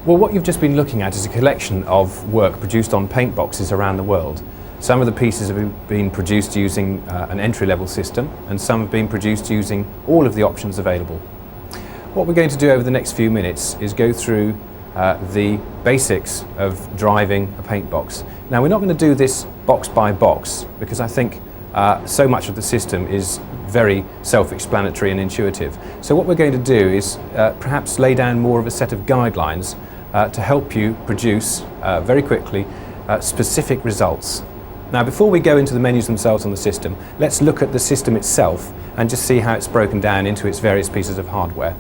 Well, what you've just been looking at is a collection of work produced on paint boxes around the world. Some of the pieces have been produced using an entry-level system, and some have been produced using all of the options available. What we're going to do over the next few minutes is go through the basics of driving a paint box. Now, we're not going to do this box by box because I think so much of the system is very self-explanatory and intuitive. So what we're going to do is perhaps lay down more of a set of guidelines to help you produce very quickly specific results. Now, before we go into the menus themselves on the system, let's look at the system itself and just see how it's broken down into its various pieces of hardware.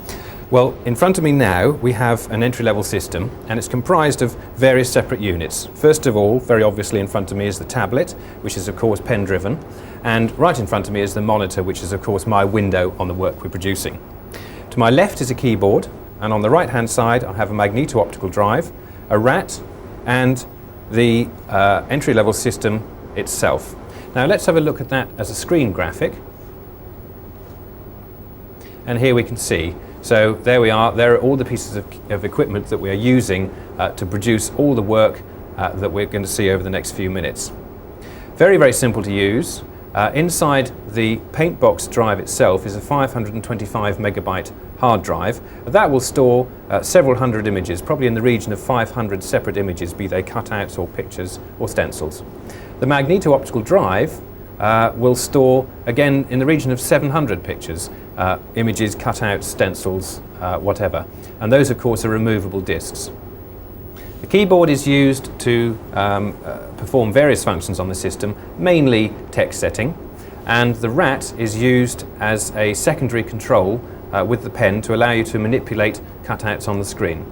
Well, in front of me now we have an entry-level system, and it's comprised of various separate units. First of all, very obviously in front of me is the tablet, which is of course pen driven, and right in front of me is the monitor, which is of course my window on the work we're producing. To my left is a keyboard, and on the right hand side I have a magneto-optical drive, a rat, and the entry-level system itself. Now let's have a look at that as a screen graphic, and here we can see. So there we are, there are all the pieces of equipment that we are using to produce all the work that we're going to see over the next few minutes. Very, very simple to use. Inside the Paintbox drive itself is a 525 megabyte hard drive. That will store several hundred images, probably in the region of 500 separate images, be they cutouts or pictures or stencils. The magneto-optical drive will store, again, in the region of 700 pictures, images, cutouts, stencils, whatever. And those, of course, are removable discs. The keyboard is used to perform various functions on the system, mainly text setting, and the rat is used as a secondary control with the pen to allow you to manipulate cutouts on the screen.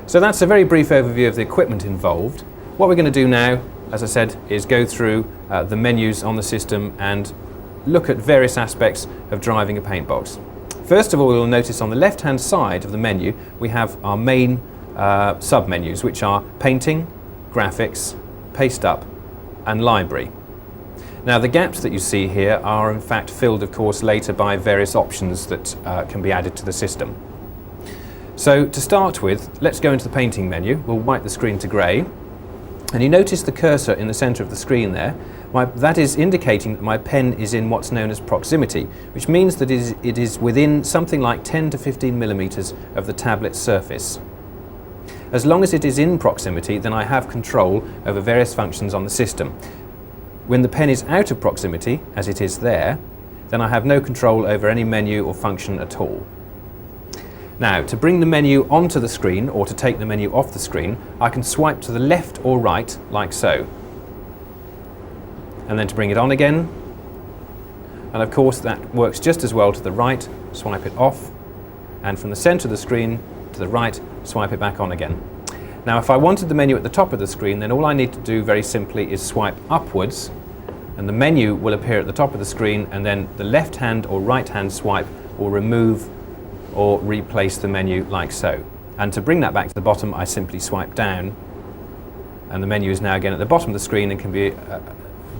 So that's a very brief overview of the equipment involved. What we're going to do now, as I said, is go through the menus on the system and look at various aspects of driving a paint box. First of all, you'll notice on the left-hand side of the menu we have our main sub-menus, which are painting, graphics, paste up, and library. Now, the gaps that you see here are in fact filled, of course, later by various options that can be added to the system. So to start with, let's go into the painting menu. We'll wipe the screen to grey. And you notice the cursor in the centre of the screen there. That is indicating that my pen is in what's known as proximity, which means that it is within something like 10 to 15 millimetres of the tablet's surface. As long as it is in proximity, then I have control over various functions on the system. When the pen is out of proximity, as it is there, then I have no control over any menu or function at all. Now, to bring the menu onto the screen or to take the menu off the screen, I can swipe to the left or right, like so. And then to bring it on again, and of course that works just as well to the right, swipe it off, and from the centre of the screen to the right, swipe it back on again. Now, if I wanted the menu at the top of the screen, then all I need to do very simply is swipe upwards, and the menu will appear at the top of the screen, and then the left hand or right hand swipe will remove or replace the menu like so. And to bring that back to the bottom, I simply swipe down, and the menu is now again at the bottom of the screen and can be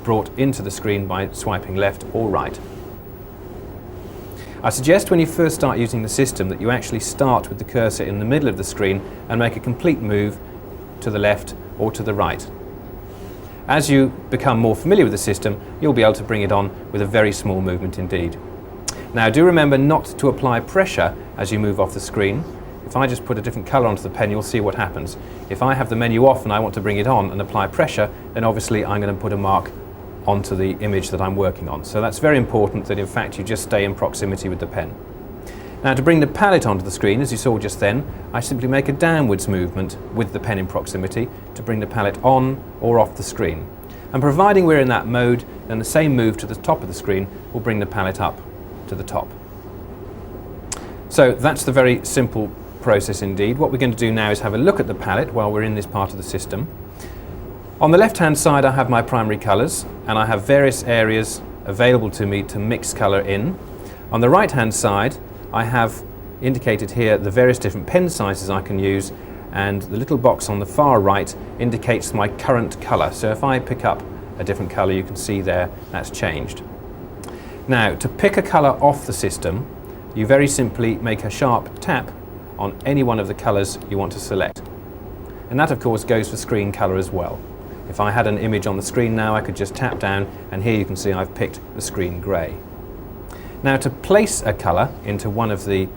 brought into the screen by swiping left or right. I suggest when you first start using the system that you actually start with the cursor in the middle of the screen and make a complete move to the left or to the right. As you become more familiar with the system, you'll be able to bring it on with a very small movement indeed. Now, do remember not to apply pressure as you move off the screen. If I just put a different colour onto the pen, you'll see what happens. If I have the menu off and I want to bring it on and apply pressure, then obviously I'm going to put a mark onto the image that I'm working on. So that's very important that in fact you just stay in proximity with the pen. Now, to bring the palette onto the screen, as you saw just then, I simply make a downwards movement with the pen in proximity to bring the palette on or off the screen. And providing we're in that mode, then the same move to the top of the screen will bring the palette up to the top. So that's the very simple process indeed. What we're going to do now is have a look at the palette while we're in this part of the system. On the left hand side I have my primary colours, and I have various areas available to me to mix colour in. On the right hand side I have indicated here the various different pen sizes I can use, and the little box on the far right indicates my current colour. So if I pick up a different colour, you can see there that's changed. Now, to pick a colour off the system, you very simply make a sharp tap on any one of the colours you want to select. And that of course goes for screen colour as well. If I had an image on the screen now, I could just tap down, and here you can see I've picked the screen grey. Now to place a colour into one of the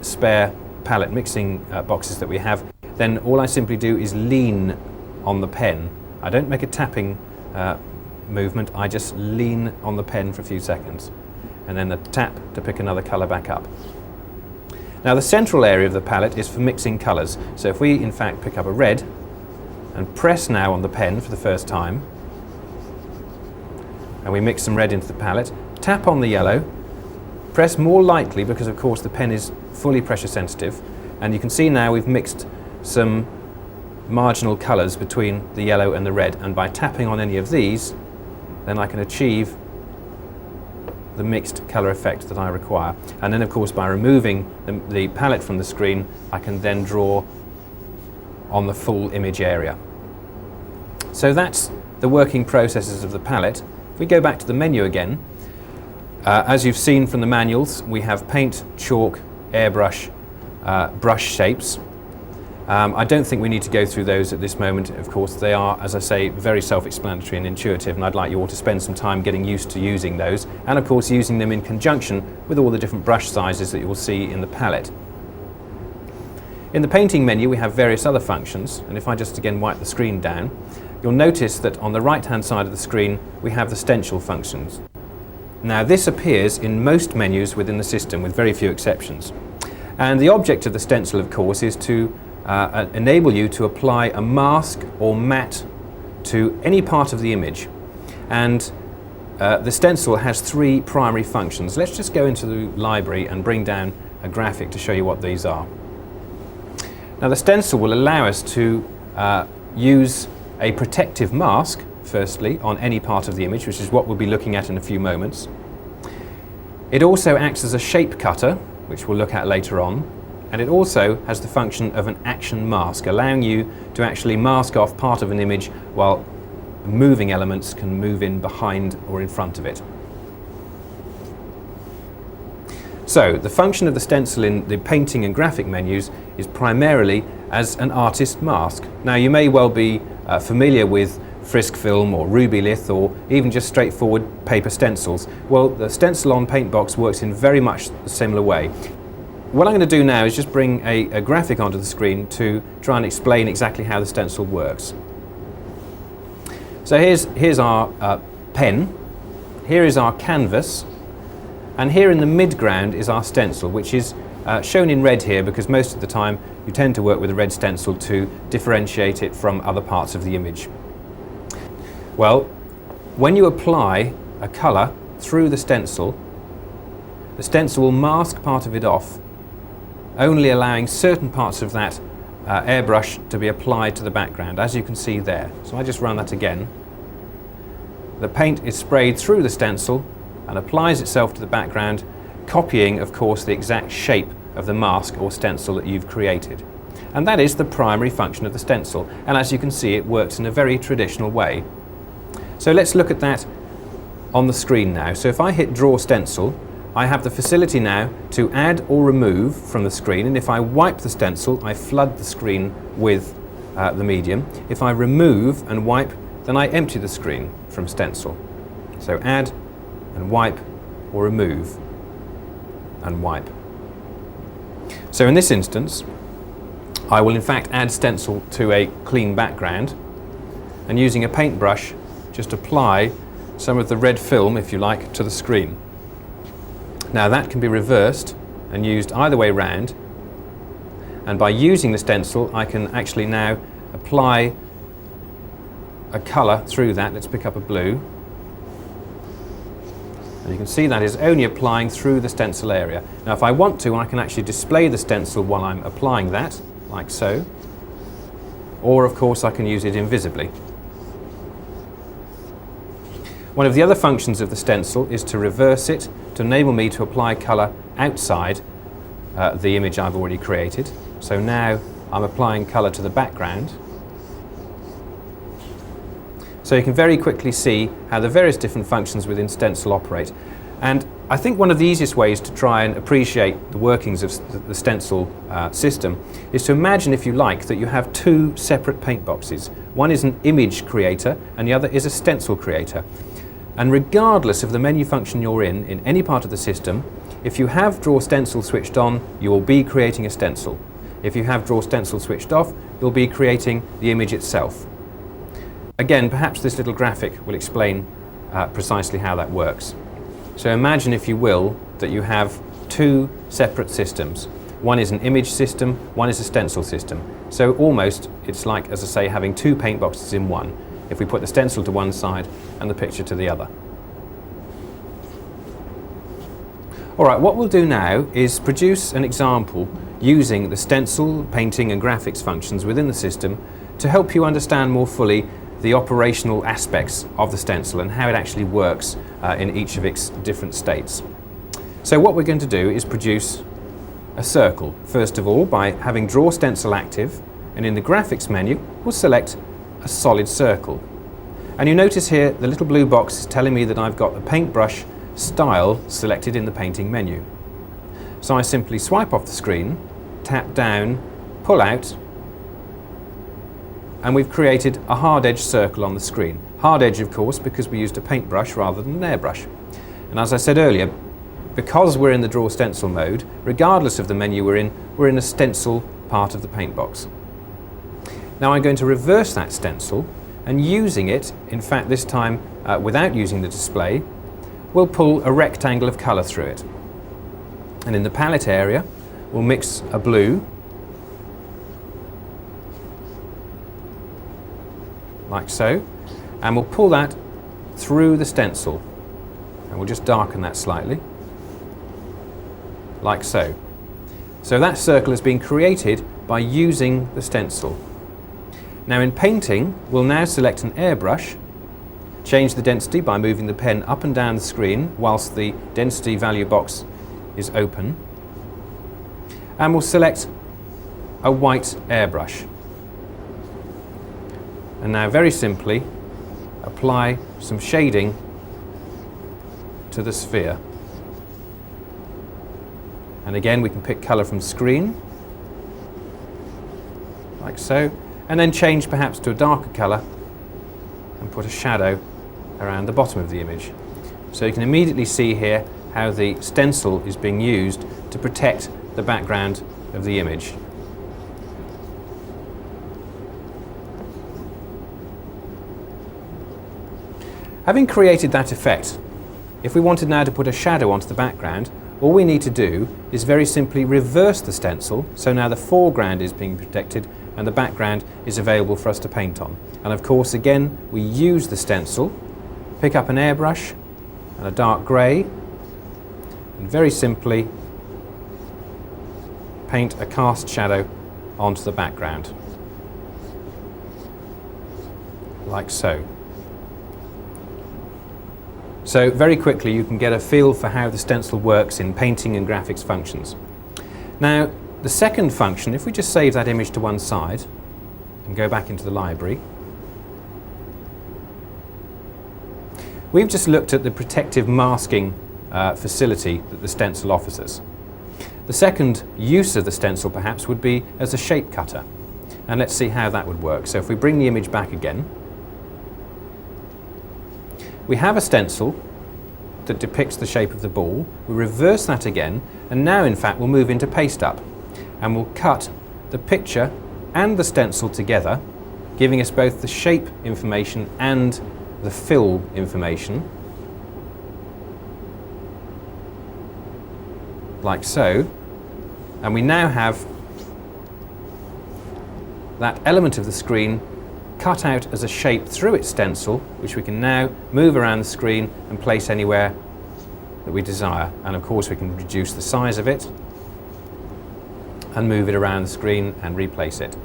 spare palette mixing boxes that we have, then all I simply do is lean on the pen. I don't make a tapping movement, I just lean on the pen for a few seconds, and then the tap to pick another colour back up. Now the central area of the palette is for mixing colours, so if we in fact pick up a red and press now on the pen for the first time, and we mix some red into the palette, tap on the yellow, press more lightly because of course the pen is fully pressure sensitive, and you can see now we've mixed some marginal colours between the yellow and the red, and by tapping on any of these then I can achieve the mixed colour effect that I require. And then of course by removing the palette from the screen, I can then draw on the full image area. So that's the working processes of the palette. If we go back to the menu again, as you've seen from the manuals, we have paint, chalk, airbrush, brush shapes. I don't think we need to go through those at this moment. Of course, they are, as I say, very self-explanatory and intuitive, and I'd like you all to spend some time getting used to using those, and of course using them in conjunction with all the different brush sizes that you will see in the palette. In the painting menu we have various other functions, and if I just again wipe the screen down, you'll notice that on the right hand side of the screen we have the stencil functions. Now this appears in most menus within the system with very few exceptions, and the object of the stencil of course is to enable you to apply a mask or matte to any part of the image, and the stencil has three primary functions. Let's just go into the library and bring down a graphic to show you what these are. Now the stencil will allow us to use a protective mask firstly on any part of the image, which is what we'll be looking at in a few moments. It also acts as a shape cutter, which we'll look at later on, and it also has the function of an action mask, allowing you to actually mask off part of an image while moving elements can move in behind or in front of it. So the function of the stencil in the painting and graphic menus is primarily as an artist mask. Now you may well be familiar with Frisk film or Rubylith or even just straightforward paper stencils. Well, the stencil on Paintbox works in very much a similar way. What I'm going to do now is just bring a graphic onto the screen to try and explain exactly how the stencil works. So here's our pen, here is our canvas, and here in the midground is our stencil, which is shown in red here because most of the time you tend to work with a red stencil to differentiate it from other parts of the image. Well, when you apply a colour through the stencil will mask part of it off, only allowing certain parts of that airbrush to be applied to the background, as you can see there. So I just run that again. The paint is sprayed through the stencil and applies itself to the background, copying, of course, the exact shape of the mask or stencil that you've created. And that is the primary function of the stencil, and as you can see it works in a very traditional way. So let's look at that on the screen now. So if I hit Draw Stencil, I have the facility now to add or remove from the screen, and if I wipe the stencil, I flood the screen with the medium. If I remove and wipe, then I empty the screen from stencil. So add and wipe, or remove and wipe. So in this instance, I will in fact add stencil to a clean background, and using a paintbrush, just apply some of the red film, if you like, to the screen. Now that can be reversed and used either way round, and by using the stencil I can actually now apply a colour through that. Let's pick up a blue, and you can see that is only applying through the stencil area. Now if I want to, I can actually display the stencil while I'm applying that, like so, or of course I can use it invisibly. One of the other functions of the stencil is to reverse it, to enable me to apply colour outside the image I've already created. So now I'm applying colour to the background. So you can very quickly see how the various different functions within stencil operate. And I think one of the easiest ways to try and appreciate the workings of the Stencil system is to imagine, if you like, that you have two separate paint boxes. One is an image creator and the other is a stencil creator. And regardless of the menu function you're in any part of the system, if you have Draw Stencil switched on, you will be creating a stencil. If you have Draw Stencil switched off, you'll be creating the image itself. Again, perhaps this little graphic will explain precisely how that works. So imagine, if you will, that you have two separate systems. One is an image system, one is a stencil system. So almost, it's like, as I say, having two paint boxes in one, if we put the stencil to one side and the picture to the other. Alright, what we'll do now is produce an example using the stencil, painting and graphics functions within the system to help you understand more fully the operational aspects of the stencil and how it actually works in each of its different states. So what we're going to do is produce a circle, first of all, by having Draw Stencil active, and in the graphics menu we'll select a solid circle. And you notice here the little blue box is telling me that I've got the paintbrush style selected in the painting menu. So I simply swipe off the screen, tap down, pull out, and we've created a hard edge circle on the screen. Hard edge, of course, because we used a paintbrush rather than an airbrush. And as I said earlier, because we're in the Draw Stencil mode, regardless of the menu we're in a stencil part of the paint box. Now I'm going to reverse that stencil, and using it, in fact this time without using the display, we'll pull a rectangle of colour through it. And in the palette area, we'll mix a blue, like so, and we'll pull that through the stencil, and we'll just darken that slightly, like so. So that circle has been created by using the stencil. Now in painting, we'll now select an airbrush, change the density by moving the pen up and down the screen whilst the density value box is open, and we'll select a white airbrush. And now very simply apply some shading to the sphere. And again we can pick colour from screen, like so, and then change perhaps to a darker colour and put a shadow around the bottom of the image. So you can immediately see here how the stencil is being used to protect the background of the image. Having created that effect, if we wanted now to put a shadow onto the background, all we need to do is very simply reverse the stencil, so now the foreground is being protected and the background is available for us to paint on. And of course, again, we use the stencil, pick up an airbrush and a dark grey, and very simply paint a cast shadow onto the background, like so. So very quickly you can get a feel for how the stencil works in painting and graphics functions. Now the second function, if we just save that image to one side and go back into the library, we've just looked at the protective masking facility that the stencil offers us. The second use of the stencil perhaps would be as a shape cutter, and let's see how that would work. So if we bring the image back again, we have a stencil that depicts the shape of the ball. We reverse that again, and now in fact we'll move into paste up, and we'll cut the picture and the stencil together, giving us both the shape information and the fill information, like so. And we now have that element of the screen cut out as a shape through its stencil, which we can now move around the screen and place anywhere that we desire. And of course we can reduce the size of it and move it around the screen and replace it.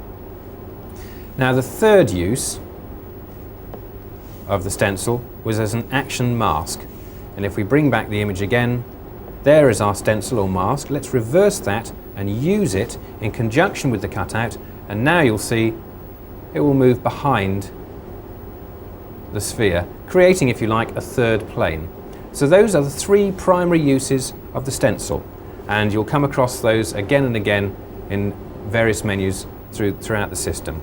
Now the third use of the stencil was as an action mask. And if we bring back the image again, there is our stencil or mask. Let's reverse that and use it in conjunction with the cutout, and now you'll see it will move behind the sphere, creating, if you like, a third plane. So those are the three primary uses of the stencil, and you'll come across those again and again in various menus throughout the system.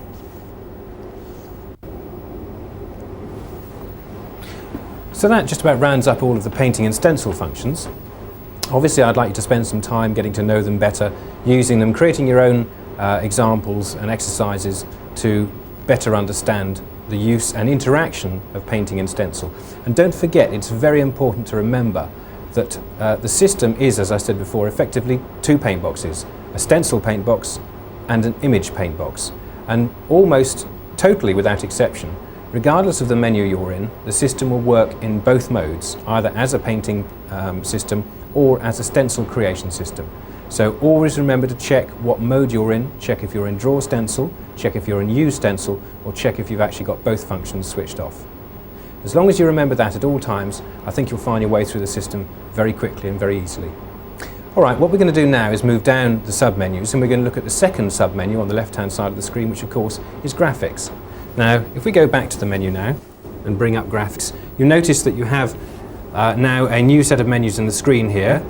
So that just about rounds up all of the painting and stencil functions. Obviously I'd like you to spend some time getting to know them better, using them, creating your own examples and exercises to better understand the use and interaction of painting and stencil. And don't forget, it's very important to remember that the system is, as I said before, effectively two paint boxes, a stencil paint box and an image paint box. And almost totally without exception, regardless of the menu you're in, the system will work in both modes, either as a painting system or as a stencil creation system. So always remember to check what mode you're in, check if you're in Draw Stencil, check if you're in Use Stencil, or check if you've actually got both functions switched off. As long as you remember that at all times, I think you'll find your way through the system very quickly and very easily. Alright, what we're going to do now is move down the sub-menus, and we're going to look at the second sub-menu on the left-hand side of the screen, which of course is Graphics. Now, if we go back to the menu now and bring up Graphics, you'll notice that you have now a new set of menus on the screen here.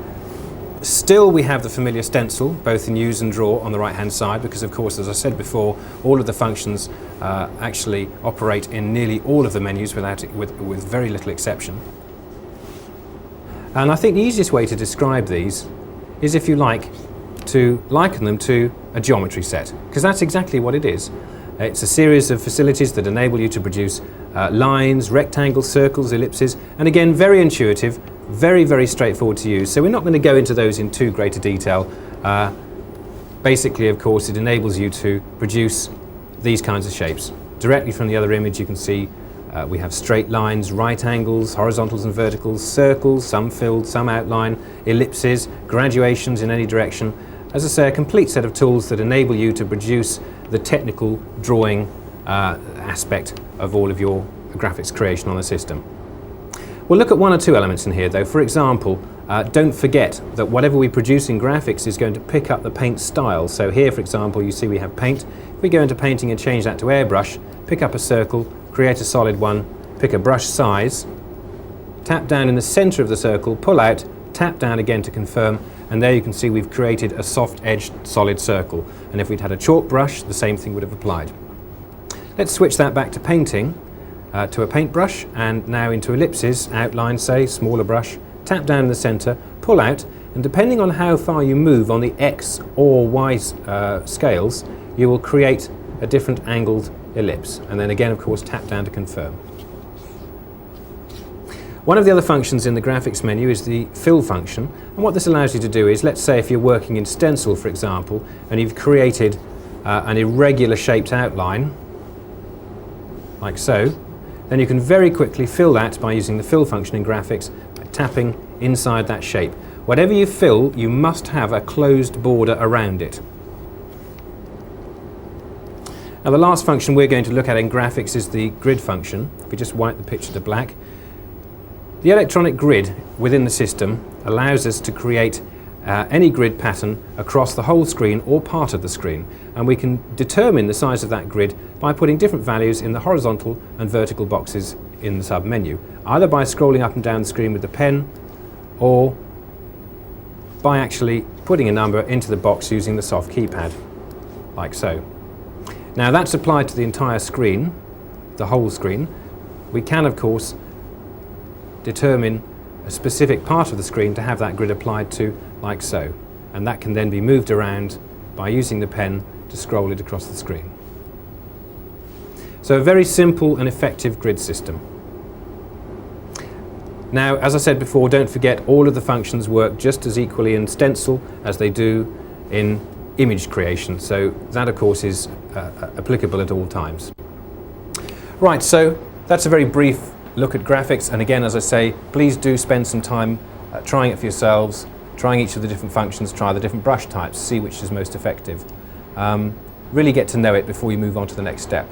Still we have the familiar stencil, both in Use and Draw on the right hand side, because of course, as I said before, all of the functions actually operate in nearly all of the menus with very little exception. And I think the easiest way to describe these is, if you like, to liken them to a geometry set, because that's exactly what it is. It's a series of facilities that enable you to produce lines, rectangles, circles, ellipses, and again, very intuitive, very, very straightforward to use. So we're not going to go into those in too great a detail. Basically, of course, it enables you to produce these kinds of shapes. Directly from the other image, you can see we have straight lines, right angles, horizontals and verticals, circles, some filled, some outline, ellipses, graduations in any direction. As I say, a complete set of tools that enable you to produce the technical drawing aspect of all of your graphics creation on the system. We'll look at one or two elements in here though. For example, don't forget that whatever we produce in graphics is going to pick up the paint style. So here, for example, you see we have paint. If we go into painting and change that to airbrush, pick up a circle, create a solid one, pick a brush size, tap down in the center of the circle, pull out, tap down again to confirm, and there you can see we've created a soft-edged solid circle. And if we'd had a chalk brush, the same thing would have applied. Let's switch that back to painting, to a paintbrush, and now into ellipses, outline say, smaller brush, tap down in the center, pull out, and depending on how far you move on the X or Y scales, you will create a different angled ellipse. And then again, of course, tap down to confirm. One of the other functions in the graphics menu is the fill function, and what this allows you to do is, let's say if you're working in Stencil, for example, and you've created an irregular shaped outline, like so, then you can very quickly fill that by using the fill function in graphics, by tapping inside that shape. Whatever you fill, you must have a closed border around it. Now the last function we're going to look at in graphics is the grid function. If we just wipe the picture to black, the electronic grid within the system allows us to create any grid pattern across the whole screen or part of the screen, and we can determine the size of that grid by putting different values in the horizontal and vertical boxes in the sub-menu, either by scrolling up and down the screen with the pen or by actually putting a number into the box using the soft keypad, like so. Now that's applied to the entire screen, the whole screen. We can, of course, determine a specific part of the screen to have that grid applied to, like so, and that can then be moved around by using the pen to scroll it across the screen. So a very simple and effective grid system. Now, as I said before, don't forget all of the functions work just as equally in Stencil as they do in image creation, so that of course is applicable at all times. Right, so that's a very brief look at graphics, and again, as I say, please do spend some time trying it for yourselves, trying each of the different functions, try the different brush types, see which is most effective. Really get to know it before you move on to the next step.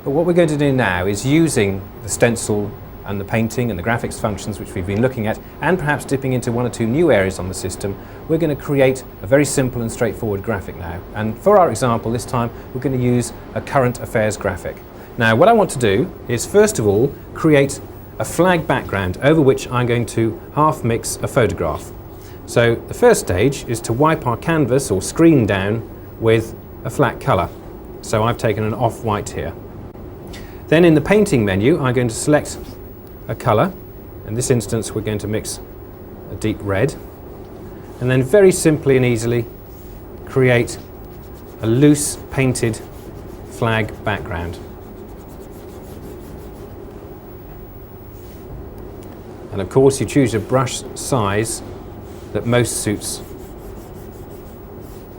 But what we're going to do now is, using the stencil and the painting and the graphics functions which we've been looking at, and perhaps dipping into one or two new areas on the system, we're going to create a very simple and straightforward graphic now. And for our example this time, we're going to use a current affairs graphic. Now what I want to do is, first of all, create a flag background over which I'm going to half mix a photograph. So the first stage is to wipe our canvas or screen down with a flat colour. So I've taken an off-white here. Then in the painting menu I'm going to select a colour. In this instance we're going to mix a deep red, and then very simply and easily create a loose painted flag background. And of course you choose a brush size that most suits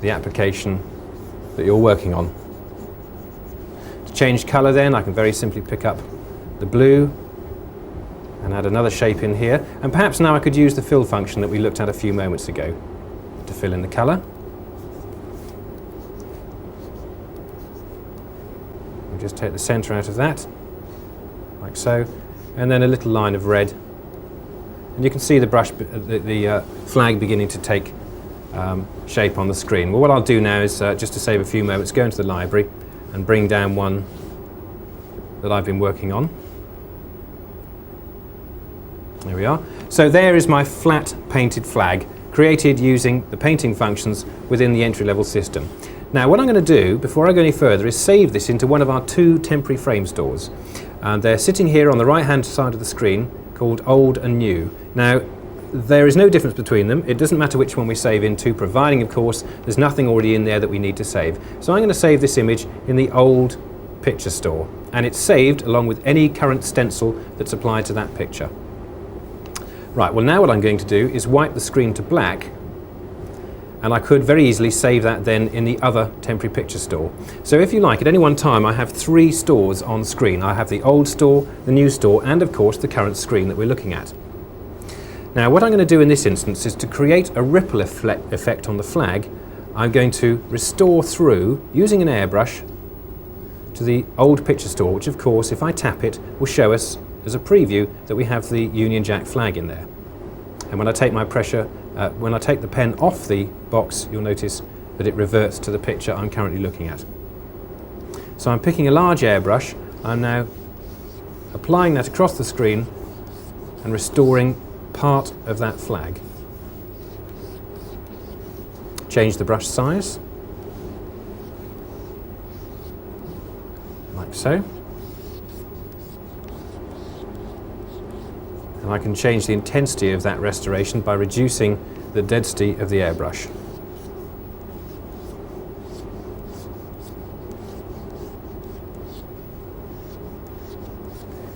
the application that you're working on. To change colour then I can very simply pick up the blue and add another shape in here, and perhaps now I could use the fill function that we looked at a few moments ago to fill in the colour. We'll just take the centre out of that, like so, and then a little line of red, and you can see the brush, the flag beginning to take shape on the screen. Well, what I'll do now is, just to save a few moments, go into the library and bring down one that I've been working on. There we are. So there is my flat painted flag, created using the painting functions within the entry-level system. Now what I'm going to do, before I go any further, is save this into one of our 2 temporary frame stores. And they're sitting here on the right-hand side of the screen, called Old and New. Now, there is no difference between them. It doesn't matter which one we save into, providing, of course, there's nothing already in there that we need to save. So I'm going to save this image in the Old Picture Store. And it's saved along with any current stencil that's applied to that picture. Right, well now what I'm going to do is wipe the screen to black, and I could very easily save that then in the other temporary picture store. So if you like, at any one time I have 3 stores on screen. I have the old store, the new store, and of course the current screen that we're looking at. Now what I'm going to do in this instance is to create a ripple effect on the flag. I'm going to restore through, using an airbrush, to the old picture store, which of course if I tap it will show us as a preview that we have the Union Jack flag in there. And when I take my pressure, when I take the pen off the box, you'll notice that it reverts to the picture I'm currently looking at. So I'm picking a large airbrush, I'm now applying that across the screen and restoring part of that flag. Change the brush size, like so. And I can change the intensity of that restoration by reducing the density of the airbrush.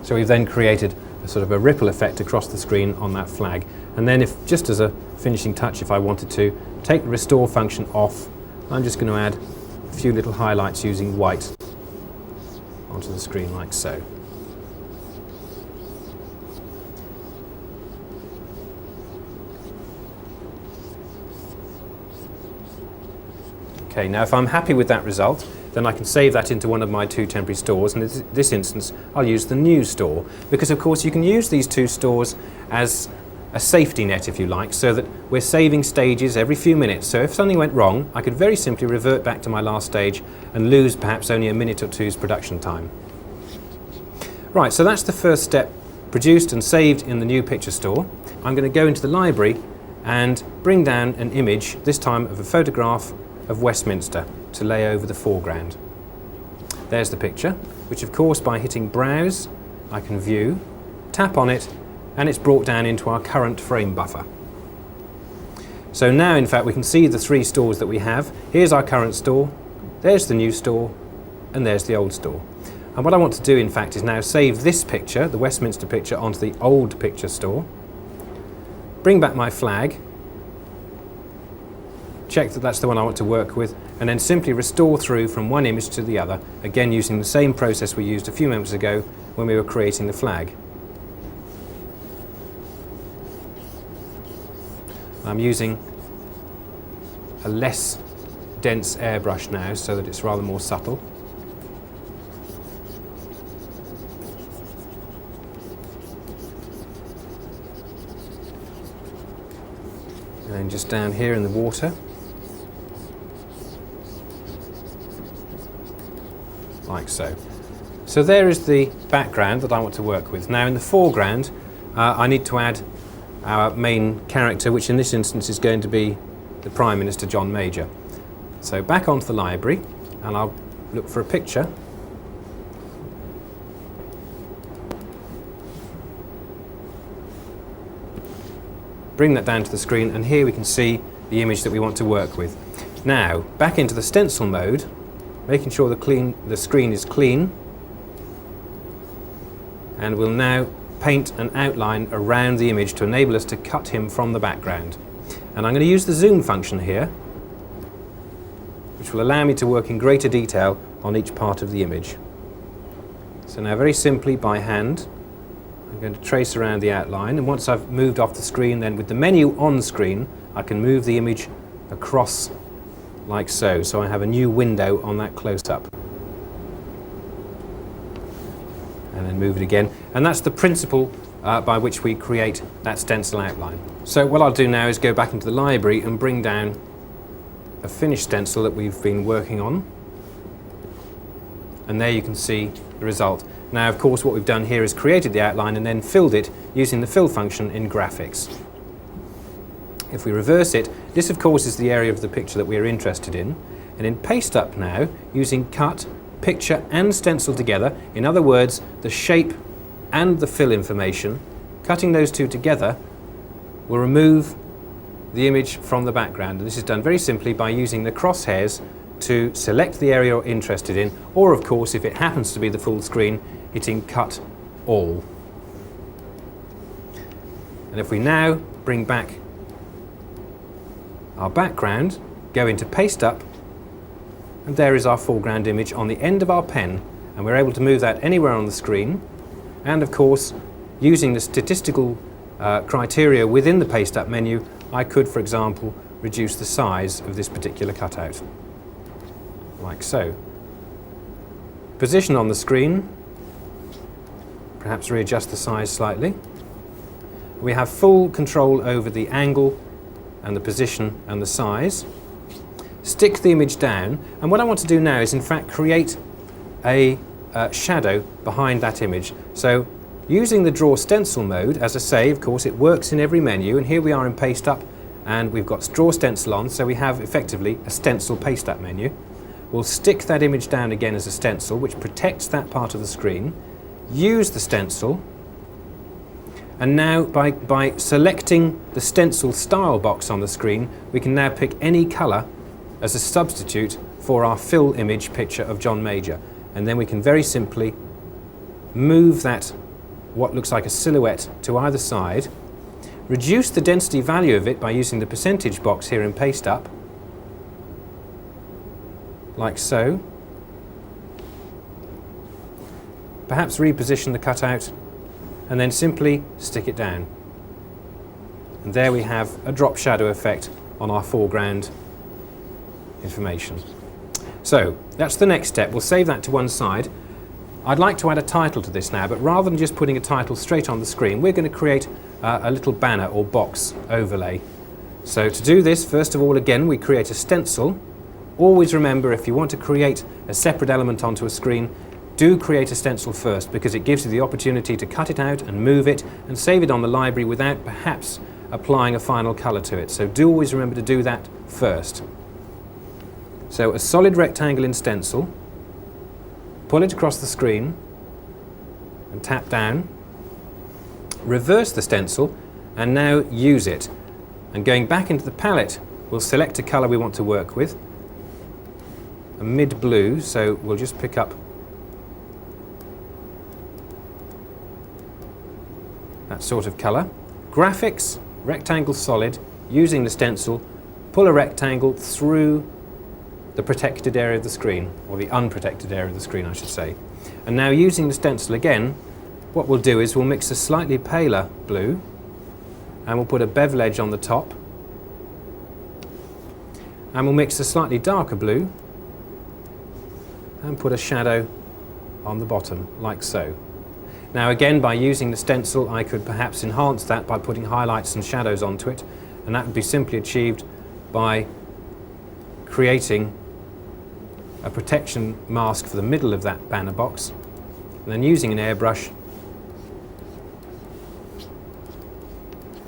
So we've then created a sort of a ripple effect across the screen on that flag. And then if, just as a finishing touch, if I wanted to, take the restore function off, I'm just going to add a few little highlights using white onto the screen like so. Okay, now if I'm happy with that result, then I can save that into one of my 2 temporary stores, and in this instance I'll use the new store, because of course you can use these 2 stores as a safety net, if you like, so that we're saving stages every few minutes. So if something went wrong, I could very simply revert back to my last stage and lose perhaps only a minute or two's production time. Right, so that's the first step, produced and saved in the new picture store. I'm going to go into the library and bring down an image, this time of a photograph of Westminster, to lay over the foreground. There's the picture, which of course by hitting Browse I can view, tap on it, and it's brought down into our current frame buffer. So now in fact we can see the 3 stores that we have. Here's our current store, there's the new store, and there's the old store. And what I want to do in fact is now save this picture, the Westminster picture, onto the old picture store, bring back my flag, check that that's the one I want to work with, and then simply restore through from one image to the other, again using the same process we used a few moments ago when we were creating the flag. I'm using a less dense airbrush now so that it's rather more subtle. And just down here in the water, like so. So there is the background that I want to work with. Now in the foreground, I need to add our main character, which in this instance is going to be the Prime Minister John Major. So back onto the library, and I'll look for a picture. Bring that down to the screen, and here we can see the image that we want to work with. Now, back into the stencil mode, making sure the screen is clean, and we'll now paint an outline around the image to enable us to cut him from the background. And I'm going to use the zoom function here, which will allow me to work in greater detail on each part of the image. So now very simply by hand, I'm going to trace around the outline, and once I've moved off the screen, then with the menu on screen, I can move the image across like so. So I have a new window on that close-up. And then move it again. And that's the principle by which we create that stencil outline. So what I'll do now is go back into the library and bring down a finished stencil that we've been working on. And there you can see the result. Now, of course, what we've done here is created the outline and then filled it using the fill function in graphics. If we reverse it, this of course is the area of the picture that we're interested in. And in Paste Up now, using Cut, Picture and Stencil together, in other words, the shape and the fill information, cutting those two together will remove the image from the background. And this is done very simply by using the crosshairs to select the area you're interested in, or of course, if it happens to be the full screen, hitting Cut All. And if we now bring back our background, go into Paste Up, and there is our foreground image on the end of our pen, and we're able to move that anywhere on the screen. And of course, using the statistical criteria within the Paste Up menu, I could, for example, reduce the size of this particular cutout, like so. Position on the screen, perhaps readjust the size slightly. We have full control over the angle and the position and the size. Stick the image down, and what I want to do now is in fact create a shadow behind that image. So using the Draw Stencil mode, as I say, of course it works in every menu, and here we are in Paste Up and we've got Draw Stencil on, so we have effectively a Stencil Paste Up menu. We'll stick that image down again as a stencil, which protects that part of the screen. Use the stencil, and now by selecting the stencil style box on the screen, we can now pick any colour as a substitute for our fill image picture of John Major. And then we can very simply move that, what looks like a silhouette, to either side, reduce the density value of it by using the percentage box here in Paste Up, like so. Perhaps reposition the cutout, and then simply stick it down. And there we have a drop shadow effect on our foreground information. So that's the next step. We'll save that to one side. I'd like to add a title to this now, but rather than just putting a title straight on the screen, we're going to create a little banner or box overlay. So to do this, first of all, again, we create a stencil. Always remember, if you want to create a separate element onto a screen, do create a stencil first, because it gives you the opportunity to cut it out and move it and save it on the library without perhaps applying a final colour to it. So do always remember to do that first. So a solid rectangle in Stencil, pull it across the screen and tap down, reverse the stencil and now use it. And going back into the palette, we'll select a colour we want to work with, a mid blue, so we'll just pick up that sort of colour. Graphics, rectangle solid, using the stencil, pull a rectangle through the protected area of the screen, or the unprotected area of the screen I should say. And now using the stencil again, what we'll do is we'll mix a slightly paler blue and we'll put a bevel edge on the top, and we'll mix a slightly darker blue and put a shadow on the bottom, like so. Now again, by using the stencil, I could perhaps enhance that by putting highlights and shadows onto it, and that would be simply achieved by creating a protection mask for the middle of that banner box, and then using an airbrush,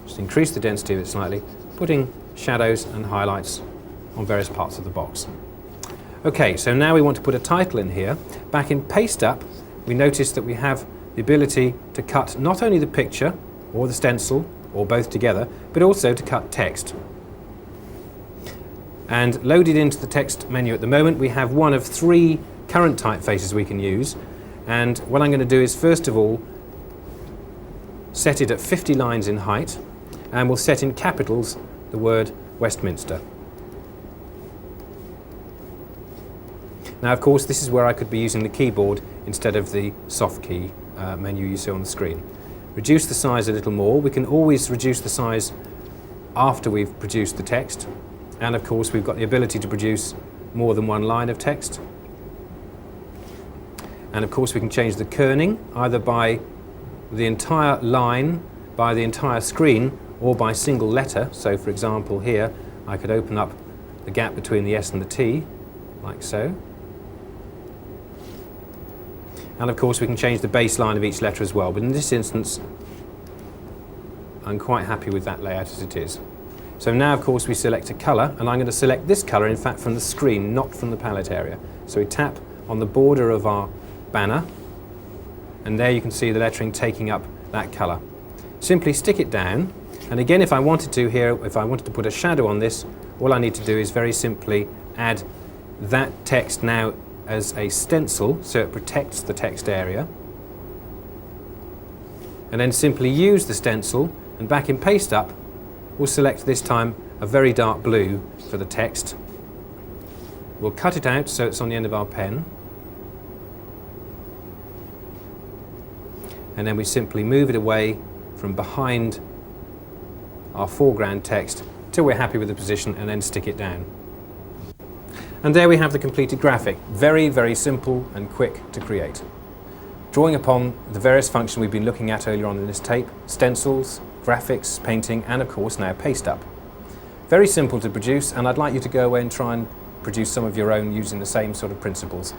just increase the density of it slightly, putting shadows and highlights on various parts of the box. Okay, so now we want to put a title in here. Back in Paste Up, we notice that we have the ability to cut not only the picture or the stencil, or both together, but also to cut text. And loaded into the text menu at the moment, we have one of 3 current typefaces we can use. And what I'm going to do is, first of all, set it at 50 lines in height, and we'll set in capitals the word Westminster. Now, of course, this is where I could be using the keyboard instead of the soft key menu you see on the screen. Reduce the size a little more. We can always reduce the size after we've produced the text. And of course, we've got the ability to produce more than one line of text. And of course, we can change the kerning either by the entire line, by the entire screen, or by single letter. So for example, here, I could open up the gap between the S and the T, like so. And of course we can change the baseline of each letter as well, but in this instance I'm quite happy with that layout as it is. So now of course we select a colour, and I'm going to select this colour in fact from the screen, not from the palette area. So we tap on the border of our banner, and there you can see the lettering taking up that colour. Simply stick it down, and again if I wanted to here, if I wanted to put a shadow on this, all I need to do is very simply add that text now as a stencil, so it protects the text area, and then simply use the stencil, and back in Paste Up we'll select this time a very dark blue for the text. We'll cut it out so it's on the end of our pen, and then we simply move it away from behind our foreground text till we're happy with the position, and then stick it down. And there we have the completed graphic. Very, very simple and quick to create. Drawing upon the various functions we've been looking at earlier on in this tape: stencils, graphics, painting, and of course now Paste Up. Very simple to produce, and I'd like you to go away and try and produce some of your own using the same sort of principles.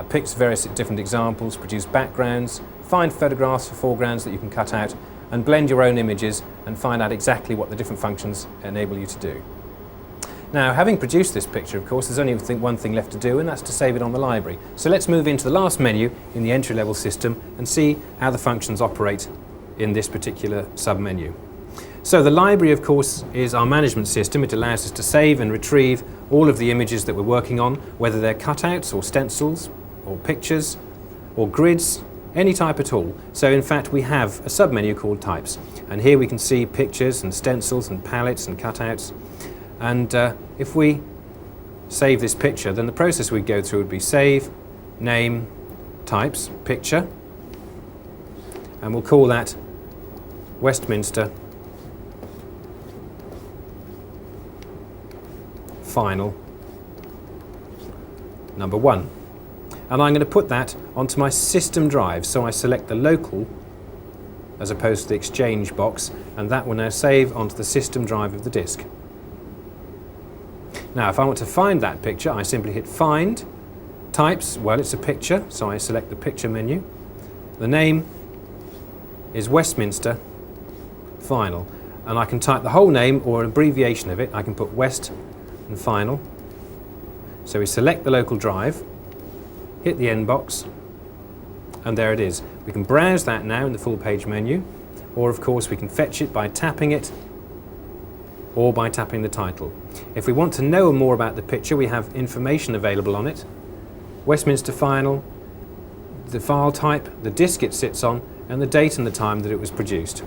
Pick various different examples, produce backgrounds, find photographs for foregrounds that you can cut out, and blend your own images and find out exactly what the different functions enable you to do. Now, having produced this picture, of course, there's only one thing left to do, and that's to save it on the library. So let's move into the last menu in the entry-level system and see how the functions operate in this particular sub-menu. So the library, of course, is our management system. It allows us to save and retrieve all of the images that we're working on, whether they're cutouts or stencils or pictures or grids, any type at all. So in fact, we have a sub-menu called Types, and here we can see pictures and stencils and palettes and cutouts. And if we save this picture, then the process we'd go through would be save, name, types, picture, and we'll call that Westminster Final number 1. And I'm going to put that onto my system drive, so I select the local as opposed to the exchange box, and that will now save onto the system drive of the disk. Now, if I want to find that picture, I simply hit Find, Types, well, it's a picture, so I select the Picture menu. The name is Westminster Final, and I can type the whole name or an abbreviation of it. I can put West and Final. So we select the local drive, hit the End box, and there it is. We can browse that now in the full page menu, or of course we can fetch it by tapping it, or by tapping the title. If we want to know more about the picture, we have information available on it. Westminster Final, the file type, the disk it sits on, and the date and the time that it was produced.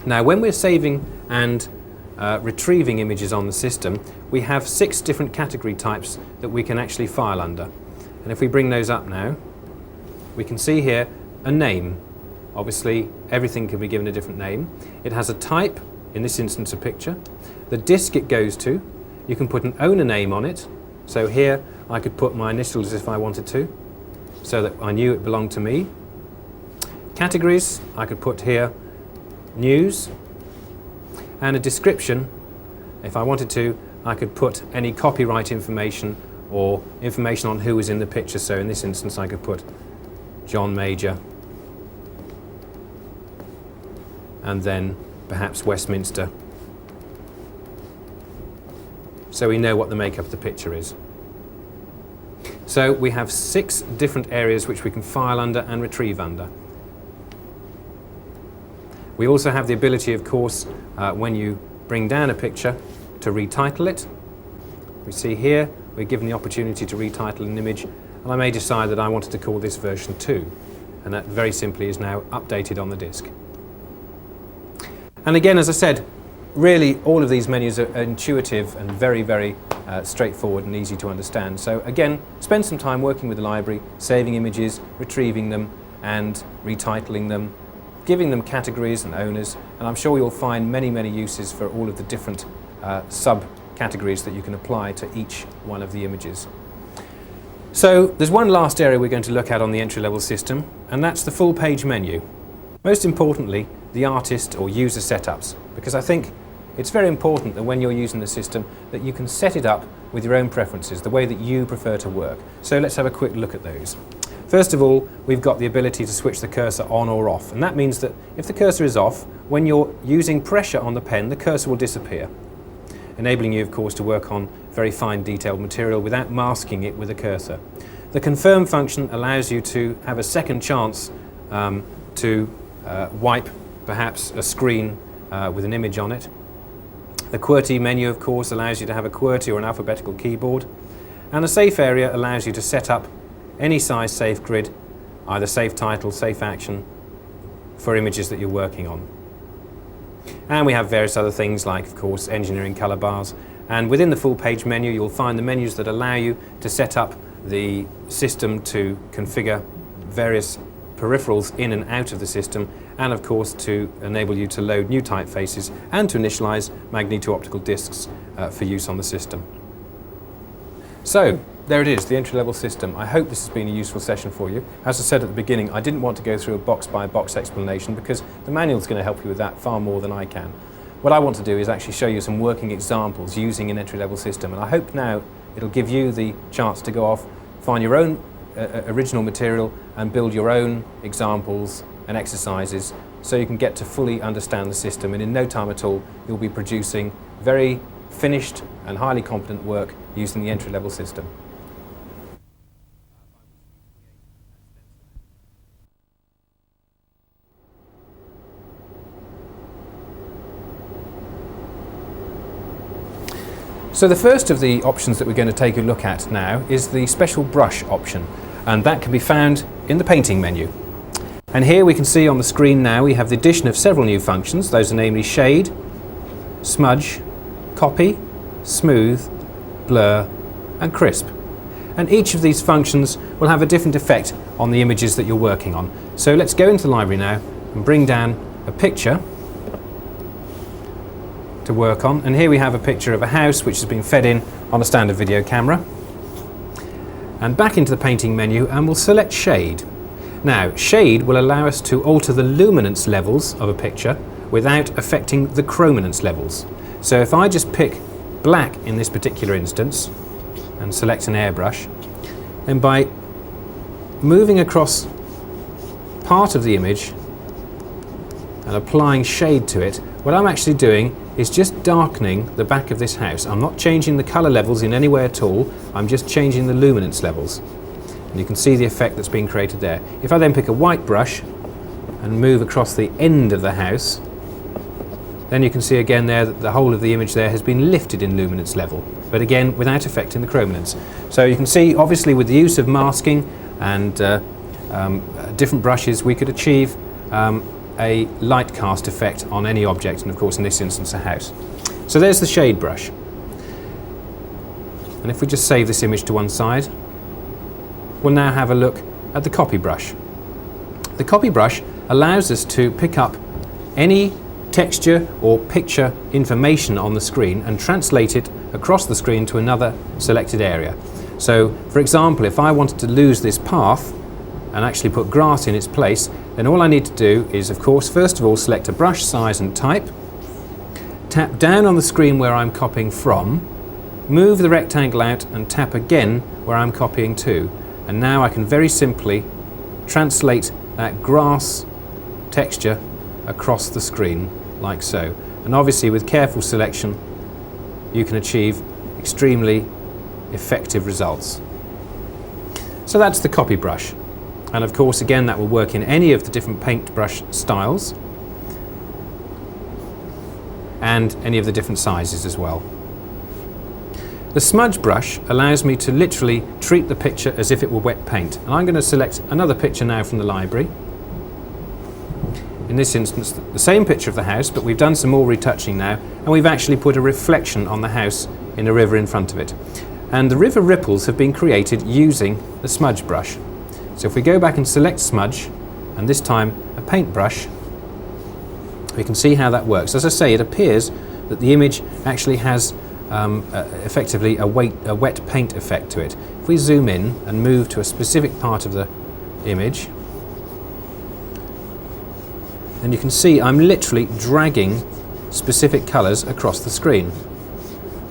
Now, when we're saving and retrieving images on the system, we have 6 different category types that we can actually file under. And if we bring those up now, we can see here a name. Obviously, everything can be given a different name. It has a type, in this instance a picture. The disk it goes to, you can put an owner name on it. So here I could put my initials if I wanted to, so that I knew it belonged to me. Categories, I could put here news, and a description. If I wanted to, I could put any copyright information or information on who was in the picture. So in this instance I could put John Major, and then perhaps Westminster, so we know what the makeup of the picture is. So we have 6 different areas which we can file under and retrieve under. We also have the ability, of course, when you bring down a picture, to retitle it. We see here we're given the opportunity to retitle an image, and I may decide that I wanted to call this version 2, and that very simply is now updated on the disk. And again, as I said, really all of these menus are intuitive and very, very straightforward and easy to understand. So again, spend some time working with the library, saving images, retrieving them and retitling them, giving them categories and owners, and I'm sure you'll find many, many uses for all of the different sub-categories that you can apply to each one of the images. So there's one last area we're going to look at on the entry-level system, and that's the full page menu. Most importantly, the artist or user setups, because I think it's very important that when you're using the system that you can set it up with your own preferences, the way that you prefer to work. So let's have a quick look at those. First of all, we've got the ability to switch the cursor on or off, and that means that if the cursor is off, when you're using pressure on the pen, the cursor will disappear, enabling you, of course, to work on very fine detailed material without masking it with a cursor. The confirm function allows you to have a second chance to wipe perhaps a screen with an image on it. The QWERTY menu, of course, allows you to have a QWERTY or an alphabetical keyboard, and the safe area allows you to set up any size safe grid, either safe title, safe action, for images that you're working on. And we have various other things like, of course, engineering color bars, and within the full page menu you'll find the menus that allow you to set up the system to configure various peripherals in and out of the system, and of course to enable you to load new typefaces and to initialize magneto-optical discs for use on the system. So there it is, the entry-level system. I hope this has been a useful session for you. As I said at the beginning, I didn't want to go through a box-by-box explanation because the manual is going to help you with that far more than I can. What I want to do is actually show you some working examples using an entry-level system, and I hope now it'll give you the chance to go off, find your own original material and build your own examples and exercises so you can get to fully understand the system, and in no time at all you'll be producing very finished and highly competent work using the entry-level system. So the first of the options that we're going to take a look at now is the special brush option, and that can be found in the painting menu. And here we can see on the screen now we have the addition of several new functions. Those are namely shade, smudge, copy, smooth, blur and crisp. And each of these functions will have a different effect on the images that you're working on. So let's go into the library now and bring down a picture to work on, and here we have a picture of a house which has been fed in on a standard video camera. And back into the painting menu, and we'll select shade. Now shade will allow us to alter the luminance levels of a picture without affecting the chrominance levels. So if I just pick black in this particular instance and select an airbrush, then by moving across part of the image and applying shade to it, what I'm actually doing is just darkening the back of this house. I'm not changing the colour levels in any way at all, I'm just changing the luminance levels. And you can see the effect that's being created there. If I then pick a white brush and move across the end of the house, then you can see again there that the whole of the image there has been lifted in luminance level, but again without affecting the chrominance. So you can see obviously with the use of masking and different brushes we could achieve a light cast effect on any object, and of course in this instance a house. So there's the shade brush. And if we just save this image to one side, we'll now have a look at the copy brush. The copy brush allows us to pick up any texture or picture information on the screen and translate it across the screen to another selected area. So for example, if I wanted to lose this path and actually put grass in its place, then all I need to do is, of course, first of all select a brush size and type, tap down on the screen where I'm copying from, move the rectangle out and tap again where I'm copying to, and now I can very simply translate that grass texture across the screen like so. And obviously with careful selection you can achieve extremely effective results. So that's the copy brush, and of course again that will work in any of the different paintbrush styles and any of the different sizes as well. The smudge brush allows me to literally treat the picture as if it were wet paint, and I'm going to select another picture now from the library. In this instance the same picture of the house, but we've done some more retouching now, and we've actually put a reflection on the house in a river in front of it. And the river ripples have been created using the smudge brush. So if we go back and select smudge, and this time a paintbrush, we can see how that works. As I say, it appears that the image actually has effectively a wet paint effect to it. If we zoom in and move to a specific part of the image, then you can see I'm literally dragging specific colours across the screen.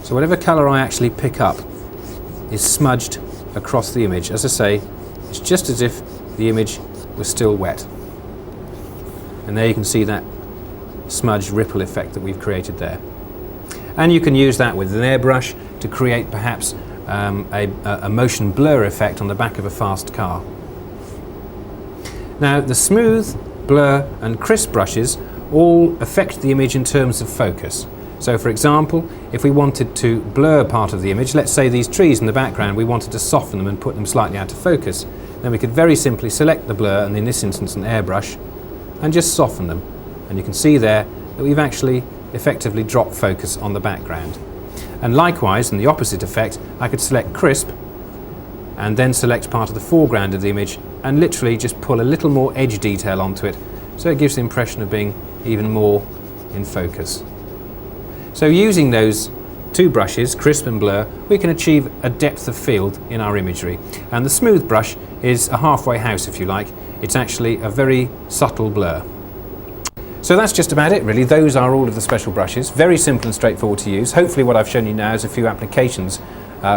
So whatever colour I actually pick up is smudged across the image. As I say, it's just as if the image was still wet. And there you can see that smudged ripple effect that we've created there. And you can use that with an airbrush to create perhaps a motion blur effect on the back of a fast car. Now the smooth, blur and crisp brushes all affect the image in terms of focus. So for example, if we wanted to blur part of the image, let's say these trees in the background, we wanted to soften them and put them slightly out of focus, then we could very simply select the blur, and in this instance an airbrush, and just soften them. And you can see there that we've actually effectively dropped focus on the background. And likewise, in the opposite effect, I could select crisp and then select part of the foreground of the image and literally just pull a little more edge detail onto it, so it gives the impression of being even more in focus. So using those two brushes, crisp and blur, we can achieve a depth of field in our imagery. And the smooth brush is a halfway house, if you like. It's actually a very subtle blur. So that's just about it really. Those are all of the special brushes. Very simple and straightforward to use. Hopefully what I've shown you now is a few applications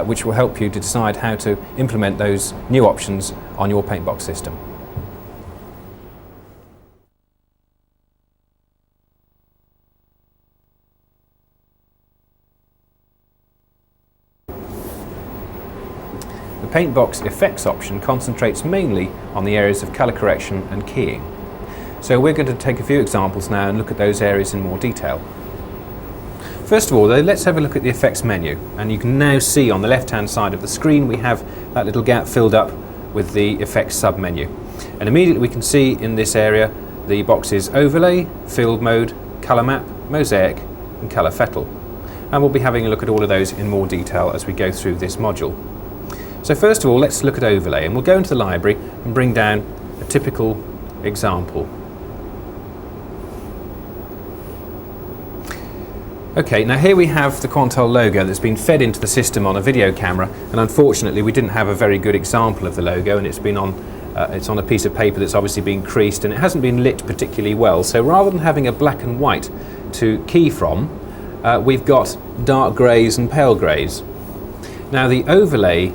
which will help you to decide how to implement those new options on your Paintbox system. The Paintbox Effects option concentrates mainly on the areas of colour correction and keying. So we're going to take a few examples now and look at those areas in more detail. First of all though, let's have a look at the effects menu, and you can now see on the left hand side of the screen we have that little gap filled up with the effects sub-menu. And immediately we can see in this area the boxes Overlay, Field Mode, Colour Map, Mosaic and Colour Fettle. And we'll be having a look at all of those in more detail as we go through this module. So first of all, let's look at Overlay, and we'll go into the library and bring down a typical example. Okay, now here we have the Quantel logo that's been fed into the system on a video camera, and unfortunately we didn't have a very good example of the logo, and it's on a piece of paper that's obviously been creased and it hasn't been lit particularly well. So rather than having a black and white to key from, we've got dark greys and pale greys. Now the overlay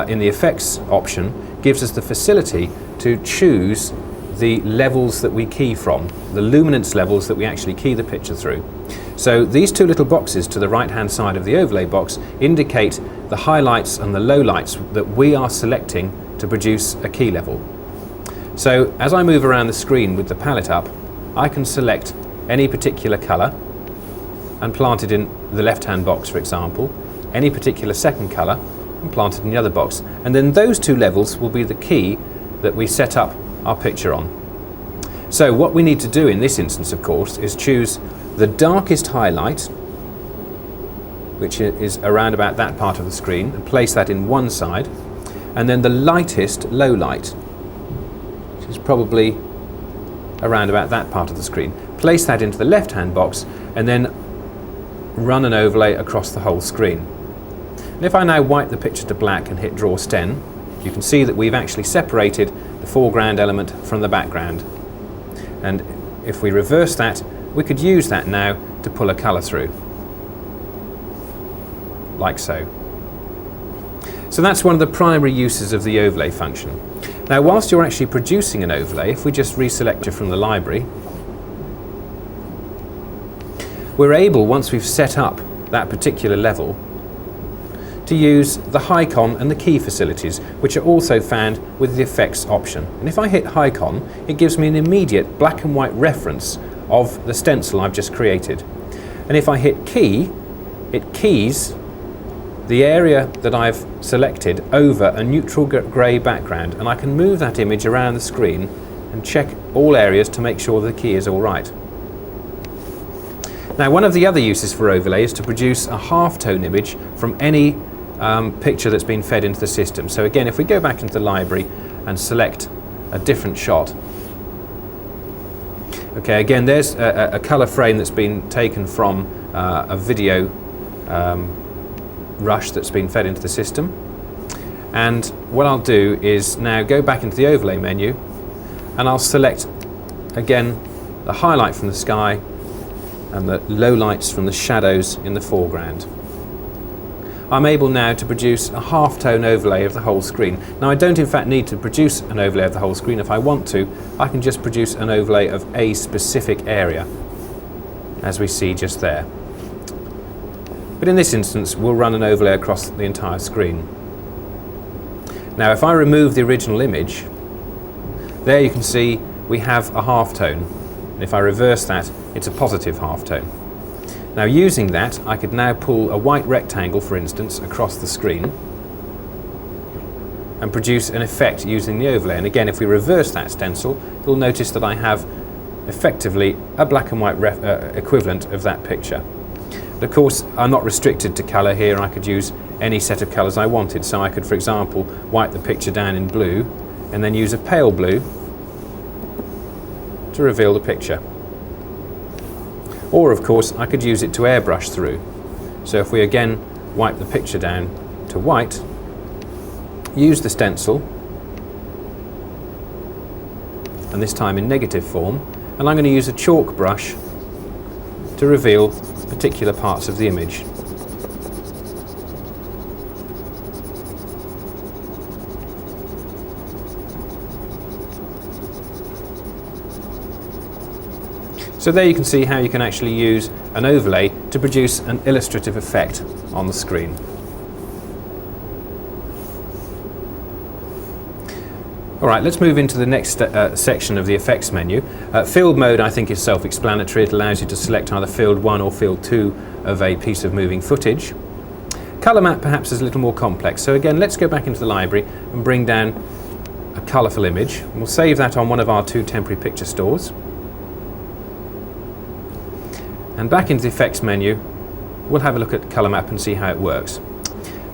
in the effects option gives us the facility to choose the levels that we key from, the luminance levels that we actually key the picture through. So these two little boxes to the right hand side of the overlay box indicate the highlights and the lowlights that we are selecting to produce a key level. So as I move around the screen with the palette up, I can select any particular colour and plant it in the left hand box, for example, any particular second colour and plant it in the other box, and then those two levels will be the key that we set up our picture on. So what we need to do in this instance, of course, is choose the darkest highlight, which is around about that part of the screen, and place that in one side, and then the lightest low light, which is probably around about that part of the screen. Place that into the left hand box and then run an overlay across the whole screen. And if I now wipe the picture to black and hit draw sten, you can see that we've actually separated the foreground element from the background. And if we reverse that, we could use that now to pull a colour through, like so. So that's one of the primary uses of the overlay function. Now, whilst you're actually producing an overlay, if we just reselect it from the library, we're able, once we've set up that particular level, to use the Icon and the key facilities, which are also found with the effects option. And if I hit Icon, it gives me an immediate black and white reference of the stencil I've just created. And if I hit key, it keys the area that I've selected over a neutral grey background, and I can move that image around the screen and check all areas to make sure the key is all right. Now, one of the other uses for overlay is to produce a halftone image from any picture that's been fed into the system. So again, if we go back into the library and select a different shot, okay, again there's a colour frame that's been taken from a video rush that's been fed into the system. And what I'll do is now go back into the overlay menu, and I'll select again the highlight from the sky and the lowlights from the shadows in the foreground. I'm able now to produce a halftone overlay of the whole screen. Now, I don't in fact need to produce an overlay of the whole screen. If I want to, I can just produce an overlay of a specific area, as we see just there. But in this instance, we'll run an overlay across the entire screen. Now, if I remove the original image, there you can see we have a halftone. And if I reverse that, it's a positive halftone. Now, using that, I could now pull a white rectangle, for instance, across the screen and produce an effect using the overlay. And again, if we reverse that stencil, you'll notice that I have effectively a black and white equivalent of that picture. But of course, I'm not restricted to colour here. I could use any set of colours I wanted. So I could, for example, wipe the picture down in blue and then use a pale blue to reveal the picture. Or of course, I could use it to airbrush through. So if we again wipe the picture down to white, use the stencil, and this time in negative form, and I'm going to use a chalk brush to reveal particular parts of the image. So there you can see how you can actually use an overlay to produce an illustrative effect on the screen. Alright, let's move into the next section of the effects menu. Field mode, I think, is self-explanatory. It allows you to select either field 1 or field 2 of a piece of moving footage. Colour map perhaps is a little more complex. So again, let's go back into the library and bring down a colourful image. We'll save that on one of our 2 temporary picture stores. And back into the effects menu, we'll have a look at colour map and see how it works.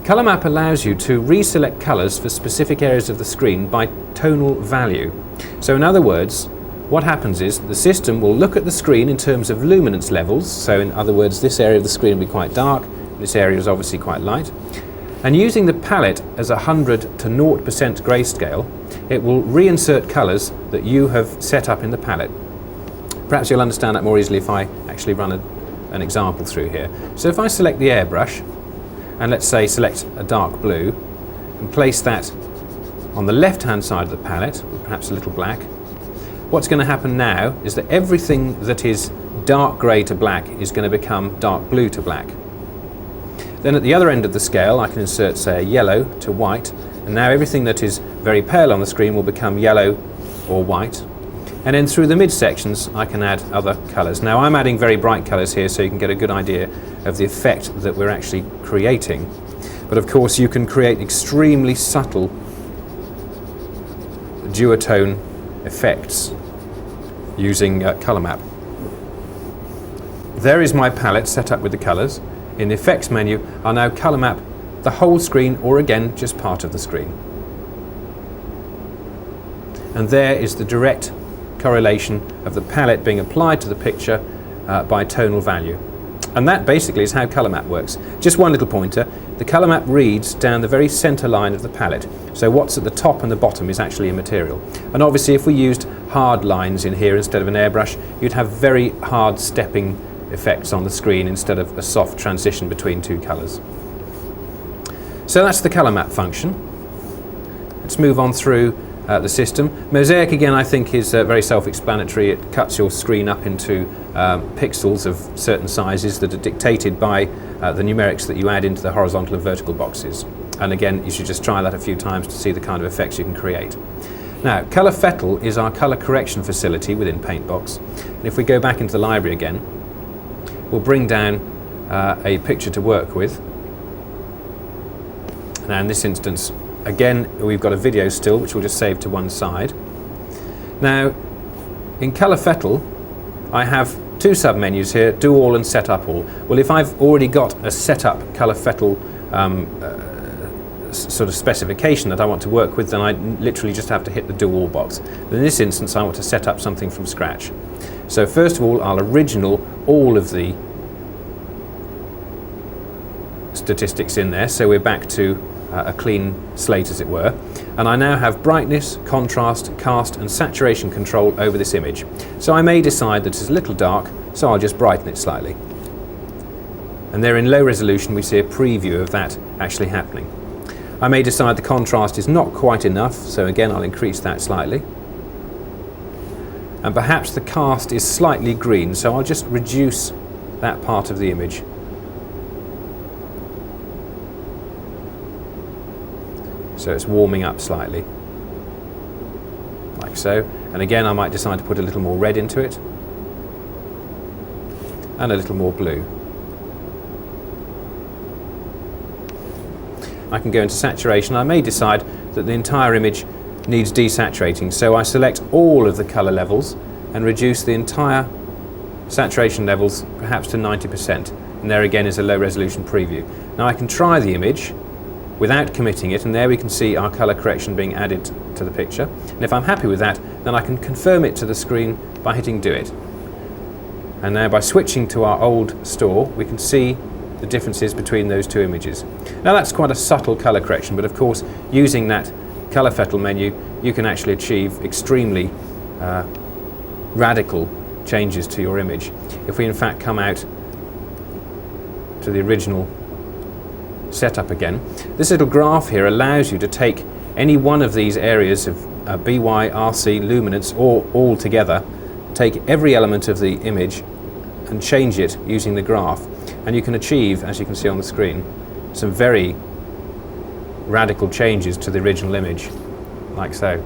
Colour map allows you to reselect colours for specific areas of the screen by tonal value. So in other words, what happens is the system will look at the screen in terms of luminance levels. So in other words, this area of the screen will be quite dark, this area is obviously quite light. And using the palette as a 100 to 0% grayscale, it will reinsert colours that you have set up in the palette. Perhaps you'll understand that more easily if I actually run an example through here. So if I select the airbrush, and let's say select a dark blue, and place that on the left-hand side of the palette, with perhaps a little black, what's going to happen now is that everything that is dark grey to black is going to become dark blue to black. Then at the other end of the scale, I can insert, say, a yellow to white, and now everything that is very pale on the screen will become yellow or white. And then through the midsections, I can add other colours. Now, I'm adding very bright colours here so you can get a good idea of the effect that we're actually creating. But of course, you can create extremely subtle duotone effects using colour map. There is my palette set up with the colours. In the effects menu, I'll now colour map the whole screen, or again, just part of the screen. And there is the direct correlation of the palette being applied to the picture by tonal value. And that basically is how colour map works. Just one little pointer, the colour map reads down the very centre line of the palette. So what's at the top and the bottom is actually immaterial. And obviously if we used hard lines in here instead of an airbrush, you'd have very hard stepping effects on the screen instead of a soft transition between 2 colours. So that's the colour map function. Let's move on through the system. Mosaic, again, I think is very self-explanatory. It cuts your screen up into pixels of certain sizes that are dictated by the numerics that you add into the horizontal and vertical boxes. And again, you should just try that a few times to see the kind of effects you can create. Now, Colour Fettle is our colour correction facility within Paintbox. And if we go back into the library again, we'll bring down a picture to work with. Now in this instance, again, we've got a video still, which we'll just save to one side. Now, in Colour Fettle, I have two sub-menus here, Do All and Set Up All. Well, if I've already got a Set Up Colour Fettle sort of specification that I want to work with, then I literally just have to hit the Do All box. But in this instance, I want to set up something from scratch. So first of all, I'll original all of the statistics in there, so we're back to a clean slate, as it were, and I now have brightness, contrast, cast and saturation control over this image. So I may decide that it's a little dark, so I'll just brighten it slightly. And there in low resolution we see a preview of that actually happening. I may decide the contrast is not quite enough, so again I'll increase that slightly. And perhaps the cast is slightly green, so I'll just reduce that part of the image. So it's warming up slightly, like so. And again, I might decide to put a little more red into it, and a little more blue. I can go into saturation. I may decide that the entire image needs desaturating, so I select all of the colour levels and reduce the entire saturation levels perhaps to 90%. And there again is a low resolution preview. Now I can try the image without committing it, and there we can see our colour correction being added to the picture. And if I'm happy with that, then I can confirm it to the screen by hitting Do It. And now by switching to our old store, we can see the differences between those two images. Now that's quite a subtle colour correction, but of course using that Colour Fettle menu you can actually achieve extremely radical changes to your image. If we in fact come out to the original setup again, this little graph here allows you to take any one of these areas of BY, RC, luminance, or all together, take every element of the image and change it using the graph, and you can achieve, as you can see on the screen, some very radical changes to the original image, like so.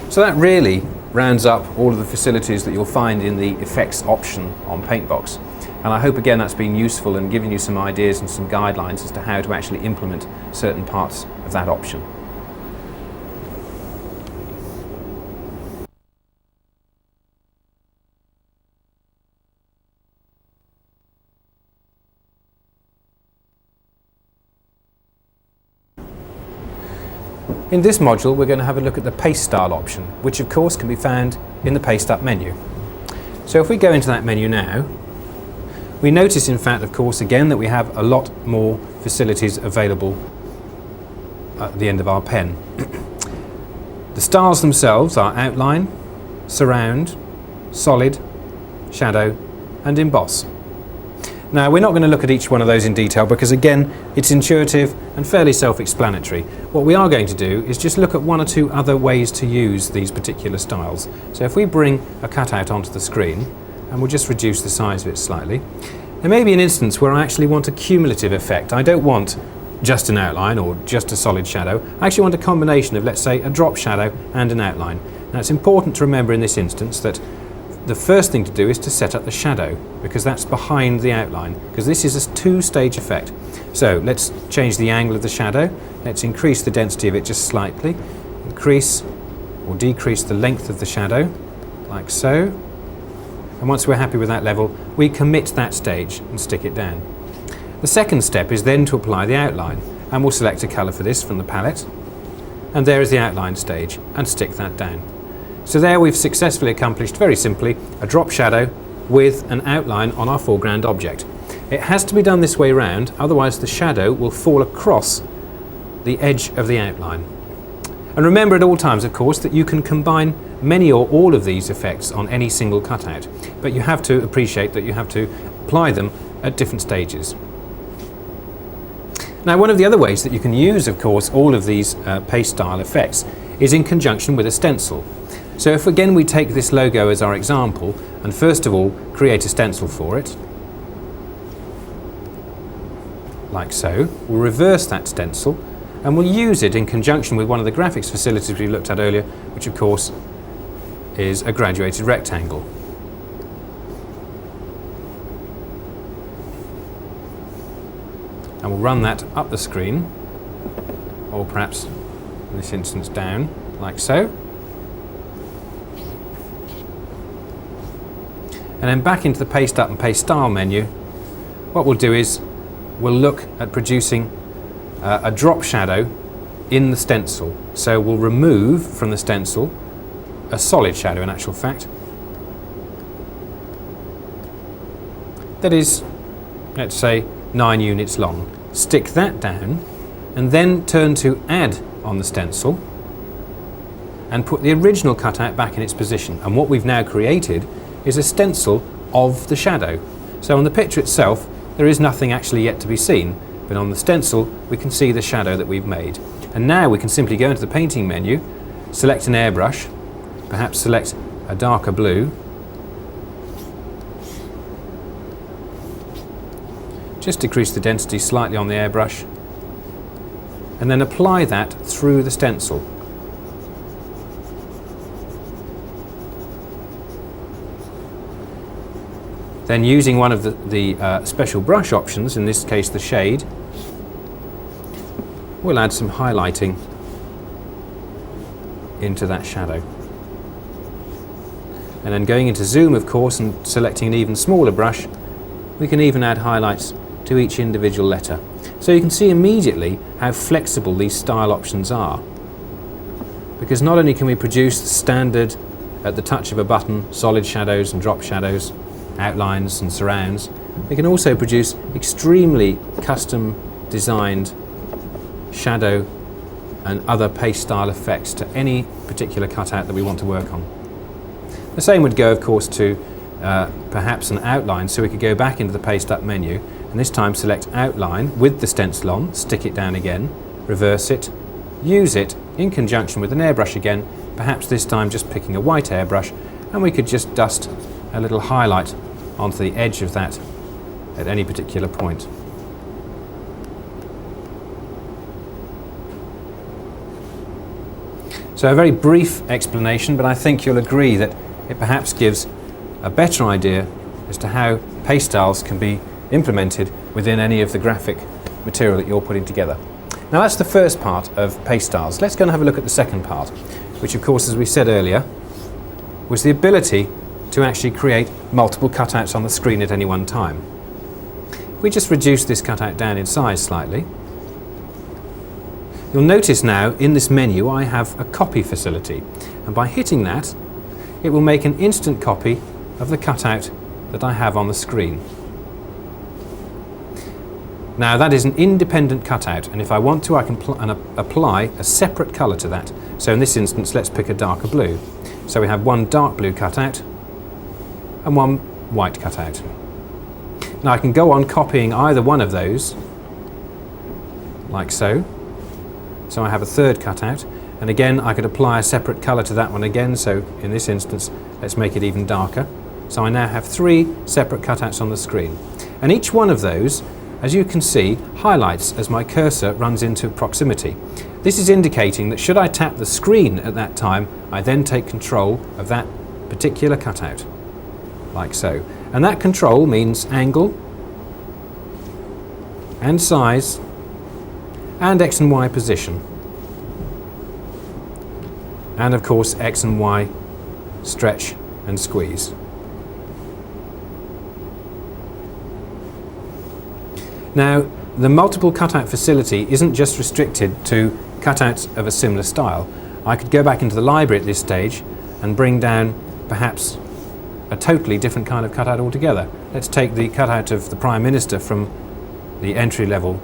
So that really rounds up all of the facilities that you'll find in the effects option on Paintbox. And I hope again that's been useful and given you some ideas and some guidelines as to how to actually implement certain parts of that option. In this module we're going to have a look at the paste style option, which of course can be found in the paste up menu. So if we go into that menu now, we notice in fact of course again that we have a lot more facilities available at the end of our pen. The styles themselves are outline, surround, solid, shadow and emboss. Now we're not going to look at each one of those in detail because again it's intuitive and fairly self-explanatory. What we are going to do is just look at one or two other ways to use these particular styles. So if we bring a cutout onto the screen and we'll just reduce the size of it slightly, there may be an instance where I actually want a cumulative effect. I don't want just an outline or just a solid shadow. I actually want a combination of, let's say, a drop shadow and an outline. Now it's important to remember in this instance that the first thing to do is to set up the shadow, because that's behind the outline, because this is a two-stage effect. So let's change the angle of the shadow. Let's increase the density of it just slightly, increase or decrease the length of the shadow, like so. And once we're happy with that level, we commit that stage and stick it down. The second step is then to apply the outline, and we'll select a colour for this from the palette. And there is the outline stage, and stick that down. So there we've successfully accomplished, very simply, a drop shadow with an outline on our foreground object. It has to be done this way round, otherwise the shadow will fall across the edge of the outline. And remember at all times, of course, that you can combine many or all of these effects on any single cutout, but you have to appreciate that you have to apply them at different stages. Now, one of the other ways that you can use, of course, all of these paste style effects is in conjunction with a stencil. So if again we take this logo as our example and first of all create a stencil for it, like so, we'll reverse that stencil and we'll use it in conjunction with one of the graphics facilities we looked at earlier, which of course is a graduated rectangle. And we'll run that up the screen, or perhaps in this instance down, like so. And then back into the Paste Up and Paste Style menu, what we'll do is we'll look at producing a drop shadow in the stencil. So we'll remove from the stencil a solid shadow, in actual fact. That is, let's say, 9 units long. Stick that down and then turn to Add on the stencil and put the original cutout back in its position. And what we've now created is a stencil of the shadow. So on the picture itself, there is nothing actually yet to be seen, but on the stencil we can see the shadow that we've made. And now we can simply go into the painting menu, select an airbrush, perhaps select a darker blue, just decrease the density slightly on the airbrush, and then apply that through the stencil. Then using one of the special brush options, in this case the shade, we'll add some highlighting into that shadow. And then going into zoom, of course, and selecting an even smaller brush, we can even add highlights to each individual letter. So you can see immediately how flexible these style options are. Because not only can we produce the standard, at the touch of a button, solid shadows and drop shadows, outlines and surrounds, we can also produce extremely custom designed shadow and other paste style effects to any particular cutout that we want to work on. The same would go, of course, to perhaps an outline, so we could go back into the Paste Up menu and this time select Outline with the stencil on, stick it down again, reverse it, use it in conjunction with an airbrush again, perhaps this time just picking a white airbrush, and we could just dust a little highlight onto the edge of that at any particular point. So a very brief explanation, but I think you'll agree that it perhaps gives a better idea as to how paste styles can be implemented within any of the graphic material that you're putting together. Now that's the first part of paste styles. Let's go and have a look at the second part, which of course, as we said earlier, was the ability to actually create multiple cutouts on the screen at any one time. If we just reduce this cutout down in size slightly, you'll notice now in this menu I have a copy facility, and by hitting that it will make an instant copy of the cutout that I have on the screen. Now that is an independent cutout, and if I want to I can apply a separate colour to that. So in this instance let's pick a darker blue. So we have one dark blue cutout and one white cutout. Now I can go on copying either one of those, like so. So I have a third cutout, and again I could apply a separate colour to that one again, so in this instance let's make it even darker. So I now have 3 separate cutouts on the screen, and each one of those, as you can see, highlights as my cursor runs into proximity. This is indicating that should I tap the screen at that time, I then take control of that particular cutout, like so. And that control means angle and size and X and Y position, and of course X and Y stretch and squeeze. Now the multiple cutout facility isn't just restricted to cutouts of a similar style. I could go back into the library at this stage and bring down perhaps a totally different kind of cutout altogether. Let's take the cutout of the Prime Minister from the entry-level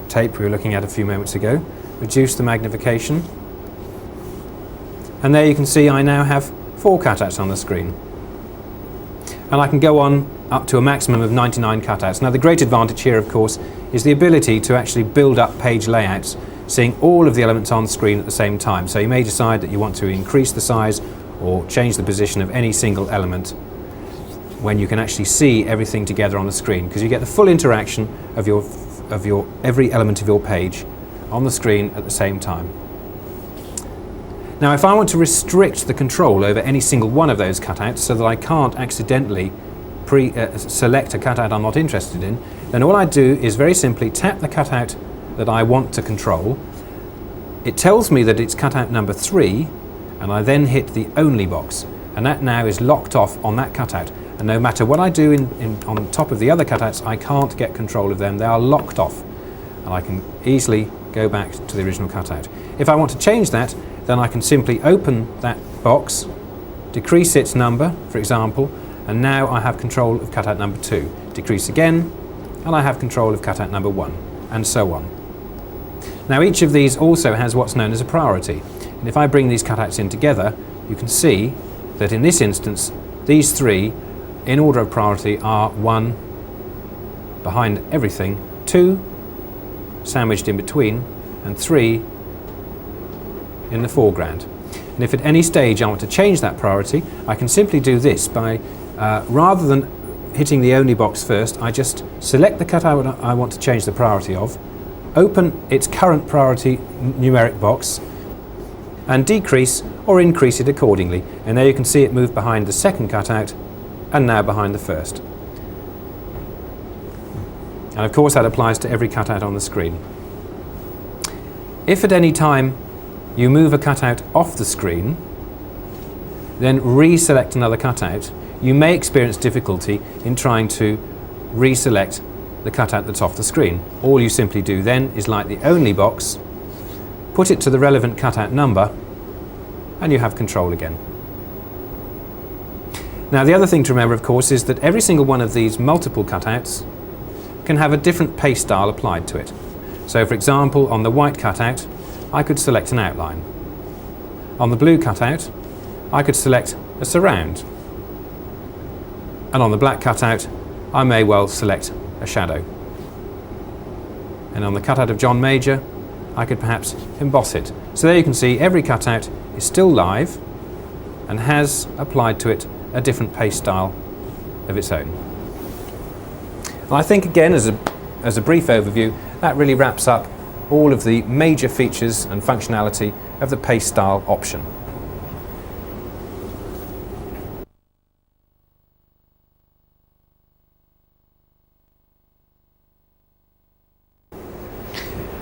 tape we were looking at a few moments ago, reduce the magnification, and there you can see I now have 4 cutouts on the screen. and I can go on up to a maximum of 99 cutouts. Now the great advantage here, of course, is the ability to actually build up page layouts, seeing all of the elements on the screen at the same time. So you may decide that you want to increase the size or change the position of any single element when you can actually see everything together on the screen, because you get the full interaction of your every element of your page on the screen at the same time. Now if I want to restrict the control over any single one of those cutouts so that I can't accidentally select a cutout I'm not interested in, then all I do is very simply tap the cutout that I want to control. It tells me that it's cutout number 3, and I then hit the only box, and that now is locked off on that cutout, and no matter what I do on top of the other cutouts, I can't get control of them. They are locked off, and I can easily go back to the original cutout. If I want to change that, then I can simply open that box, decrease its number, for example, and now I have control of cutout number 2. Decrease again, and I have control of cutout number 1, and so on. Now each of these also has what's known as a priority, and if I bring these cutouts in together, you can see that in this instance, these 3 in order of priority are 1 behind everything, 2 sandwiched in between, and 3 in the foreground. And if at any stage I want to change that priority, I can simply do this by, rather than hitting the only box first, I just select the cutout I want to change the priority of, open its current priority numeric box, and decrease or increase it accordingly. And there you can see it move behind the second cutout and now behind the first. And of course that applies to every cutout on the screen. If at any time you move a cutout off the screen, then reselect another cutout, you may experience difficulty in trying to reselect the cutout that's off the screen. All you simply do then is light the only box, put it to the relevant cutout number, and you have control again. Now the other thing to remember, of course, is that every single one of these multiple cutouts can have a different paste style applied to it. So for example, on the white cutout, I could select an outline. On the blue cutout, I could select a surround. And on the black cutout, I may well select a shadow. And on the cutout of John Major, I could perhaps emboss it. So there you can see every cutout is still live and has applied to it a different paste style of its own. And I think again, as a brief overview, that really wraps up all of the major features and functionality of the paste style option.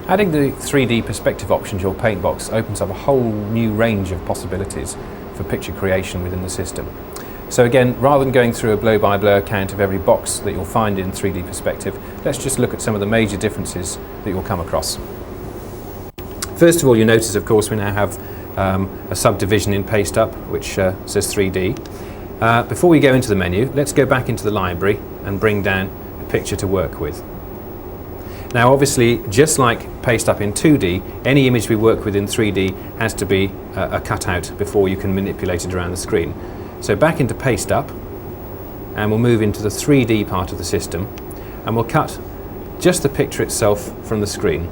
Adding the 3D perspective option to your Paintbox opens up a whole new range of possibilities for picture creation within the system. So again, rather than going through a blow-by-blow account of every box that you'll find in 3D perspective, let's just look at some of the major differences that you'll come across. First of all, you notice, of course, we now have a subdivision in Paste Up, which says 3D. Before we go into the menu, let's go back into the library and bring down a picture to work with. Now obviously, just like Paste Up in 2D, any image we work with in 3D has to be a cutout before you can manipulate it around the screen. So back into Paste Up, and we'll move into the 3D part of the system, and we'll cut just the picture itself from the screen.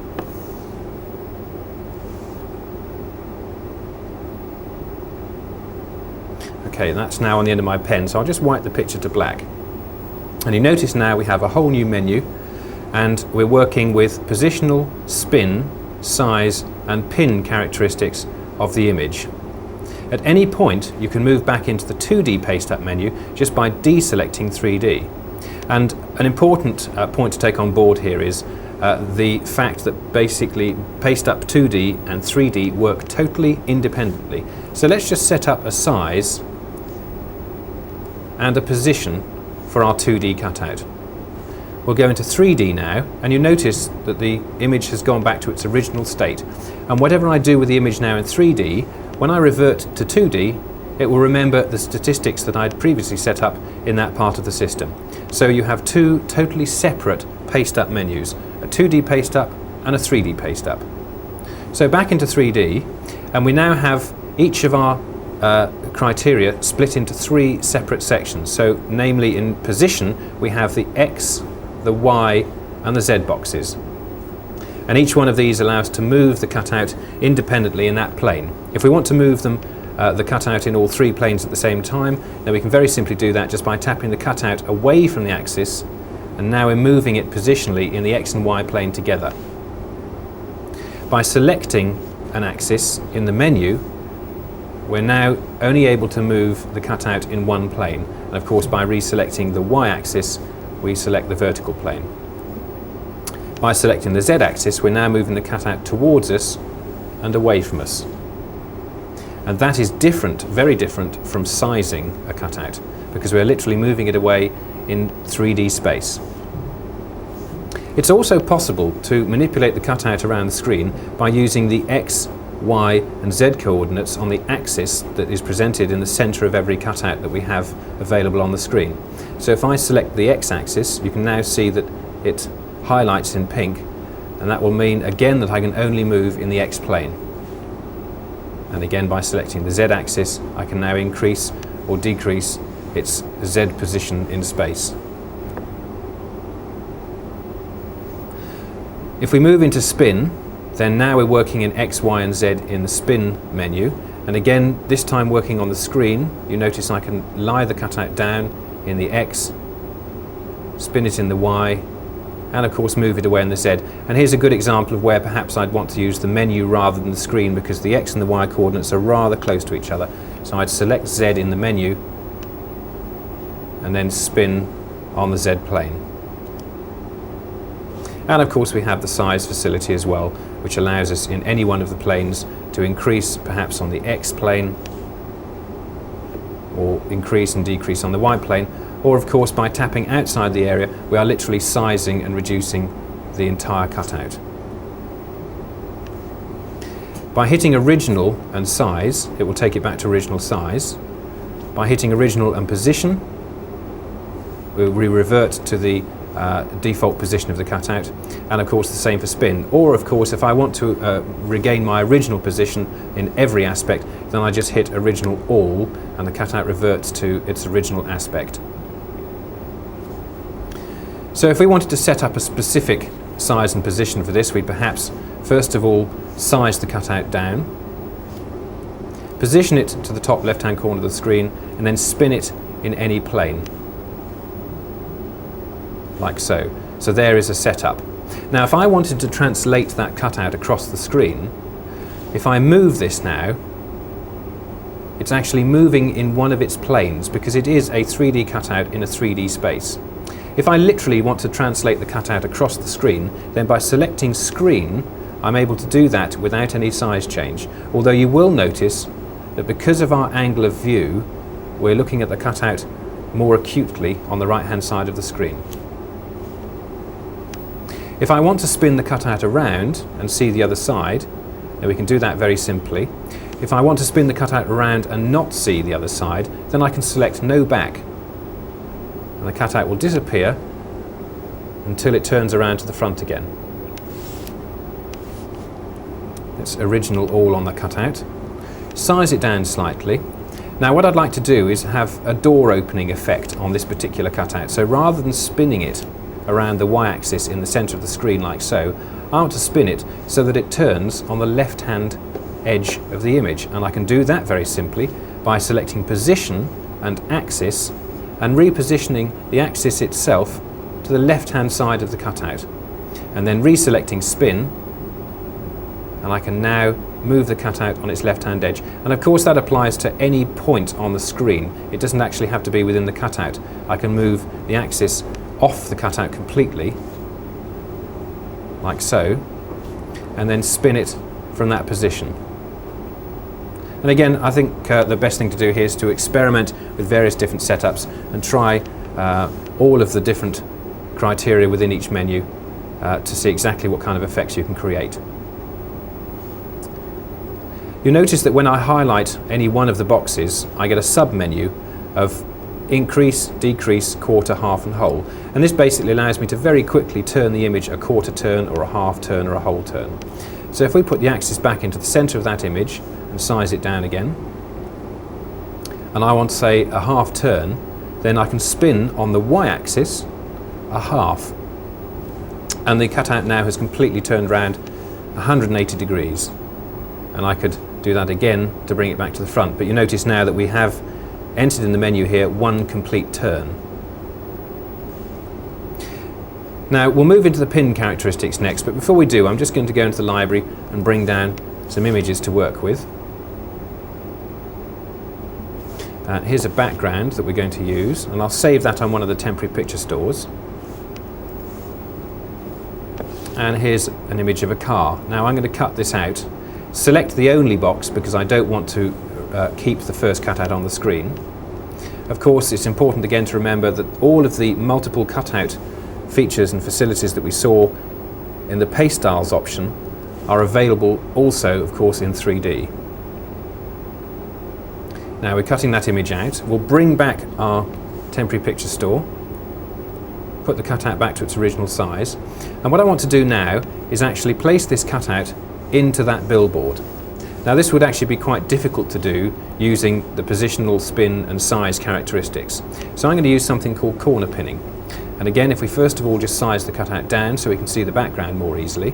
Okay, that's now on the end of my pen, so I'll just wipe the picture to black. And you notice now we have a whole new menu, and we're working with positional, spin, size and pin characteristics of the image. At any point you can move back into the 2D Paste Up menu just by deselecting 3D. And an important point to take on board here is the fact that basically Paste Up 2D and 3D work totally independently. So let's just set up a size and a position for our 2D cutout. We'll go into 3D now, and you notice that the image has gone back to its original state. And whatever I do with the image now in 3D, when I revert to 2D, it will remember the statistics that I'd previously set up in that part of the system. So you have two totally separate Paste Up menus, a 2D Paste Up and a 3D Paste Up. So back into 3D, and we now have each of our criteria split into three separate sections. So namely, in position we have the X, the Y and the Z boxes, and each one of these allows to move the cutout independently in that plane. If we want to move them the cutout in all three planes at the same time, then we can very simply do that just by tapping the cutout away from the axis, and now we're moving it positionally in the X and Y plane together. By selecting an axis in the menu, we're now only able to move the cutout in one plane, and of course by reselecting the Y axis we select the vertical plane. By selecting the Z axis we're now moving the cutout towards us and away from us. And that is different, very different from sizing a cutout, because we're literally moving it away in 3D space. It's also possible to manipulate the cutout around the screen by using the X, Y and Z coordinates on the axis that is presented in the center of every cutout that we have available on the screen. So if I select the X axis, you can now see that it highlights in pink, and that will mean again that I can only move in the X plane. And again, by selecting the Z axis, I can now increase or decrease its Z position in space. If we move into spin, then now we're working in X, Y and Z in the spin menu, and again this time working on the screen. You notice I can lie the cutout down in the X, spin it in the Y, and of course move it away in the Z. And here's a good example of where perhaps I'd want to use the menu rather than the screen, because the X and the Y coordinates are rather close to each other. So I'd select Z in the menu and then spin on the Z plane. And of course we have the size facility as well, which allows us in any one of the planes to increase perhaps on the X plane, or increase and decrease on the Y plane, or of course by tapping outside the area we are literally sizing and reducing the entire cutout. By hitting original and size, it will take it back to original size. By hitting original and position, we revert to the default position of the cutout, and of course the same for spin. Or of course if I want to regain my original position in every aspect, then I just hit original all and the cutout reverts to its original aspect. So if we wanted to set up a specific size and position for this, we'd perhaps first of all size the cutout down, position it to the top left hand corner of the screen, and then spin it in any plane, like so. So there is a setup. Now if I wanted to translate that cutout across the screen, if I move this now, it's actually moving in one of its planes because it is a 3D cutout in a 3D space. If I literally want to translate the cutout across the screen, then by selecting screen, I'm able to do that without any size change. Although you will notice that because of our angle of view, we're looking at the cutout more acutely on the right hand side of the screen. If I want to spin the cutout around and see the other side, then we can do that very simply. If I want to spin the cutout around and not see the other side, then I can select no back, and the cutout will disappear until it turns around to the front again. It's original all on the cutout. Size it down slightly. Now what I'd like to do is have a door opening effect on this particular cutout. So rather than spinning it around the Y-axis in the center of the screen like so, I want to spin it so that it turns on the left-hand edge of the image. And I can do that very simply by selecting position and axis and repositioning the axis itself to the left-hand side of the cutout, and then reselecting spin, and I can now move the cutout on its left-hand edge. And of course that applies to any point on the screen. It doesn't actually have to be within the cutout. I can move the axis off the cutout completely, like so, and then spin it from that position. And again, I think the best thing to do here is to experiment with various different setups and try all of the different criteria within each menu to see exactly what kind of effects you can create. You notice that when I highlight any one of the boxes, I get a sub-menu of increase, decrease, quarter, half and whole. And this basically allows me to very quickly turn the image a quarter turn or a half turn or a whole turn. So if we put the axis back into the center of that image and size it down again, and I want to say a half turn, then I can spin on the y-axis a half, and the cutout now has completely turned around 180 degrees, and I could do that again to bring it back to the front. But you notice now that we have entered in the menu here one complete turn. Now we'll move into the pin characteristics next, but before we do, I'm just going to go into the library and bring down some images to work with. Here's a background that we're going to use, and I'll save that on one of the temporary picture stores. And here's an image of a car. Now I'm going to cut this out, select the only box because I don't want to keep the first cutout on the screen. Of course, it's important again to remember that all of the multiple cutout features and facilities that we saw in the paste styles option are available also, of course, in 3D. Now we're cutting that image out. We'll bring back our temporary picture store, put the cutout back to its original size, and what I want to do now is actually place this cutout into that billboard. Now this would actually be quite difficult to do using the positional, spin and size characteristics. So I'm going to use something called corner pinning. And again, if we first of all just size the cutout down so we can see the background more easily,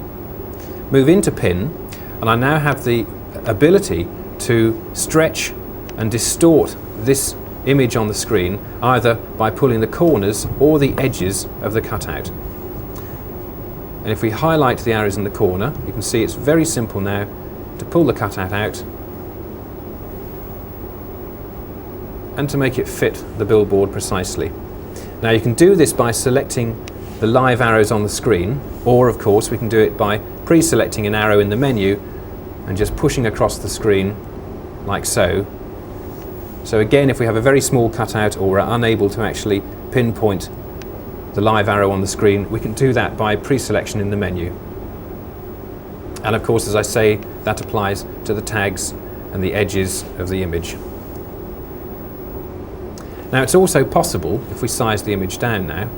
move into pin, and I now have the ability to stretch and distort this image on the screen either by pulling the corners or the edges of the cutout. And if we highlight the arrows in the corner, you can see it's very simple now to pull the cutout out and to make it fit the billboard precisely. Now you can do this by selecting the live arrows on the screen, or of course we can do it by pre-selecting an arrow in the menu and just pushing across the screen like so. So again, if we have a very small cutout or we're unable to actually pinpoint the live arrow on the screen, we can do that by pre-selection in the menu. And of course, as I say, that applies to the tags and the edges of the image. Now it's also possible, if we size the image down now,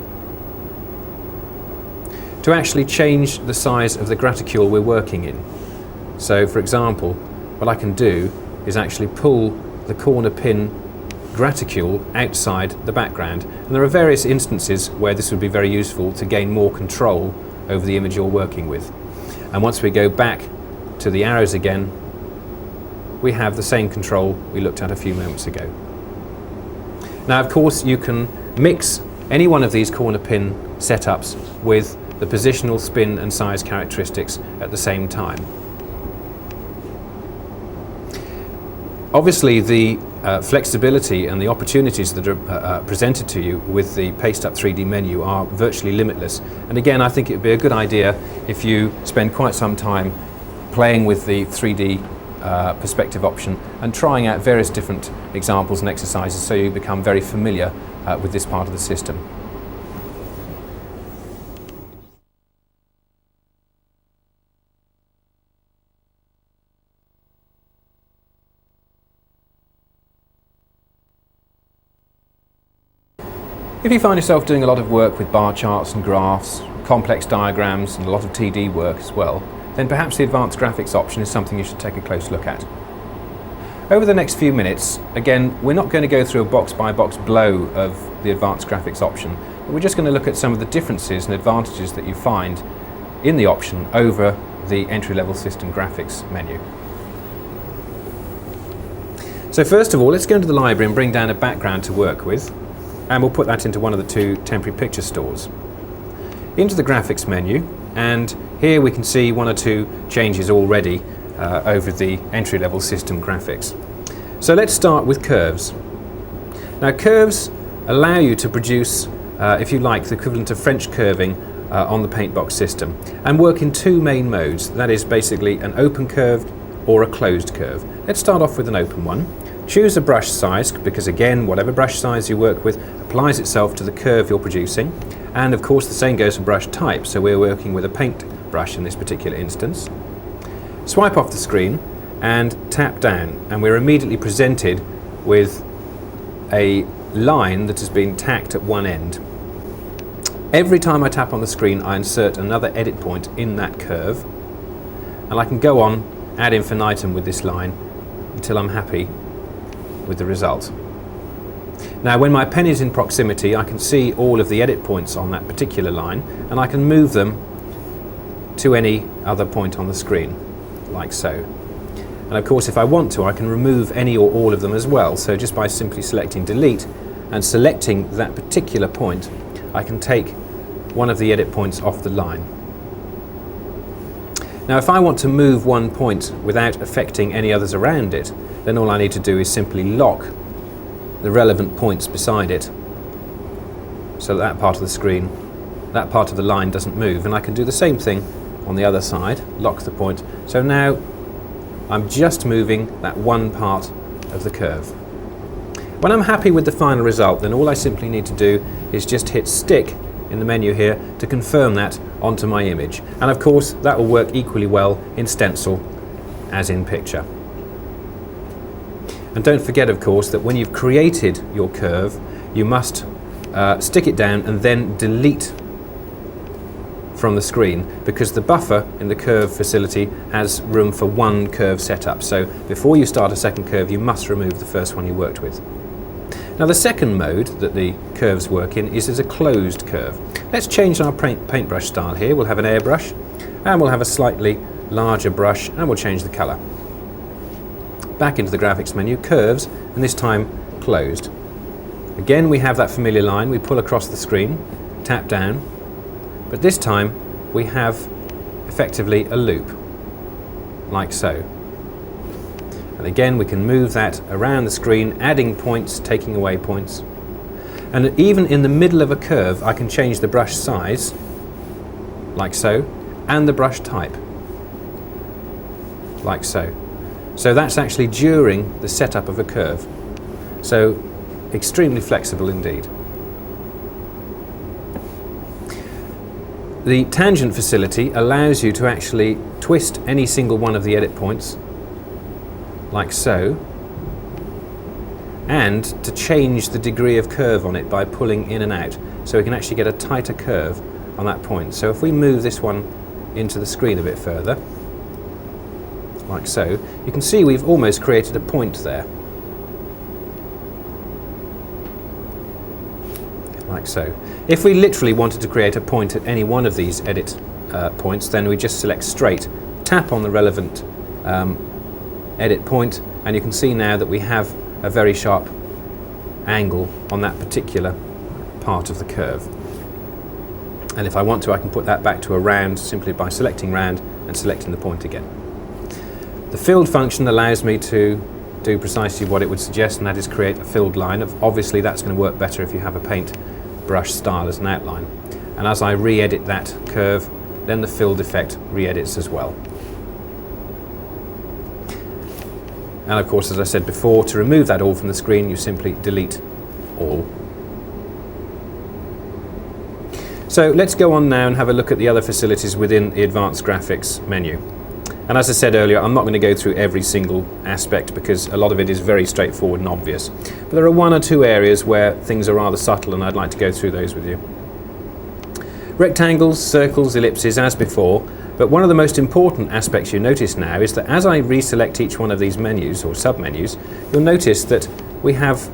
to actually change the size of the graticule we're working in. So for example, what I can do is actually pull the corner pin graticule outside the background, and there are various instances where this would be very useful to gain more control over the image you're working with. And once we go back to the arrows again, we have the same control we looked at a few moments ago. Now of course you can mix any one of these corner pin setups with the positional, spin and size characteristics at the same time. Obviously the flexibility and the opportunities that are presented to you with the Paste Up 3D menu are virtually limitless. And again, I think it would be a good idea if you spend quite some time playing with the 3D perspective option and trying out various different examples and exercises so you become very familiar with this part of the system. If you find yourself doing a lot of work with bar charts and graphs, complex diagrams and a lot of TD work as well, then perhaps the advanced graphics option is something you should take a close look at. Over the next few minutes, again, we're not going to go through a box by box blow of the advanced graphics option, but we're just going to look at some of the differences and advantages that you find in the option over the entry-level system graphics menu. So first of all, let's go into the library and bring down a background to work with. And we'll put that into one of the two temporary picture stores. Into the graphics menu, and here we can see one or two changes already over the entry-level system graphics. So let's start with curves. Now curves allow you to produce, if you like, the equivalent of French curving on the Paintbox system, and work in two main modes. That is basically an open curve or a closed curve. Let's start off with an open one. Choose a brush size, because again, whatever brush size you work with applies itself to the curve you're producing. And of course the same goes for brush type, so we're working with a paint brush in this particular instance. Swipe off the screen and tap down, and we're immediately presented with a line that has been tacked at one end. Every time I tap on the screen, I insert another edit point in that curve, and I can go on ad infinitum with this line until I'm happy with the result. Now when my pen is in proximity, I can see all of the edit points on that particular line, and I can move them to any other point on the screen, like so. And of course, if I want to, I can remove any or all of them as well. So just by simply selecting delete and selecting that particular point, I can take one of the edit points off the line. Now if I want to move one point without affecting any others around it, then all I need to do is simply lock the relevant points beside it, so that part of the screen, that part of the line doesn't move. And I can do the same thing on the other side, lock the point. So now I'm just moving that one part of the curve. When I'm happy with the final result, then all I simply need to do is just hit stick in the menu here to confirm that onto my image. And of course that will work equally well in Stencil as in picture. And don't forget, of course, that when you've created your curve, you must stick it down and then delete from the screen, because the buffer in the curve facility has room for one curve setup. So before you start a second curve, you must remove the first one you worked with. Now the second mode that the curves work in is as a closed curve. Let's change our paintbrush style here. We'll have an airbrush, and we'll have a slightly larger brush, and we'll change the colour. Back into the graphics menu, curves, and this time closed. Again we have that familiar line, we pull across the screen, tap down, but this time we have effectively a loop, like so. And again we can move that around the screen, adding points, taking away points. And even in the middle of a curve I can change the brush size, like so, and the brush type, like so. So that's actually during the setup of a curve. So extremely flexible indeed. The tangent facility allows you to actually twist any single one of the edit points, like so, and to change the degree of curve on it by pulling in and out. So we can actually get a tighter curve on that point. So if we move this one into the screen a bit further, like so, you can see we've almost created a point there, like so. If we literally wanted to create a point at any one of these edit points, then we just select straight, tap on the relevant edit point, and you can see now that we have a very sharp angle on that particular part of the curve. And if I want to, I can put that back to a round simply by selecting round and selecting the point again. The filled function allows me to do precisely what it would suggest, and that is create a filled line. Obviously that's going to work better if you have a paint brush style as an outline. And as I re-edit that curve, then the filled effect re-edits as well. And of course, as I said before, to remove that all from the screen, you simply delete all. So let's go on now and have a look at the other facilities within the Advanced Graphics menu. And as I said earlier, I'm not going to go through every single aspect because a lot of it is very straightforward and obvious. But there are one or two areas where things are rather subtle, and I'd like to go through those with you. Rectangles, circles, ellipses, as before, but one of the most important aspects you notice now is that as I reselect each one of these menus or sub-menus, you'll notice that we have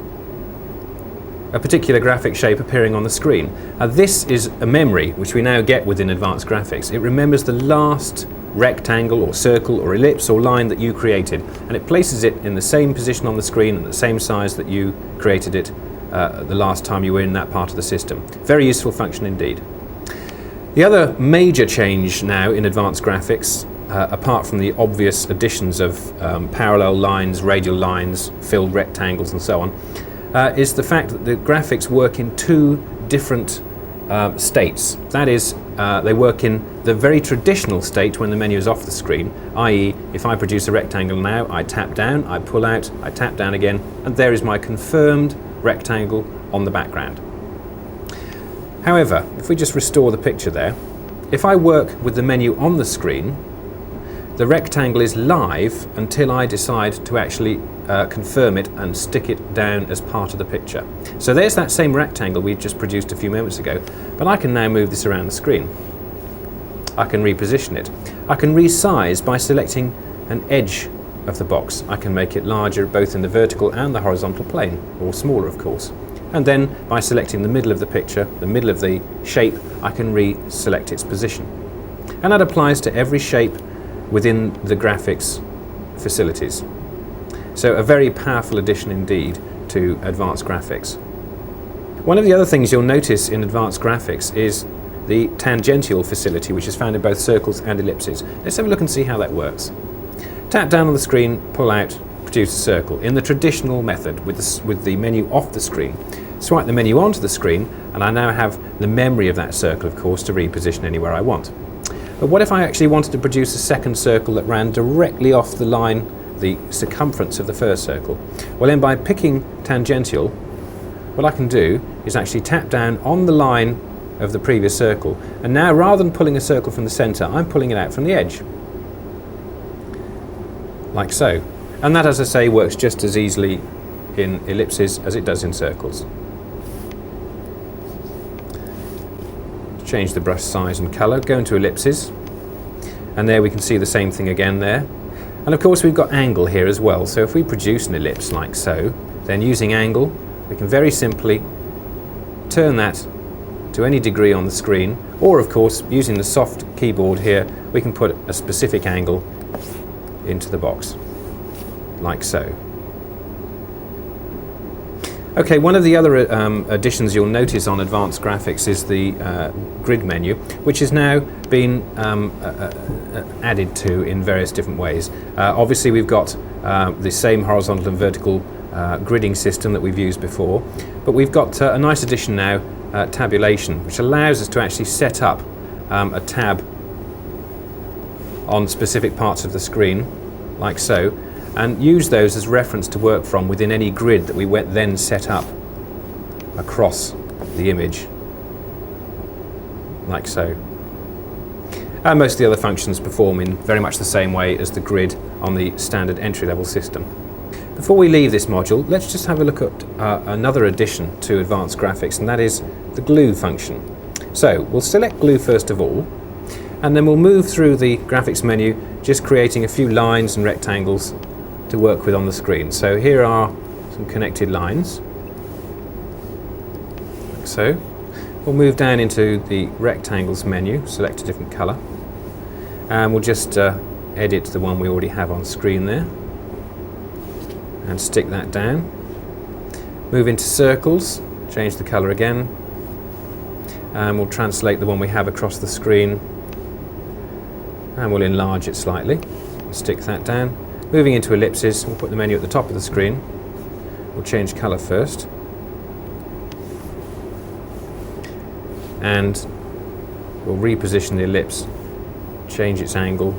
a particular graphic shape appearing on the screen. Now this is a memory which we now get within Advanced Graphics. It remembers the last rectangle or circle or ellipse or line that you created, and it places it in the same position on the screen and the same size that you created it the last time you were in that part of the system. Very useful function indeed. The other major change now in Advanced Graphics, apart from the obvious additions of parallel lines, radial lines, filled rectangles and so on, is the fact that the graphics work in two different states. That is, they work in the very traditional state when the menu is off the screen, i.e. if I produce a rectangle now, I tap down, I pull out, I tap down again, and there is my confirmed rectangle on the background. However, if we just restore the picture there, if I work with the menu on the screen, the rectangle is live until I decide to actually confirm it and stick it down as part of the picture. So there's that same rectangle we just produced a few moments ago, but I can now move this around the screen. I can reposition it. I can resize by selecting an edge of the box. I can make it larger both in the vertical and the horizontal plane, or smaller of course. And then by selecting the middle of the picture, the middle of the shape, I can reselect its position. And that applies to every shape within the graphics facilities. So a very powerful addition indeed to advanced graphics. One of the other things you'll notice in advanced graphics is the tangential facility, which is found in both circles and ellipses. Let's have a look and see how that works. Tap down on the screen, pull out, produce a circle in the traditional method with the menu off the screen. Swipe the menu onto the screen and I now have the memory of that circle, of course, to reposition anywhere I want. But what if I actually wanted to produce a second circle that ran directly off the line, the circumference of the first circle? Well, then by picking tangential, what I can do is actually tap down on the line of the previous circle, and now rather than pulling a circle from the center, I'm pulling it out from the edge, like so. And that, as I say, works just as easily in ellipses as it does in circles. Change the brush size and color, go into ellipses, and there we can see the same thing again there. And of course we've got angle here as well, so if we produce an ellipse like so, then using angle we can very simply turn that to any degree on the screen, or of course using the soft keyboard here we can put a specific angle into the box, like so. Okay, one of the other additions you'll notice on advanced graphics is the grid menu, which has now been added to in various different ways. Obviously we've got the same horizontal and vertical gridding system that we've used before, but we've got a nice addition now, tabulation, which allows us to actually set up a tab on specific parts of the screen, like so, and use those as reference to work from within any grid that we then set up across the image, like so. And most of the other functions perform in very much the same way as the grid on the standard entry-level system. Before we leave this module, let's just have a look at another addition to advanced graphics, and that is the glue function. So we'll select glue first of all, and then we'll move through the graphics menu, just creating a few lines and rectangles to work with on the screen. So here are some connected lines, like so. We'll move down into the rectangles menu, select a different color, and we'll just edit the one we already have on screen there and stick that down. Move into circles, change the color again, and we'll translate the one we have across the screen, and we'll enlarge it slightly, stick that down. Moving into ellipses, we'll put the menu at the top of the screen. We'll change color first, and we'll reposition the ellipse, change its angle,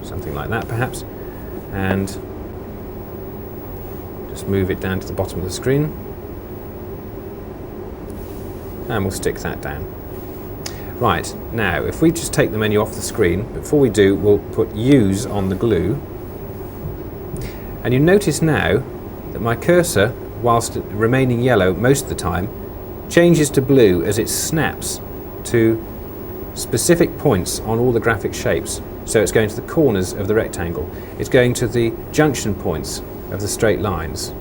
something like that perhaps, and just move it down to the bottom of the screen, and we'll stick that down. Right, now if we just take the menu off the screen, before we do we'll put use on the glue, and you notice now that my cursor, whilst remaining yellow most of the time, changes to blue as it snaps to specific points on all the graphic shapes. So it's going to the corners of the rectangle, it's going to the junction points of the straight lines,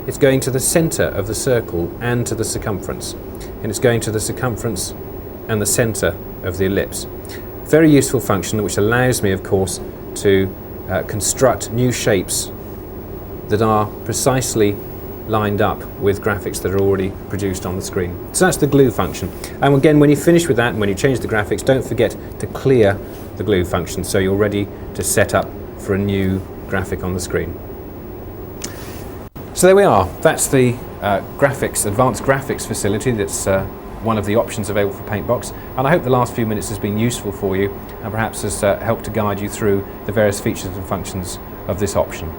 it's going to the center of the circle and to the circumference, and it's going to the circumference and the center of the ellipse. Very useful function which allows me, of course, to construct new shapes that are precisely lined up with graphics that are already produced on the screen. So that's the glue function. And again, when you finish with that and when you change the graphics, don't forget to clear the glue function so you're ready to set up for a new graphic on the screen. So there we are. That's the advanced graphics facility. That's one of the options available for Paintbox, and I hope the last few minutes has been useful for you and perhaps has helped to guide you through the various features and functions of this option.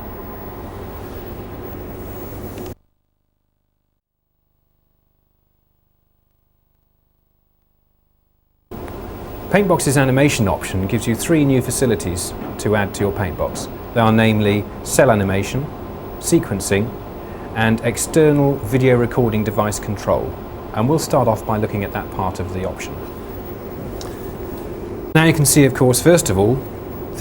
Paintbox's animation option gives you 3 new facilities to add to your Paintbox. They are namely cell animation, sequencing, and external video recording device control. And we'll start off by looking at that part of the option. Now you can see, of course, first of all,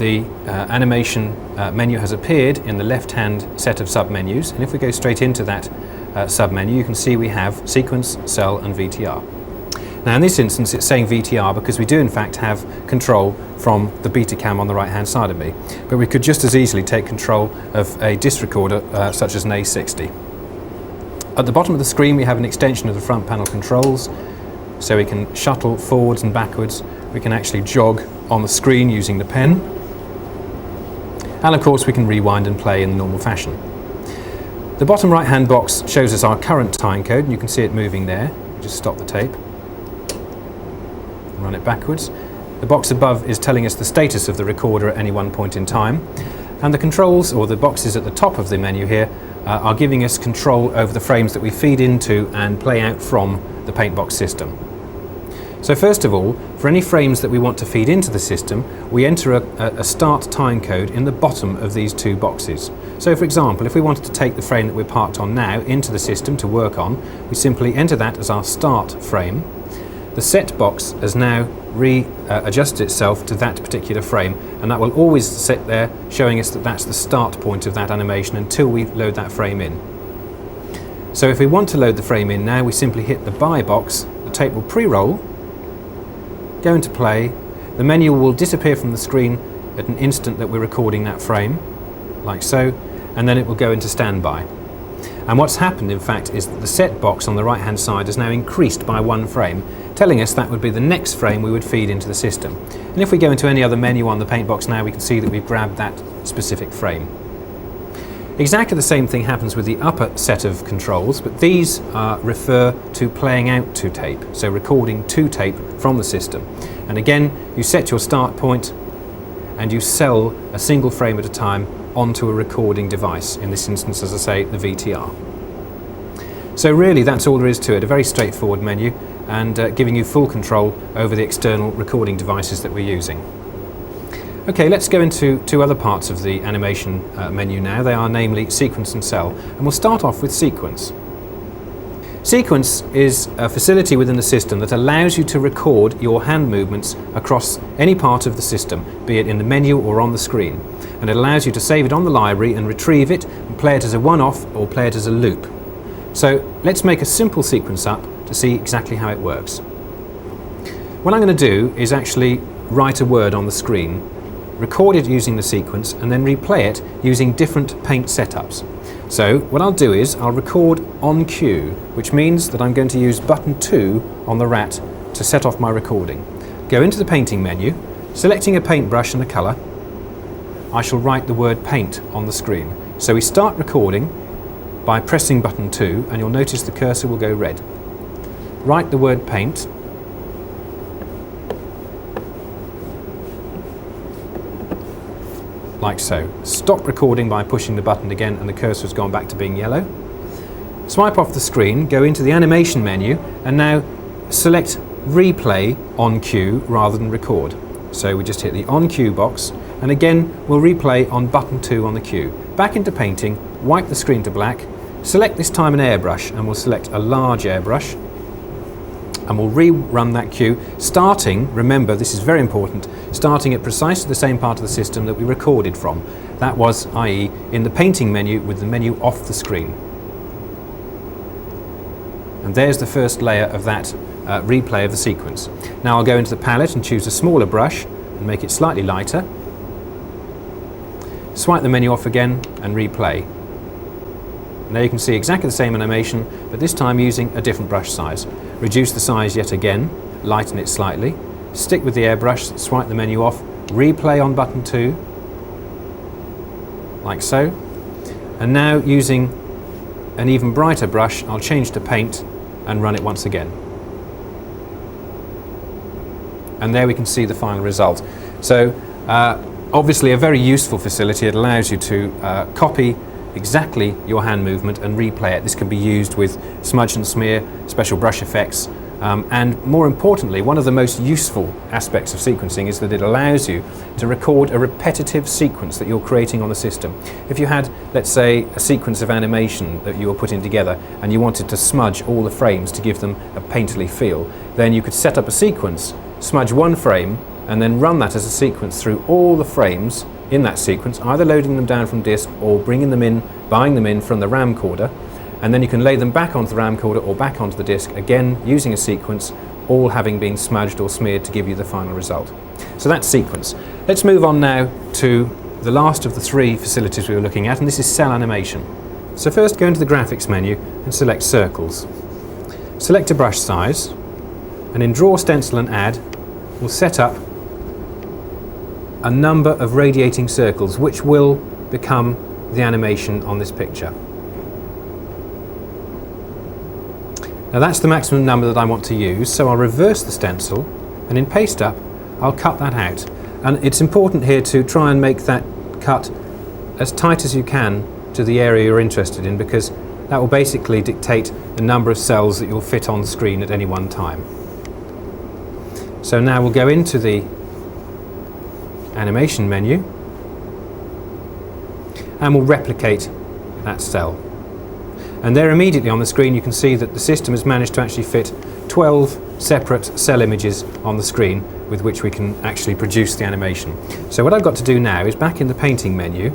the animation menu has appeared in the left-hand set of sub-menus, and if we go straight into that sub-menu, you can see we have Sequence, Cell and VTR. Now in this instance it's saying VTR because we do in fact have control from the beta cam on the right hand side of me, but we could just as easily take control of a disc recorder such as an A60. At the bottom of the screen we have an extension of the front panel controls, so we can shuttle forwards and backwards. We can actually jog on the screen using the pen, and of course we can rewind and play in the normal fashion. The bottom right hand box shows us our current time code, and you can see it moving there. Just stop the tape, run it backwards. The box above is telling us the status of the recorder at any one point in time, and the controls, or the boxes at the top of the menu here, are giving us control over the frames that we feed into and play out from the Paintbox system. So first of all, for any frames that we want to feed into the system, we enter a start time code in the bottom of these two boxes. So for example, if we wanted to take the frame that we're parked on now into the system to work on, we simply enter that as our start frame. The set box has now readjusted itself to that particular frame, and that will always sit there showing us that that's the start point of that animation until we load that frame in. So if we want to load the frame in now, we simply hit the buy box, the tape will pre-roll, go into play, the menu will disappear from the screen at an instant that we're recording that frame, like so, and then it will go into standby. And what's happened in fact is that the set box on the right hand side has now increased by one frame, telling us that would be the next frame we would feed into the system. And if we go into any other menu on the Paintbox now, we can see that we've grabbed that specific frame. Exactly the same thing happens with the upper set of controls, but these refer to playing out to tape, so recording to tape from the system. And again, you set your start point and you sell a single frame at a time onto a recording device, in this instance, as I say, the VTR. So really that's all there is to it, a very straightforward menu, and giving you full control over the external recording devices that we're using. Okay, let's go into two other parts of the animation menu now. They are namely Sequence and Cell, and we'll start off with Sequence. Sequence is a facility within the system that allows you to record your hand movements across any part of the system, be it in the menu or on the screen. And it allows you to save it on the library and retrieve it and play it as a one-off or play it as a loop. So let's make a simple sequence up to see exactly how it works. What I'm going to do is actually write a word on the screen, record it using the sequence, and then replay it using different paint setups. So what I'll do is I'll record on cue, which means that I'm going to use button 2 on the rat to set off my recording. Go into the painting menu, selecting a paintbrush and a colour, I shall write the word paint on the screen. So we start recording by pressing button 2, and you'll notice the cursor will go red. Write the word paint, like so. Stop recording by pushing the button again, and the cursor has gone back to being yellow. Swipe off the screen, go into the animation menu, and now select replay on cue rather than record. So we just hit the on cue box, and again we'll replay on button 2 on the cue. Back into painting, wipe the screen to black, select this time an airbrush, and we'll select a large airbrush, and we'll rerun that cue, starting, remember this is very important, starting at precisely the same part of the system that we recorded from. That was, i.e., in the painting menu with the menu off the screen. And there's the first layer of that replay of the sequence. Now I'll go into the palette and choose a smaller brush and make it slightly lighter. Swipe the menu off again and replay. Now you can see exactly the same animation, but this time using a different brush size. Reduce the size yet again, lighten it slightly, stick with the airbrush, swipe the menu off, replay on button 2, like so. And now using an even brighter brush, I'll change to paint and run it once again. And there we can see the final result. So obviously a very useful facility. It allows you to copy exactly your hand movement and replay it. This can be used with smudge and smear, special brush effects, and more importantly, one of the most useful aspects of sequencing is that it allows you to record a repetitive sequence that you're creating on the system. If you had, let's say, a sequence of animation that you were putting together and you wanted to smudge all the frames to give them a painterly feel, then you could set up a sequence, smudge one frame, and then run that as a sequence through all the frames in that sequence, either loading them down from disk or bringing them in, buying them in from the RAM corder, and then you can lay them back onto the RAM corder or back onto the disk, again using a sequence, all having been smudged or smeared to give you the final result. So that's sequence. Let's move on now to the last of the three facilities we were looking at, and this is cell animation. So first go into the graphics menu and select circles. Select a brush size, and in Draw, Stencil and Add, we'll set up a number of radiating circles which will become the animation on this picture. Now that's the maximum number that I want to use, so I'll reverse the stencil, and in Paste Up I'll cut that out. And it's important here to try and make that cut as tight as you can to the area you're interested in, because that will basically dictate the number of cells that you'll fit on the screen at any one time. So now we'll go into the animation menu and we'll replicate that cell. And there immediately on the screen you can see that the system has managed to actually fit 12 separate cell images on the screen with which we can actually produce the animation. So what I've got to do now is, back in the painting menu,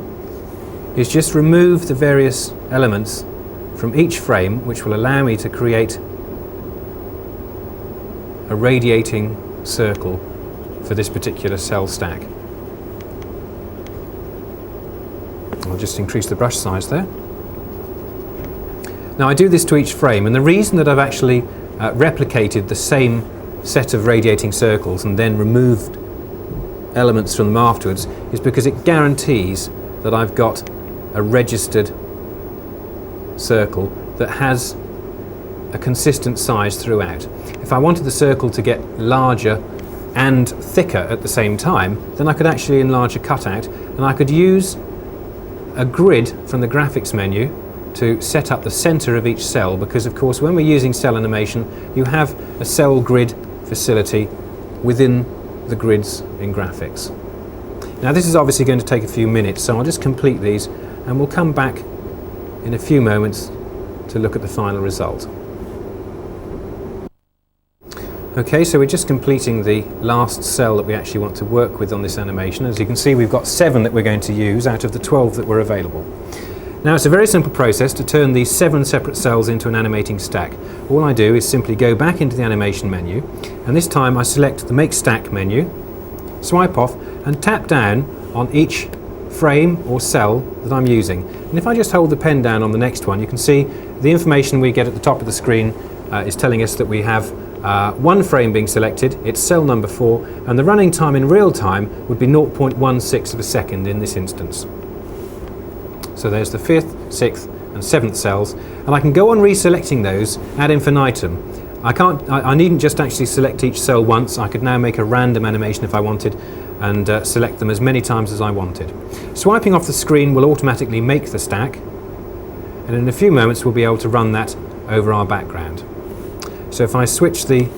is just remove the various elements from each frame which will allow me to create a radiating circle for this particular cell stack. I'll just increase the brush size there. Now I do this to each frame, and the reason that I've actually replicated the same set of radiating circles and then removed elements from them afterwards is because it guarantees that I've got a registered circle that has a consistent size throughout. If I wanted the circle to get larger and thicker at the same time, then I could actually enlarge a cutout, and I could use a grid from the graphics menu to set up the center of each cell, because of course when we're using cell animation you have a cell grid facility within the grids in graphics. Now this is obviously going to take a few minutes, so I'll just complete these and we'll come back in a few moments to look at the final result. Okay, so we're just completing the last cell that we actually want to work with on this animation. As you can see, we've got 7 that we're going to use out of the 12 that were available. Now it's a very simple process to turn these 7 separate cells into an animating stack. All I do is simply go back into the animation menu, and this time I select the Make Stack menu, swipe off and tap down on each frame or cell that I'm using. And if I just hold the pen down on the next one, you can see the information we get at the top of the screen is telling us that we have one frame being selected, it's cell number 4, and the running time in real time would be 0.16 of a second in this instance. So there's the 5th, 6th and 7th cells, and I can go on reselecting those ad infinitum. I needn't just actually select each cell once. I could now make a random animation if I wanted and select them as many times as I wanted. Swiping off the screen will automatically make the stack, and in a few moments we'll be able to run that over our background. So if I switch the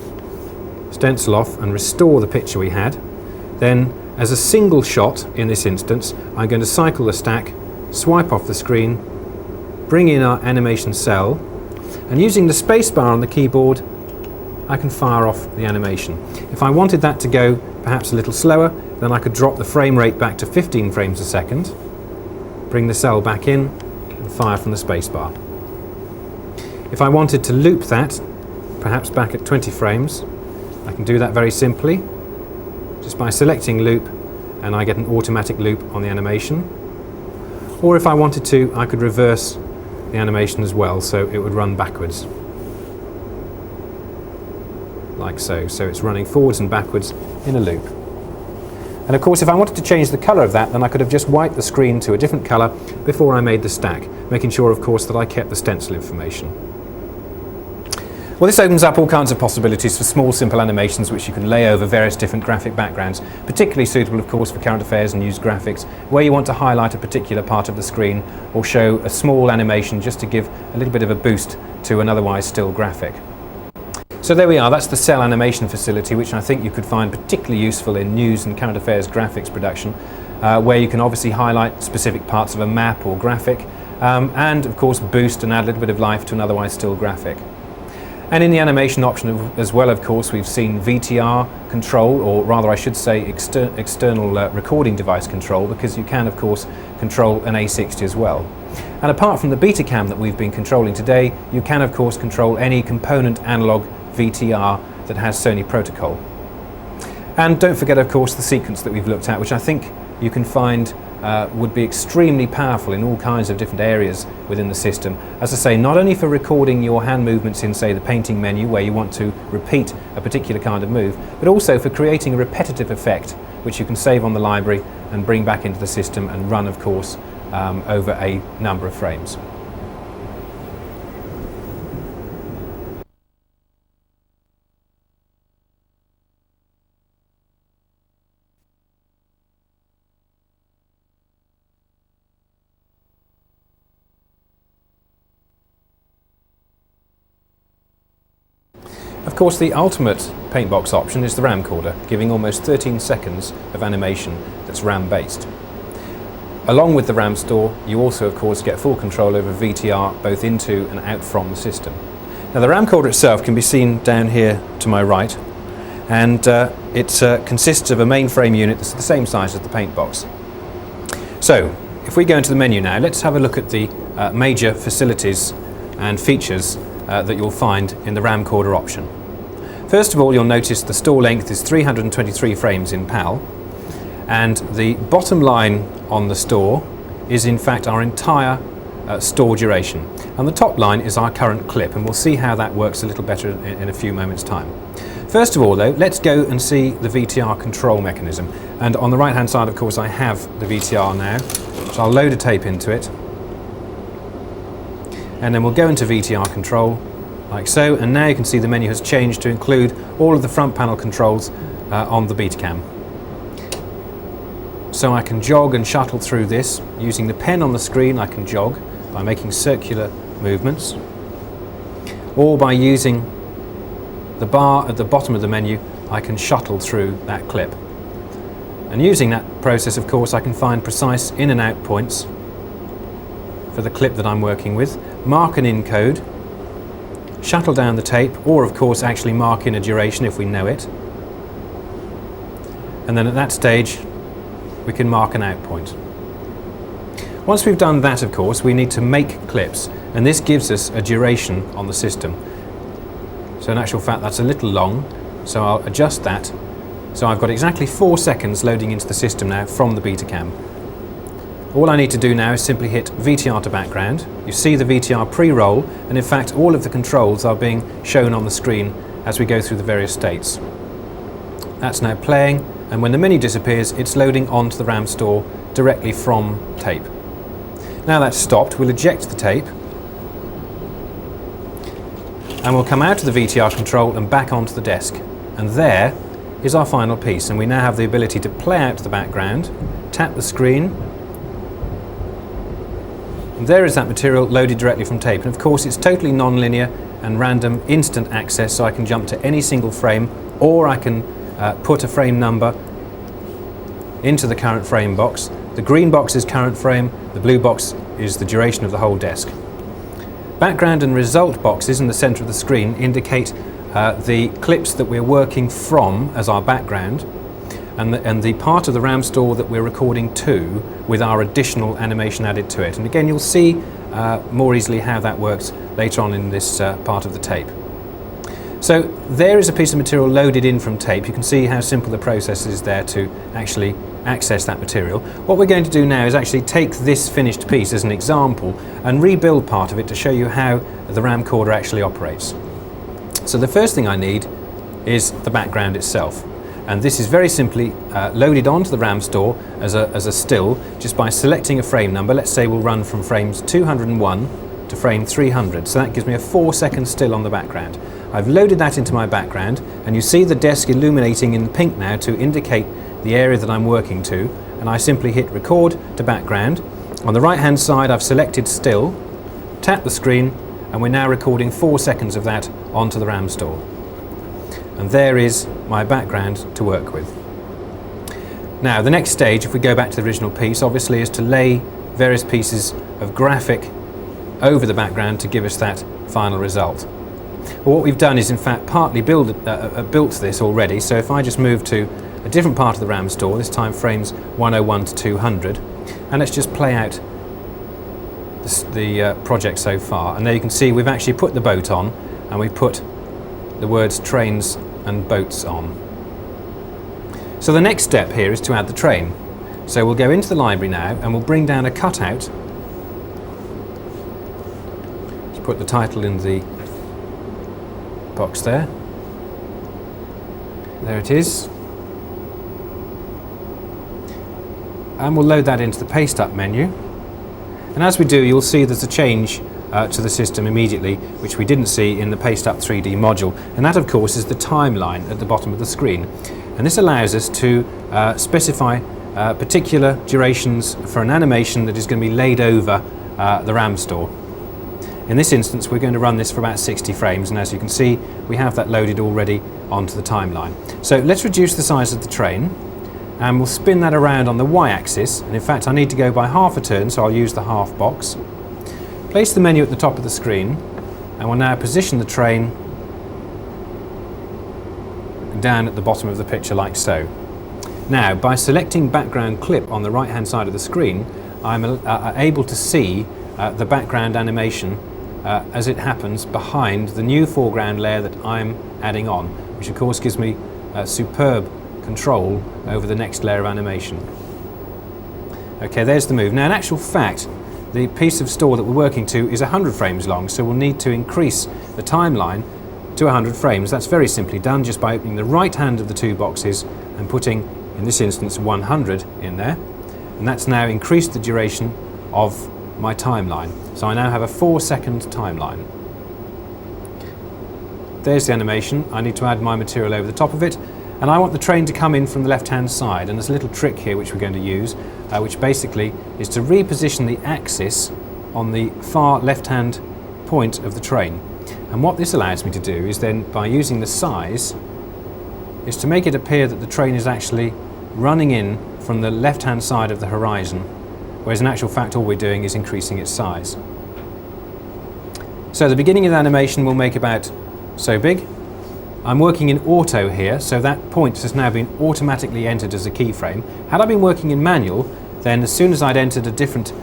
stencil off and restore the picture we had, then as a single shot in this instance I'm going to cycle the stack, swipe off the screen, bring in our animation cell, and using the spacebar on the keyboard I can fire off the animation. If I wanted that to go perhaps a little slower, then I could drop the frame rate back to 15 frames a second, bring the cell back in and fire from the spacebar. If I wanted to loop that, perhaps back at 20 frames, I can do that very simply just by selecting loop, and I get an automatic loop on the animation. Or if I wanted to, I could reverse the animation as well, so it would run backwards like so. So it's running forwards and backwards in a loop. And of course if I wanted to change the colour of that, then I could have just wiped the screen to a different colour before I made the stack, making sure of course that I kept the stencil information. Well, this opens up all kinds of possibilities for small, simple animations which you can lay over various different graphic backgrounds, particularly suitable, of course, for current affairs and news graphics, where you want to highlight a particular part of the screen or show a small animation just to give a little bit of a boost to an otherwise still graphic. So there we are, that's the cell animation facility, which I think you could find particularly useful in news and current affairs graphics production, where you can obviously highlight specific parts of a map or graphic, and of course boost and add a little bit of life to an otherwise still graphic. And in the animation option as well, of course, we've seen VTR control, or rather I should say external recording device control, because you can of course control an A60 as well. And apart from the Betacam that we've been controlling today, you can of course control any component analog VTR that has Sony protocol. And don't forget of course the sequence that we've looked at, which I think you can find would be extremely powerful in all kinds of different areas within the system. As I say, not only for recording your hand movements in, say, the painting menu where you want to repeat a particular kind of move, but also for creating a repetitive effect which you can save on the library and bring back into the system and run, of course, over a number of frames. Of course, the ultimate Paintbox option is the RAM Corder, giving almost 13 seconds of animation that's RAM based. Along with the RAM store, you also of course get full control over VTR both into and out from the system. Now the RAM Corder itself can be seen down here to my right, and it consists of a mainframe unit that's the same size as the Paintbox. So if we go into the menu now, let's have a look at the major facilities and features that you'll find in the RAM Corder option. First of all, you'll notice the store length is 323 frames in PAL, and the bottom line on the store is in fact our entire store duration, and the top line is our current clip, and we'll see how that works a little better in a few moments time. First of all though, let's go and see the VTR control mechanism, and on the right hand side of course I have the VTR now, so I'll load a tape into it, and then we'll go into VTR control like so, and now you can see the menu has changed to include all of the front panel controls on the Betacam. So I can jog and shuttle through this. Using the pen on the screen I can jog by making circular movements, or by using the bar at the bottom of the menu I can shuttle through that clip. And using that process of course I can find precise in and out points for the clip that I'm working with, mark an in code, shuttle down the tape, or of course actually mark in a duration if we know it, and then at that stage we can mark an out point. Once we've done that of course we need to make clips, and this gives us a duration on the system. So in actual fact that's a little long, so I'll adjust that. So I've got exactly 4 seconds loading into the system now from the Betacam. All I need to do now is simply hit VTR to background. You see the VTR pre-roll, and in fact all of the controls are being shown on the screen as we go through the various states. That's now playing, and when the menu disappears it's loading onto the RAM store directly from tape. Now that's stopped, we'll eject the tape and we'll come out of the VTR control and back onto the desk, and there is our final piece, and we now have the ability to play out to the background, tap the screen, and there is that material loaded directly from tape. And of course it's totally non-linear and random instant access, so I can jump to any single frame, or I can put a frame number into the current frame box. The green box is current frame, the blue box is the duration of the whole desk. Background and result boxes in the center of the screen indicate the clips that we're working from as our background, and the part of the RAM store that we're recording to with our additional animation added to it. And again you'll see more easily how that works later on in this part of the tape. So there is a piece of material loaded in from tape. You can see how simple the process is there to actually access that material. What we're going to do now is actually take this finished piece as an example and rebuild part of it to show you how the RAM Corder actually operates. So the first thing I need is the background itself, and this is very simply loaded onto the RAM store as a still just by selecting a frame number. Let's say we'll run from frames 201 to frame 300, so that gives me a 4-second still on the background. I've loaded that into my background, and you see the desk illuminating in pink now to indicate the area that I'm working to, and I simply hit record to background. On the right hand side I've selected still, tap the screen, and we're now recording 4 seconds of that onto the RAM store. And there is my background to work with. Now the next stage, if we go back to the original piece, obviously is to lay various pieces of graphic over the background to give us that final result. Well, what we've done is in fact partly built this already. So if I just move to a different part of the RAM store, this time frames 101 to 200, and let's just play out the project so far. And there you can see we've actually put the boat on, and we put the words trains and boats on. So the next step here is to add the train. So we'll go into the library now and we'll bring down a cutout. Let's put the title in the box there. There it is. And we'll load that into the paste up menu. And as we do, you'll see there's a change to the system immediately, which we didn't see in the paste up 3D module. And that of course is the timeline at the bottom of the screen. And this allows us to specify particular durations for an animation that is going to be laid over the RAM store. In this instance, we're going to run this for about 60 frames, and as you can see, we have that loaded already onto the timeline. So let's reduce the size of the train, and we'll spin that around on the y-axis. And in fact, I need to go by half a turn, so I'll use the half box. Place the menu at the top of the screen, and we'll now position the train down at the bottom of the picture like so. Now, by selecting background clip on the right hand side of the screen, I'm able to see the background animation as it happens behind the new foreground layer that I'm adding on, which of course gives me superb control over the next layer of animation. Okay, there's the move. Now in actual fact, the piece of store that we're working to is 100 frames long, so we'll need to increase the timeline to 100 frames. That's very simply done just by opening the right hand of the two boxes and putting, in this instance, 100 in there. And that's now increased the duration of my timeline. So I now have a 4-second timeline. There's the animation. I need to add my material over the top of it, and I want the train to come in from the left hand side. And there's a little trick here which we're going to use, which basically is to reposition the axis on the far left hand point of the train. And what this allows me to do is then, by using the size, is to make it appear that the train is actually running in from the left hand side of the horizon, whereas in actual fact all we're doing is increasing its size. So the beginning of the animation will make about so big. I'm working in auto here, so that point has now been automatically entered as a keyframe. Had I been working in manual, then as soon as I'd entered a different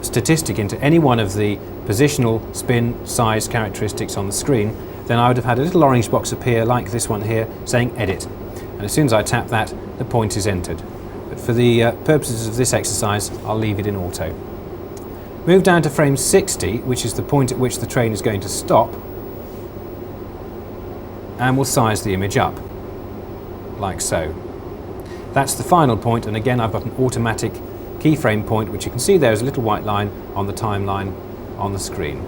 statistic into any one of the positional, spin, size characteristics on the screen, then I would have had a little orange box appear like this one here saying edit. And as soon as I tap that, the point is entered. But for the purposes of this exercise, I'll leave it in auto. Move down to frame 60, which is the point at which the train is going to stop, and we'll size the image up, like so. That's the final point, and again I've got an automatic keyframe point, which you can see there is a little white line on the timeline on the screen.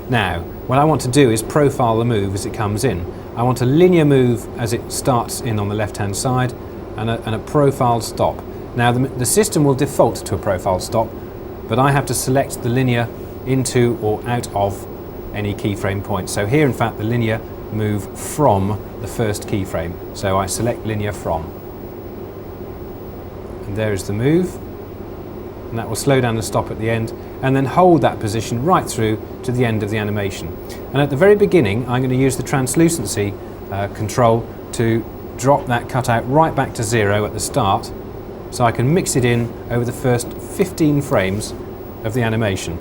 Now, what I want to do is profile the move as it comes in. I want a linear move as it starts in on the left-hand side, and a profile stop. Now, the system will default to a profile stop, but I have to select the linear into or out of any keyframe point. So here, in fact, the linear move from the first keyframe. So I select linear from. And there is the move. And that will slow down and stop at the end, and then hold that position right through to the end of the animation. And at the very beginning, I'm going to use the translucency control to drop that cutout right back to 0 at the start, so I can mix it in over the first 15 frames of the animation.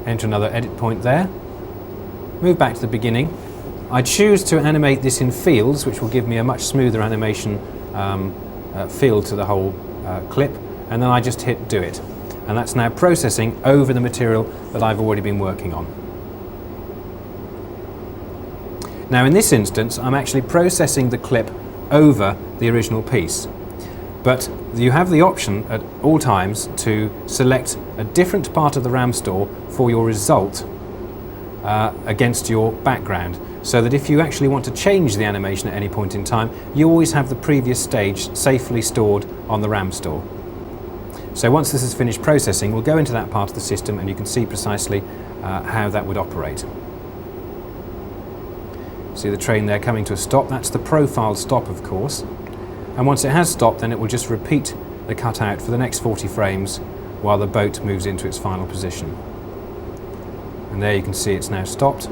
Enter another edit point there. Move back to the beginning. I choose to animate this in fields, which will give me a much smoother animation feel to the whole clip, and then I just hit do it. And that's now processing over the material that I've already been working on. Now in this instance, I'm actually processing the clip over the original piece. But you have the option at all times to select a different part of the RAM store for your result against your background, so that if you actually want to change the animation at any point in time, you always have the previous stage safely stored on the RAM store. So once this is finished processing, we'll go into that part of the system and you can see precisely how that would operate. See the train there coming to a stop. That's the profile stop, of course. And once it has stopped, then it will just repeat the cutout for the next 40 frames while the boat moves into its final position. And there you can see it's now stopped.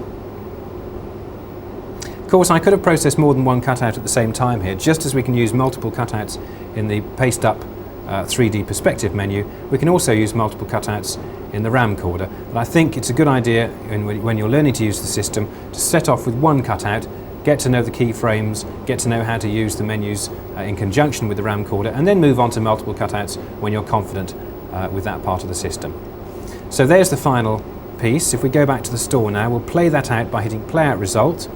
Of course, I could have processed more than one cutout at the same time here. Just as we can use multiple cutouts in the Paste Up 3D perspective menu, we can also use multiple cutouts in the camcorder. But I think it's a good idea when you're learning to use the system to set off with one cutout, get to know the keyframes, get to know how to use the menus in conjunction with the camcorder, and then move on to multiple cutouts when you're confident with that part of the system. So there's the final piece. If we go back to the store now, we'll play that out by hitting Play Out Result.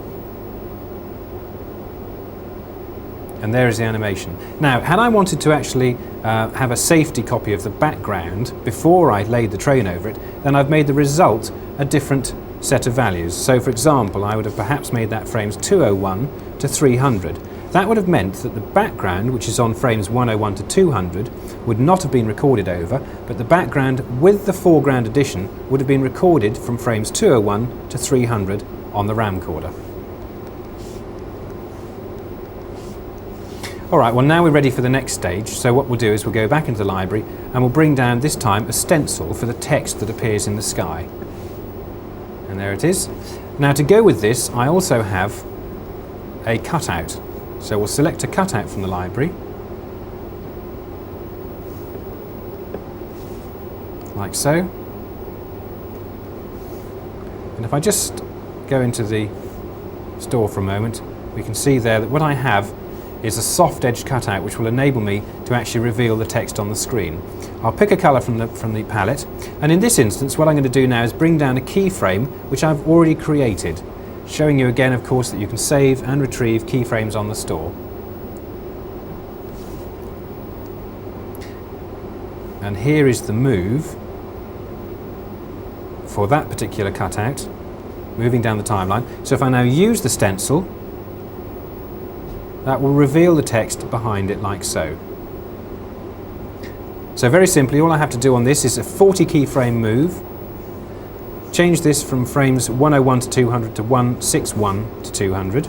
And there is the animation. Now, had I wanted to actually have a safety copy of the background before I laid the train over it, then I've made the result a different set of values. So for example, I would have perhaps made that frames 201 to 300. That would have meant that the background, which is on frames 101 to 200, would not have been recorded over, but the background with the foreground addition would have been recorded from frames 201 to 300 on the camcorder. Alright, well now we're ready for the next stage, so what we'll do is we'll go back into the library and we'll bring down this time a stencil for the text that appears in the sky. And there it is. Now to go with this, I also have a cutout. So we'll select a cutout from the library, like so. And if I just go into the store for a moment, we can see there that what I have is a soft edge cutout which will enable me to actually reveal the text on the screen. I'll pick a colour from the palette, and in this instance what I'm going to do now is bring down a keyframe which I've already created, showing you again of course that you can save and retrieve keyframes on the store. And here is the move for that particular cutout, moving down the timeline. So if I now use the stencil, that will reveal the text behind it like so. So very simply, all I have to do on this is a 40 keyframe move, change this from frames 101 to 200 to 161 to 200.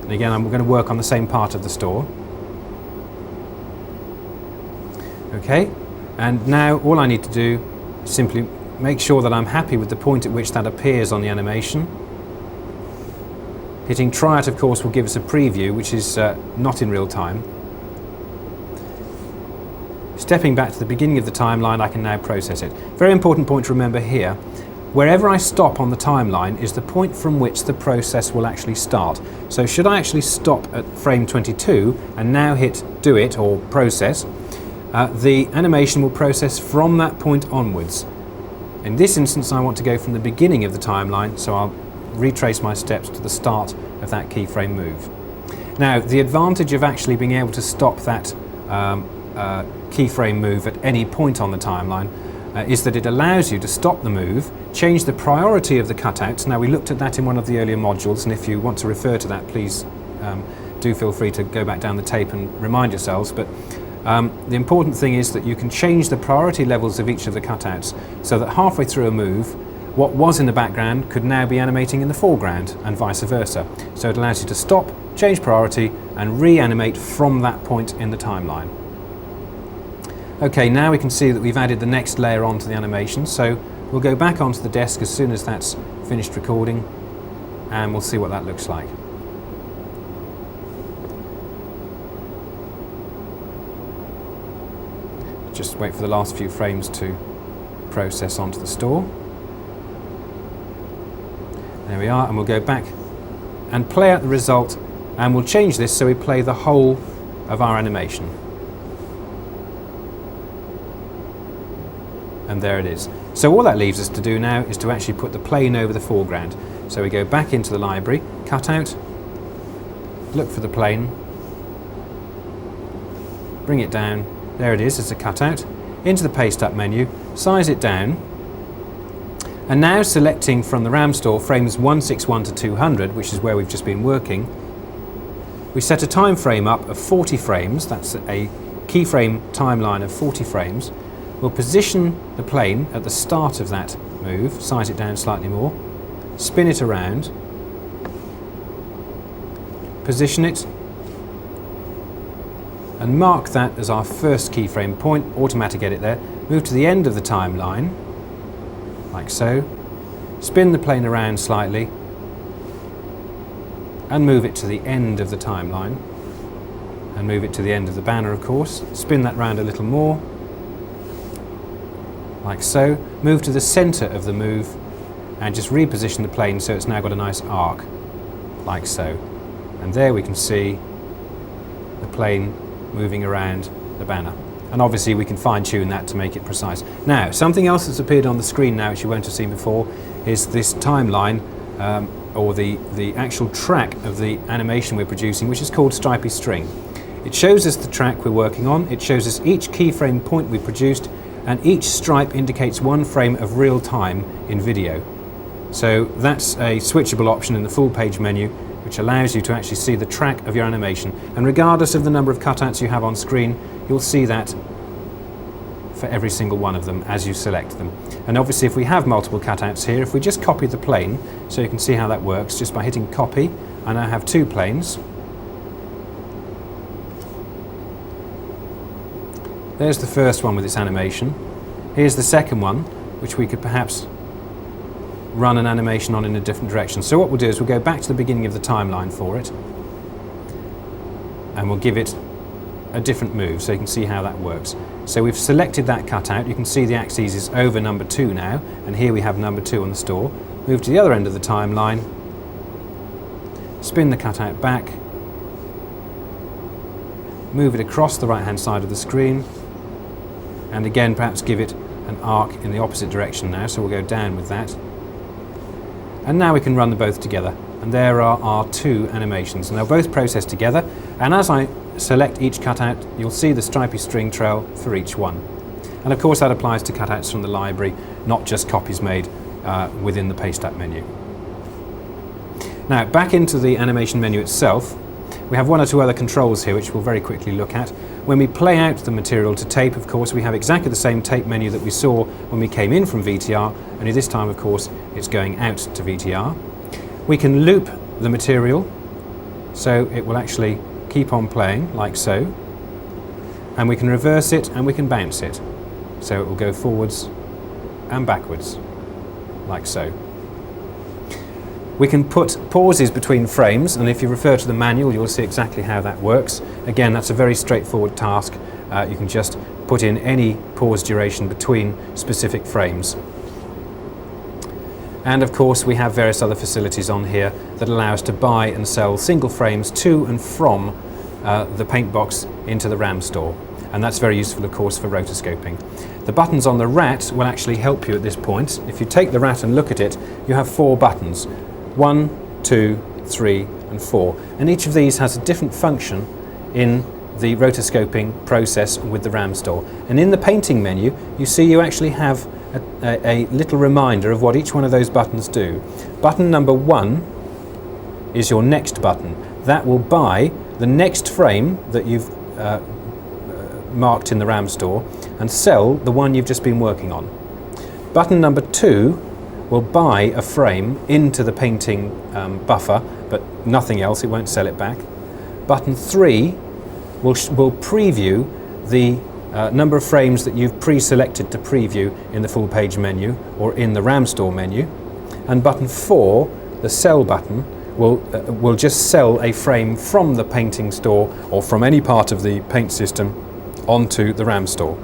And again, I'm going to work on the same part of the store. Okay, and now all I need to do is simply make sure that I'm happy with the point at which that appears on the animation. Hitting Try It, of course, will give us a preview, which is not in real time. Stepping back to the beginning of the timeline, I can now process it. Very important point to remember here. Wherever I stop on the timeline is the point from which the process will actually start. So should I actually stop at frame 22 and now hit Do It or Process, the animation will process from that point onwards. In this instance, I want to go from the beginning of the timeline, so I'll retrace my steps to the start of that keyframe move. Now, the advantage of actually being able to stop that keyframe move at any point on the timeline is that it allows you to stop the move, change the priority of the cutouts. Now, we looked at that in one of the earlier modules, and if you want to refer to that, please do feel free to go back down the tape and remind yourselves. But the important thing is that you can change the priority levels of each of the cutouts so that halfway through a move, what was in the background could now be animating in the foreground and vice versa. So it allows you to stop, change priority and reanimate from that point in the timeline. Okay, now we can see that we've added the next layer onto the animation, so we'll go back onto the desk as soon as that's finished recording and we'll see what that looks like. Just wait for the last few frames to process onto the store. There we are, and we'll go back and play out the result, and we'll change this so we play the whole of our animation. And there it is. So all that leaves us to do now is to actually put the plane over the foreground. So we go back into the library, cutout, look for the plane, bring it down, there it is, it's a cutout, into the Paste Up menu, size it down, and now selecting from the RAM store frames 161 to 200, which is where we've just been working, we set a time frame up of 40 frames, that's a keyframe timeline of 40 frames. We'll position the plane at the start of that move, size it down slightly more, spin it around, position it, and mark that as our first keyframe point, automatic edit there, move to the end of the timeline, like so, spin the plane around slightly and move it to the end of the timeline, and move it to the end of the banner, of course. Spin that round a little more, like so. Move to the centre of the move and just reposition the plane so it's now got a nice arc, like so. And there we can see the plane moving around the banner. And obviously we can fine-tune that to make it precise. Now, something else that's appeared on the screen now, which you won't have seen before, is this timeline, or the actual track of the animation we're producing, which is called stripy string. It shows us the track we're working on, it shows us each keyframe point we produced, and each stripe indicates one frame of real time in video. So that's a switchable option in the full page menu, which allows you to actually see the track of your animation. And regardless of the number of cutouts you have on screen, you'll see that for every single one of them as you select them. And obviously if we have multiple cutouts here, if we just copy the plane, so you can see how that works, just by hitting copy, I now have two planes. There's the first one with its animation. Here's the second one, which we could perhaps run an animation on in a different direction. So what we'll do is we'll go back to the beginning of the timeline for it, and we'll give it a different move so you can see how that works. So we've selected that cutout. You can see the axis is over number 2 now, and here we have number 2 on the store. Move to the other end of the timeline, spin the cutout back, move it across the right hand side of the screen, and again perhaps give it an arc in the opposite direction now, so we'll go down with that. And now we can run them both together, and there are our two animations, and they'll both process together. And as I select each cutout, you'll see the stripy string trail for each one. And of course that applies to cutouts from the library, not just copies made within the Paste Up menu. Now back into the animation menu itself, we have one or two other controls here which we'll very quickly look at. When we play out the material to tape, of course, we have exactly the same tape menu that we saw when we came in from VTR, only this time, of course, it's going out to VTR. We can loop the material, so it will actually keep on playing, like so. And we can reverse it and we can bounce it. So it will go forwards and backwards, like so. We can put pauses between frames, and if you refer to the manual you'll see exactly how that works. Again, that's a very straightforward task. You can just put in any pause duration between specific frames. And of course we have various other facilities on here that allow us to buy and sell single frames to and from the Paintbox into the RAM store. And that's very useful, of course, for rotoscoping. The buttons on the rat will actually help you at this point. If you take the rat and look at it, you have 4 buttons. 1, 2, 3 and 4, and each of these has a different function in the rotoscoping process with the RAM store. And in the painting menu you see you actually have a little reminder of what each one of those buttons do. Button number 1 is your next button. That will buy the next frame that you've marked in the RAM store and sell the one you've just been working on. Button number 2 will buy a frame into the painting buffer, but nothing else, it won't sell it back. Button 3 will preview the number of frames that you've pre-selected to preview in the full page menu or in the RAM store menu. And button 4, the sell button, will just sell a frame from the painting store or from any part of the paint system onto the RAM store.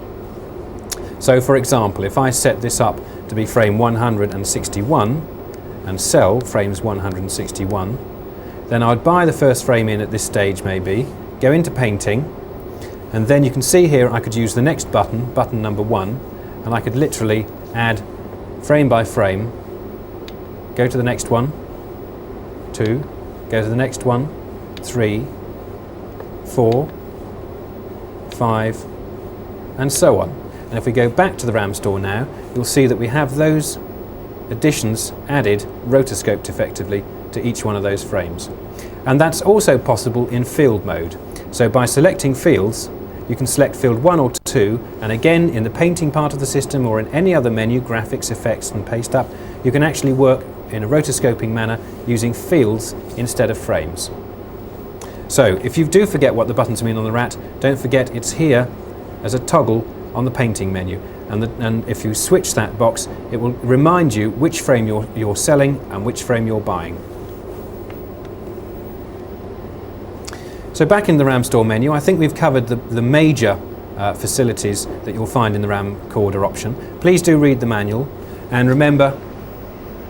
So for example, if I set this up to be frame 161 and sell frames 161, then I'd buy the first frame in at this stage maybe, go into painting, and then you can see here I could use the next button, button number 1, and I could literally add frame by frame, go to the next one, 2, go to the next one, 3, 4, 5, and so on. And if we go back to the RAM store now, you'll see that we have those additions added, rotoscoped effectively to each one of those frames. And that's also possible in field mode. So by selecting fields, you can select field 1 or 2, and again in the painting part of the system or in any other menu, graphics, effects and paste up, you can actually work in a rotoscoping manner using fields instead of frames. So if you do forget what the buttons mean on the rat, don't forget it's here as a toggle on the painting menu, and if you switch that box, it will remind you which frame you're selling and which frame you're buying. So back in the RAM Store menu, I think we've covered the major facilities that you'll find in the RAM Corder option. Please do read the manual, and remember,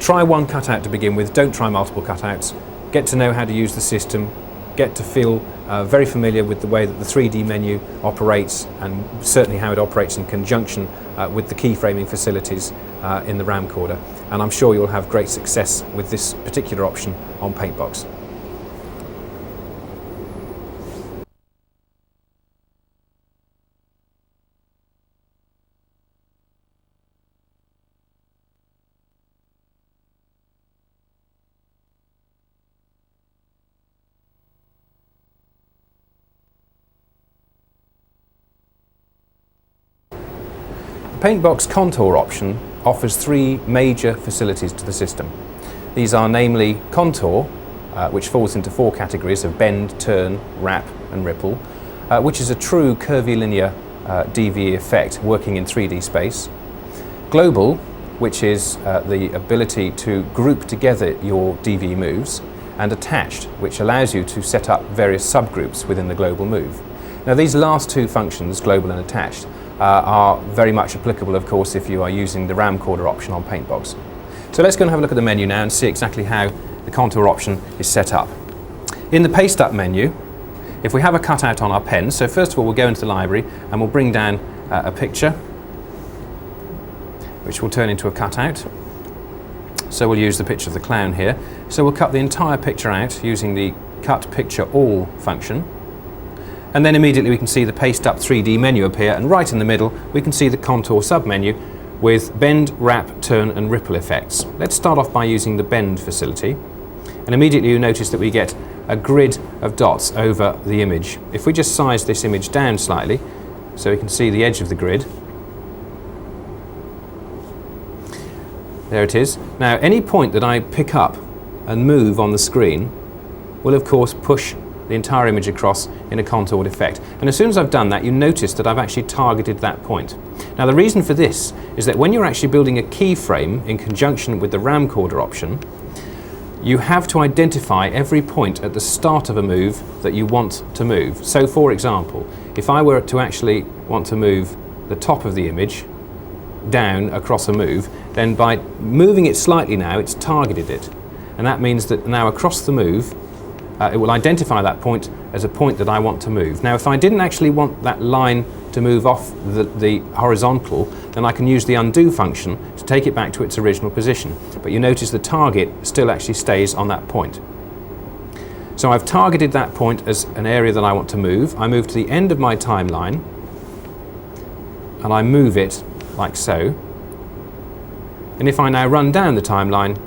try one cutout to begin with, don't try multiple cutouts. Get to know how to use the system, get to feel very familiar with the way that the 3D menu operates, and certainly how it operates in conjunction with the keyframing facilities in the RAM Corder. And I'm sure you'll have great success with this particular option on Paintbox. The Paintbox Contour option offers three major facilities to the system. These are namely Contour, which falls into four categories of bend, turn, wrap and ripple, which is a true curvilinear DV effect working in 3D space. Global, which is the ability to group together your DV moves, and Attached, which allows you to set up various subgroups within the global move. Now these last two functions, global and attached, are very much applicable, of course, if you are using the RAM Corder option on Paintbox. So let's go and have a look at the menu now and see exactly how the contour option is set up. In the Paste Up menu, if we have a cutout on our pen, so first of all we'll go into the library and we'll bring down a picture, which will turn into a cutout. So we'll use the picture of the clown here. So we'll cut the entire picture out using the Cut Picture All function. And then immediately we can see the Paste Up 3D menu appear, and right in the middle we can see the Contour sub-menu with Bend, Wrap, Turn and Ripple effects. Let's start off by using the Bend facility, and immediately you notice that we get a grid of dots over the image. If we just size this image down slightly so we can see the edge of the grid, there it is. Now any point that I pick up and move on the screen will of course push the entire image across in a contoured effect. And as soon as I've done that, you notice that I've actually targeted that point. Now the reason for this is that when you're actually building a keyframe in conjunction with the RAM Corder option, you have to identify every point at the start of a move that you want to move. So for example, if I were to actually want to move the top of the image down across a move, then by moving it slightly now, it's targeted it. And that means that now across the move, it will identify that point as a point that I want to move. Now if I didn't actually want that line to move off the horizontal, then I can use the undo function to take it back to its original position. But you notice the target still actually stays on that point. So I've targeted that point as an area that I want to move. I move to the end of my timeline and I move it like so. And if I now run down the timeline,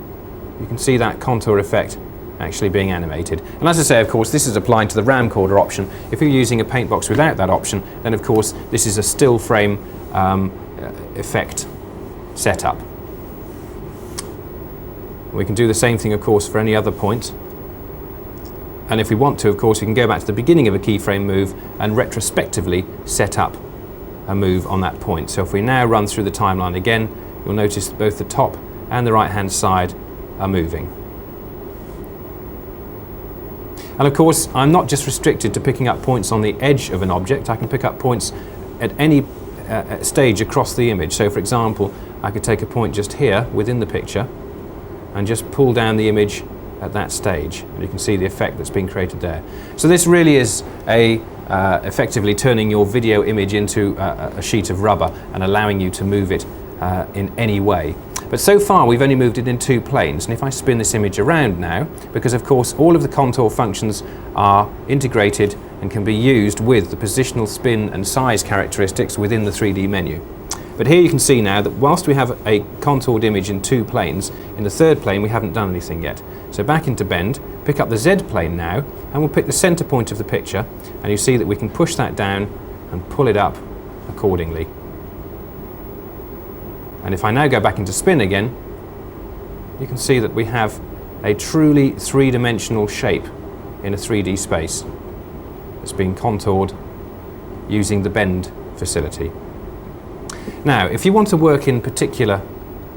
you can see that contour effect actually being animated. And as I say, of course, this is applying to the RAM Corder option. If you're using a Paintbox without that option, then of course this is a still frame effect setup. We can do the same thing, of course, for any other point. And if we want to, of course, we can go back to the beginning of a keyframe move and retrospectively set up a move on that point. So if we now run through the timeline again, you'll notice that both the top and the right-hand side are moving. And of course, I'm not just restricted to picking up points on the edge of an object. I can pick up points at any stage across the image. So for example, I could take a point just here within the picture and just pull down the image at that stage. And you can see the effect that's been created there. So this really is effectively turning your video image into a sheet of rubber and allowing you to move it in any way. But so far we've only moved it in two planes, and if I spin this image around now, because of course all of the contour functions are integrated and can be used with the positional, spin and size characteristics within the 3D menu. But here you can see now that whilst we have a contoured image in two planes, in the third plane we haven't done anything yet. So back into Bend, pick up the Z plane now, and we'll pick the center point of the picture, and you see that we can push that down and pull it up accordingly. And if I now go back into spin again, you can see that we have a truly three-dimensional shape in a 3D space that's been contoured using the Bend facility. Now, if you want to work in particular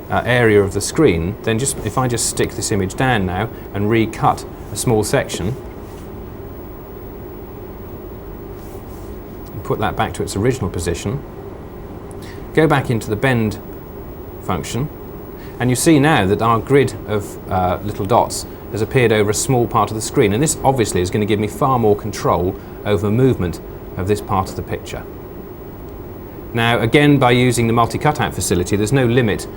area of the screen, then if I just stick this image down now and recut a small section, and put that back to its original position, go back into the bend function, and you see now that our grid of little dots has appeared over a small part of the screen, and this obviously is going to give me far more control over movement of this part of the picture. Now again, by using the multi-cutout facility, there's no limit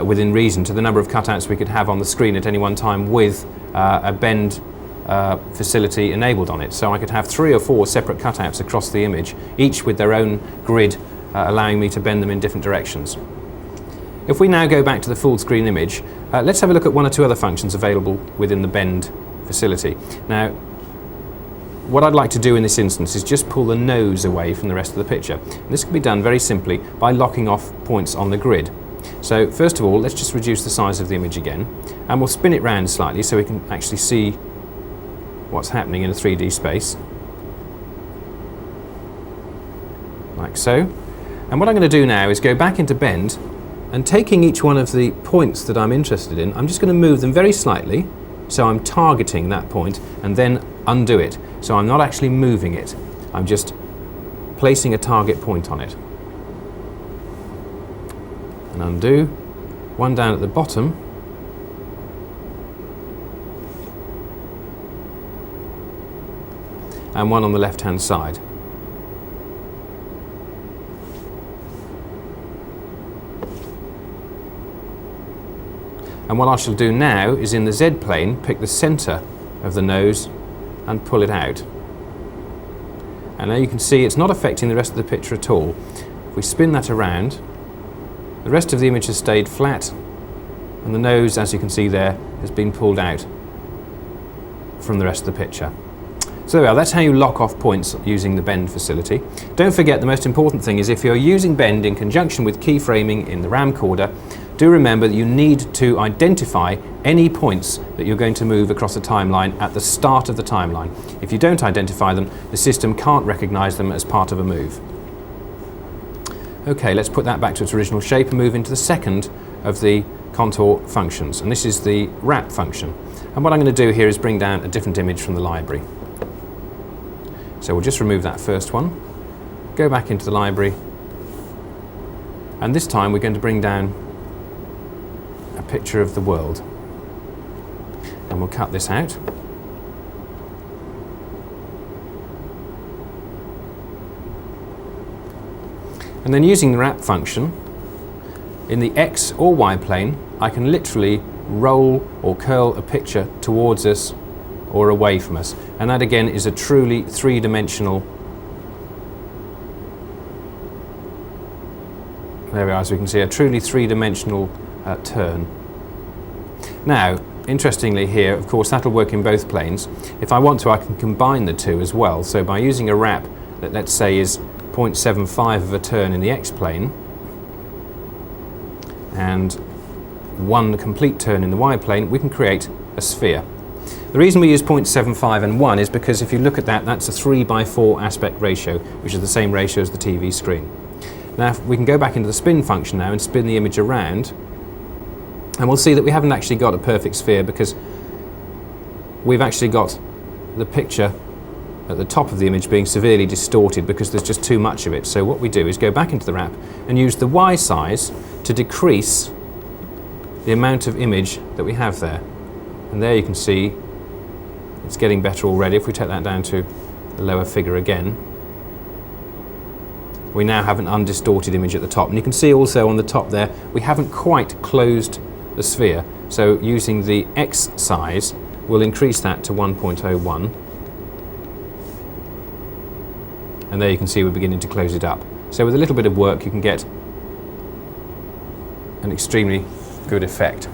within reason to the number of cutouts we could have on the screen at any one time with a bend facility enabled on it. So I could have 3 or 4 separate cutouts across the image, each with their own grid allowing me to bend them in different directions. If we now go back to the full screen image, let's have a look at 1 or 2 other functions available within the bend facility. Now, what I'd like to do in this instance is just pull the nose away from the rest of the picture. And this can be done very simply by locking off points on the grid. So first of all, let's just reduce the size of the image again, and we'll spin it round slightly so we can actually see what's happening in a 3D space. Like so. And what I'm going to do now is go back into bend, and taking each one of the points that I'm interested in, I'm just going to move them very slightly, so I'm targeting that point, and then undo it. So I'm not actually moving it, I'm just placing a target point on it. And undo, 1 down at the bottom, and 1 on the left hand side. And what I shall do now is in the Z plane, pick the centre of the nose and pull it out. And now you can see it's not affecting the rest of the picture at all. If we spin that around, the rest of the image has stayed flat, and the nose, as you can see there, has been pulled out from the rest of the picture. So there we are, that's how you lock off points using the bend facility. Don't forget, the most important thing is if you're using bend in conjunction with keyframing in the camcorder, do remember that you need to identify any points that you're going to move across a timeline at the start of the timeline. If you don't identify them, the system can't recognize them as part of a move. Okay, let's put that back to its original shape and move into the second of the contour functions, and this is the wrap function. And what I'm going to do here is bring down a different image from the library. So we'll just remove that first one, go back into the library, and this time we're going to bring down a picture of the world. And we'll cut this out. And then using the wrap function, in the X or Y plane, I can literally roll or curl a picture towards us or away from us. And that again is a truly three-dimensional, there we are, as we can see, a truly three-dimensional turn. Now, interestingly here, of course, that'll work in both planes. If I want to, I can combine the two as well. So by using a wrap that, let's say, is 0.75 of a turn in the X plane and 1 complete turn in the Y plane, we can create a sphere. The reason we use 0.75 and 1 is because if you look at that, that's a 3:4 aspect ratio, which is the same ratio as the TV screen. Now we can go back into the spin function now and spin the image around, and we'll see that we haven't actually got a perfect sphere because we've actually got the picture at the top of the image being severely distorted because there's just too much of it. So what we do is go back into the wrap and use the Y size to decrease the amount of image that we have there. And there you can see it's getting better already. If we take that down to the lower figure again, we now have an undistorted image at the top. And you can see also on the top there, we haven't quite closed the sphere. So using the X size, we'll increase that to 1.01. And there you can see we're beginning to close it up. So with a little bit of work, you can get an extremely good effect.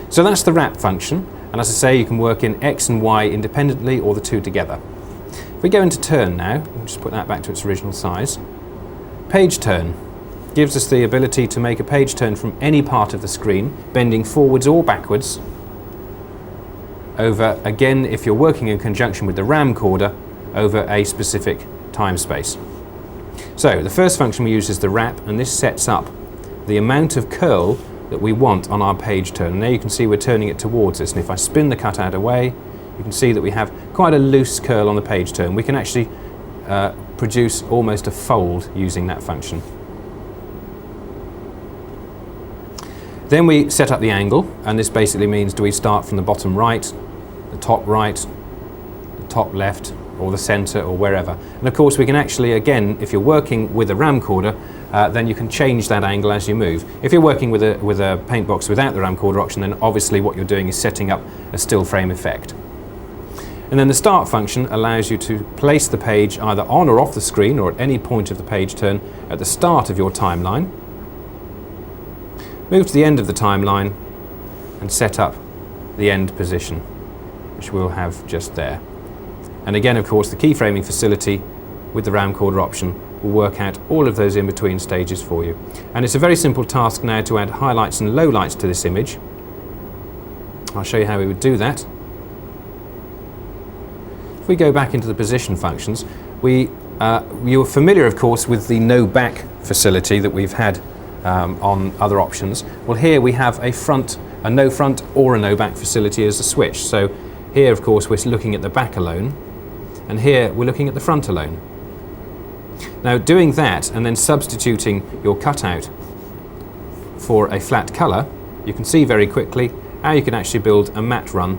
So that's the wrap function. And as I say, you can work in X and Y independently or the two together. If we go into turn now, we'll just put that back to its original size. Page turn gives us the ability to make a page turn from any part of the screen, bending forwards or backwards over, again, if you're working in conjunction with the camcorder, over a specific time space. So the first function we use is the wrap, and this sets up the amount of curl that we want on our page turn. And now you can see we're turning it towards us, and if I spin the cutout away, you can see that we have quite a loose curl on the page turn. We can actually produce almost a fold using that function. Then we set up the angle, and this basically means do we start from the bottom right, the top left, or the center, or wherever. And of course we can actually, again, if you're working with a ramcorder, then you can change that angle as you move. If you're working with a paintbox without the ramcorder option, then obviously what you're doing is setting up a still frame effect. And then the start function allows you to place the page either on or off the screen, or at any point of the page turn at the start of your timeline. Move to the end of the timeline and set up the end position, which we'll have just there. And again, of course, the keyframing facility with the ramcorder option will work out all of those in-between stages for you. And it's a very simple task now to add highlights and lowlights to this image. I'll show you how we would do that. If we go back into the position functions, you're familiar, of course, with the no back facility that we've had on other options. Well, here we have a no front or a no back facility as a switch. So here, of course, we're looking at the back alone, and here we're looking at the front alone. Now, doing that and then substituting your cutout for a flat color, you can see very quickly how you can actually build a matte run,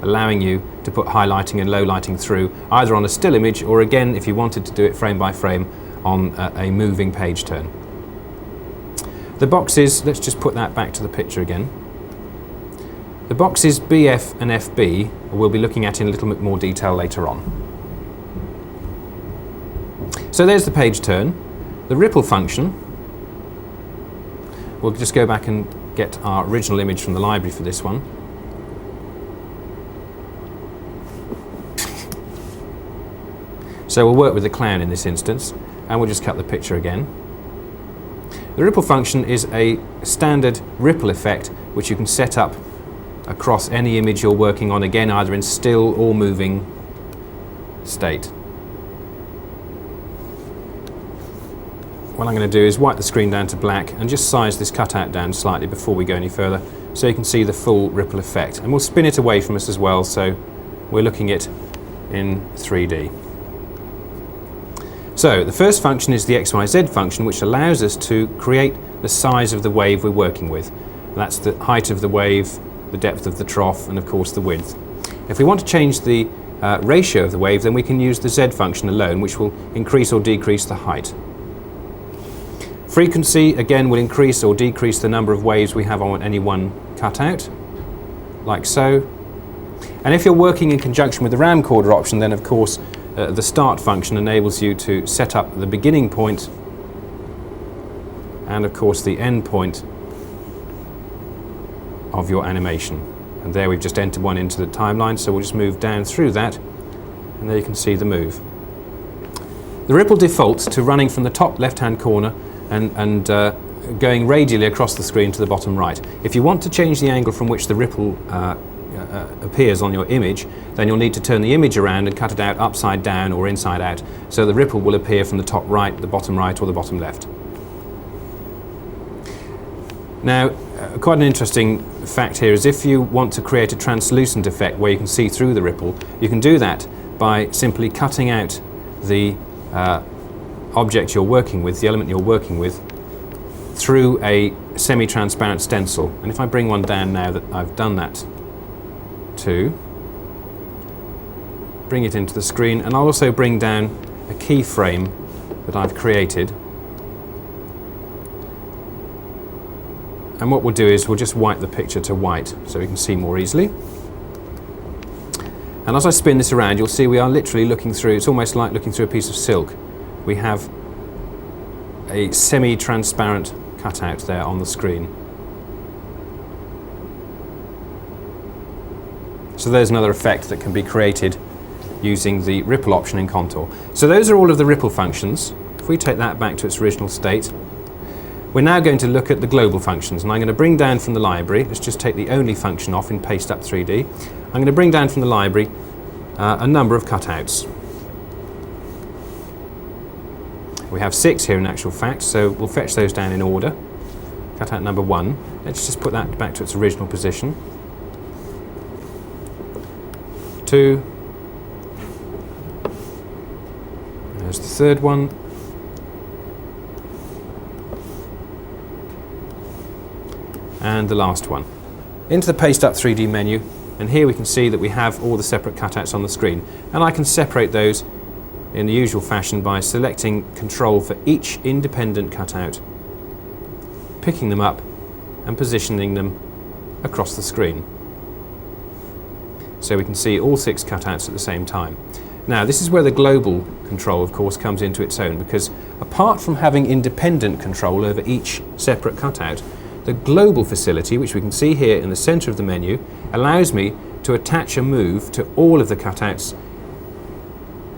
allowing you to put highlighting and low lighting through either on a still image, or again, if you wanted to do it frame by frame, on a moving page turn. The boxes, let's just put that back to the picture again. The boxes BF and FB we'll be looking at in a little bit more detail later on. So there's the page turn. The ripple function, we'll just go back and get our original image from the library for this one. So we'll work with the clown in this instance, and we'll just cut the picture again. The ripple function is a standard ripple effect which you can set up across any image you're working on, again either in still or moving state. What I'm going to do is wipe the screen down to black and just size this cutout down slightly before we go any further, so you can see the full ripple effect. And we'll spin it away from us as well, so we're looking at it in 3D. So the first function is the XYZ function, which allows us to create the size of the wave we're working with. And that's the height of the wave, the depth of the trough, and of course the width. If we want to change the ratio of the wave, then we can use the Z function alone, which will increase or decrease the height. Frequency, again, will increase or decrease the number of waves we have on any one cutout, like so. And if you're working in conjunction with the ramcorder option, then of course the start function enables you to set up the beginning point and of course the end point of your animation. And there we've just entered one into the timeline, so we'll just move down through that, and there you can see the move. The ripple defaults to running from the top left-hand corner and going radially across the screen to the bottom right. If you want to change the angle from which the ripple appears on your image, then you'll need to turn the image around and cut it out upside down or inside out, so the ripple will appear from the top right, the bottom right, or the bottom left. Now, quite an interesting fact here is if you want to create a translucent effect where you can see through the ripple, you can do that by simply cutting out the object you're working with, the element you're working with, through a semi-transparent stencil. And if I bring one down now that I've done that too, bring it into the screen, and I'll also bring down a keyframe that I've created. And what we'll do is we'll just wipe the picture to white so we can see more easily. And as I spin this around, you'll see we are literally looking through, it's almost like looking through a piece of silk. We have a semi-transparent cutout there on the screen. So there's another effect that can be created using the ripple option in Contour. So those are all of the ripple functions. If we take that back to its original state, we're now going to look at the global functions, and I'm going to bring down from the library, let's just take the only function off in Paste Up 3D. I'm going to bring down from the library a number of cutouts. We have 6 here in actual fact, so we'll fetch those down in order. Cutout number 1, let's just put that back to its original position. 2, there's the third one. And the last one. Into the Paste Up 3D menu, and here we can see that we have all the separate cutouts on the screen. And I can separate those in the usual fashion by selecting Control for each independent cutout, picking them up and positioning them across the screen. So we can see all 6 cutouts at the same time. Now this is where the global control of course comes into its own, because apart from having independent control over each separate cutout, the global facility, which we can see here in the center of the menu, allows me to attach a move to all of the cutouts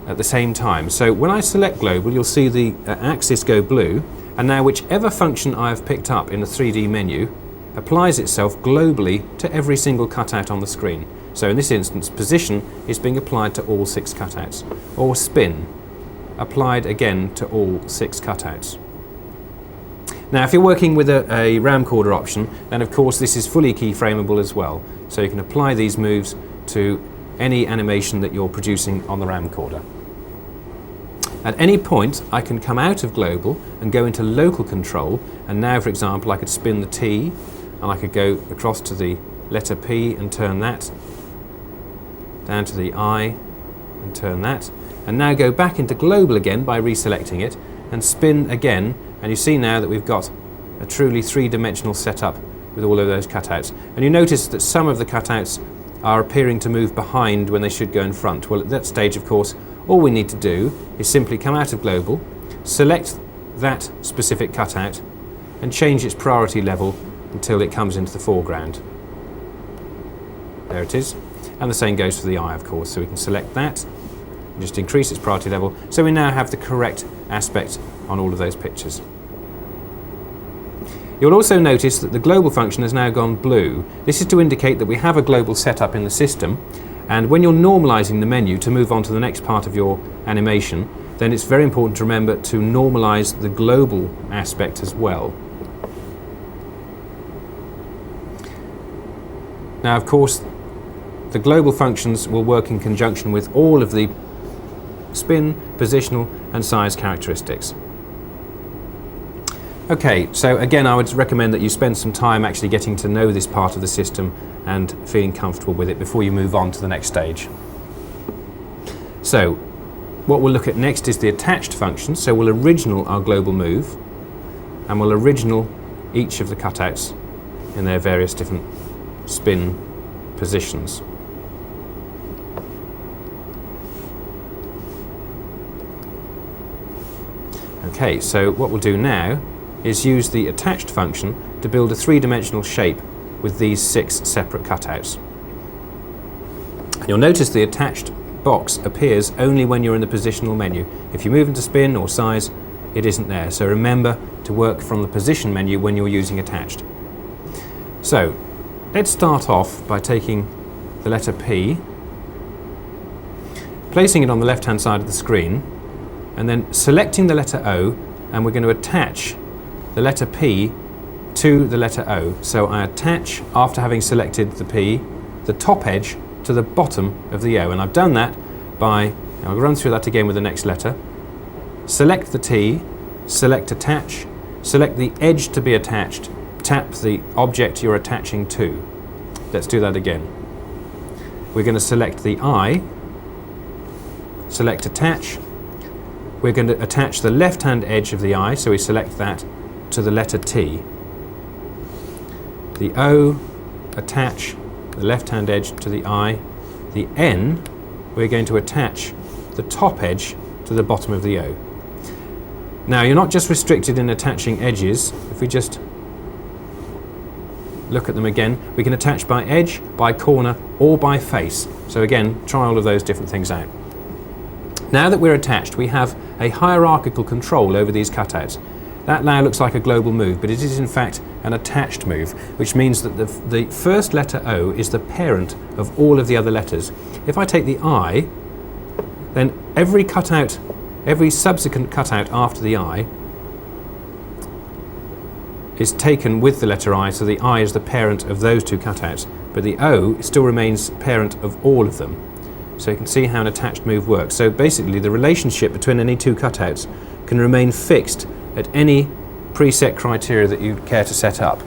at the same time. So when I select global, you'll see the axis go blue, and now whichever function I have picked up in the 3D menu applies itself globally to every single cutout on the screen. So in this instance, position is being applied to all 6 cutouts, or spin applied again to all 6 cutouts. Now if you're working with a camcorder option, then of course this is fully keyframeable as well, so you can apply these moves to any animation that you're producing on the camcorder. At any point I can come out of global and go into local control, and now for example I could spin the T and I could go across to the letter P and turn that, down to the I and turn that, and now go back into global again by reselecting it and spin again, and you see now that we've got a truly 3-dimensional setup with all of those cutouts. And you notice that some of the cutouts are appearing to move behind when they should go in front. Well, at that stage of course all we need to do is simply come out of global, select that specific cutout and change its priority level until it comes into the foreground. There it is. And the same goes for the eye of course, so we can select that and just increase its priority level, so we now have the correct aspect on all of those pictures. You'll also notice that the global function has now gone blue. This is to indicate that we have a global setup in the system, and when you're normalizing the menu to move on to the next part of your animation, then it's very important to remember to normalize the global aspect as well. Now of course the global functions will work in conjunction with all of the spin, positional and size characteristics. Okay, so again I would recommend that you spend some time actually getting to know this part of the system and feeling comfortable with it before you move on to the next stage. So what we'll look at next is the attached function. So we'll original our global move and we'll original each of the cutouts in their various different spin positions. Okay, so what we'll do now is use the attached function to build a 3-dimensional shape with these 6 separate cutouts. You'll notice the attached box appears only when you're in the positional menu. If you move into spin or size, it isn't there. So remember to work from the position menu when you're using attached. So let's start off by taking the letter P, placing it on the left-hand side of the screen, and then selecting the letter O, and we're going to attach the letter P to the letter O. So I attach, after having selected the P, the top edge to the bottom of the O, and I've done that by, I'll run through that again with the next letter. Select the T, select attach, select the edge to be attached, tap the object you're attaching to. Let's do that again. We're going to select the I, select attach. We're going to attach the left-hand edge of the I, so we select that to the letter T. The O, attach the left-hand edge to the I. The N, we're going to attach the top edge to the bottom of the O. Now you're not just restricted in attaching edges. If we just look at them again, we can attach by edge, by corner or by face. So again, try all of those different things out. Now that we're attached, we have a hierarchical control over these cutouts. That now looks like a global move, but it is in fact an attached move, which means that the first letter O is the parent of all of the other letters. If I take the I, then every cutout every subsequent cutout after the I is taken with the letter I, so the I is the parent of those two cutouts, but the O still remains parent of all of them. So you can see how an attached move works. So basically the relationship between any two cutouts can remain fixed at any preset criteria that you care to set up.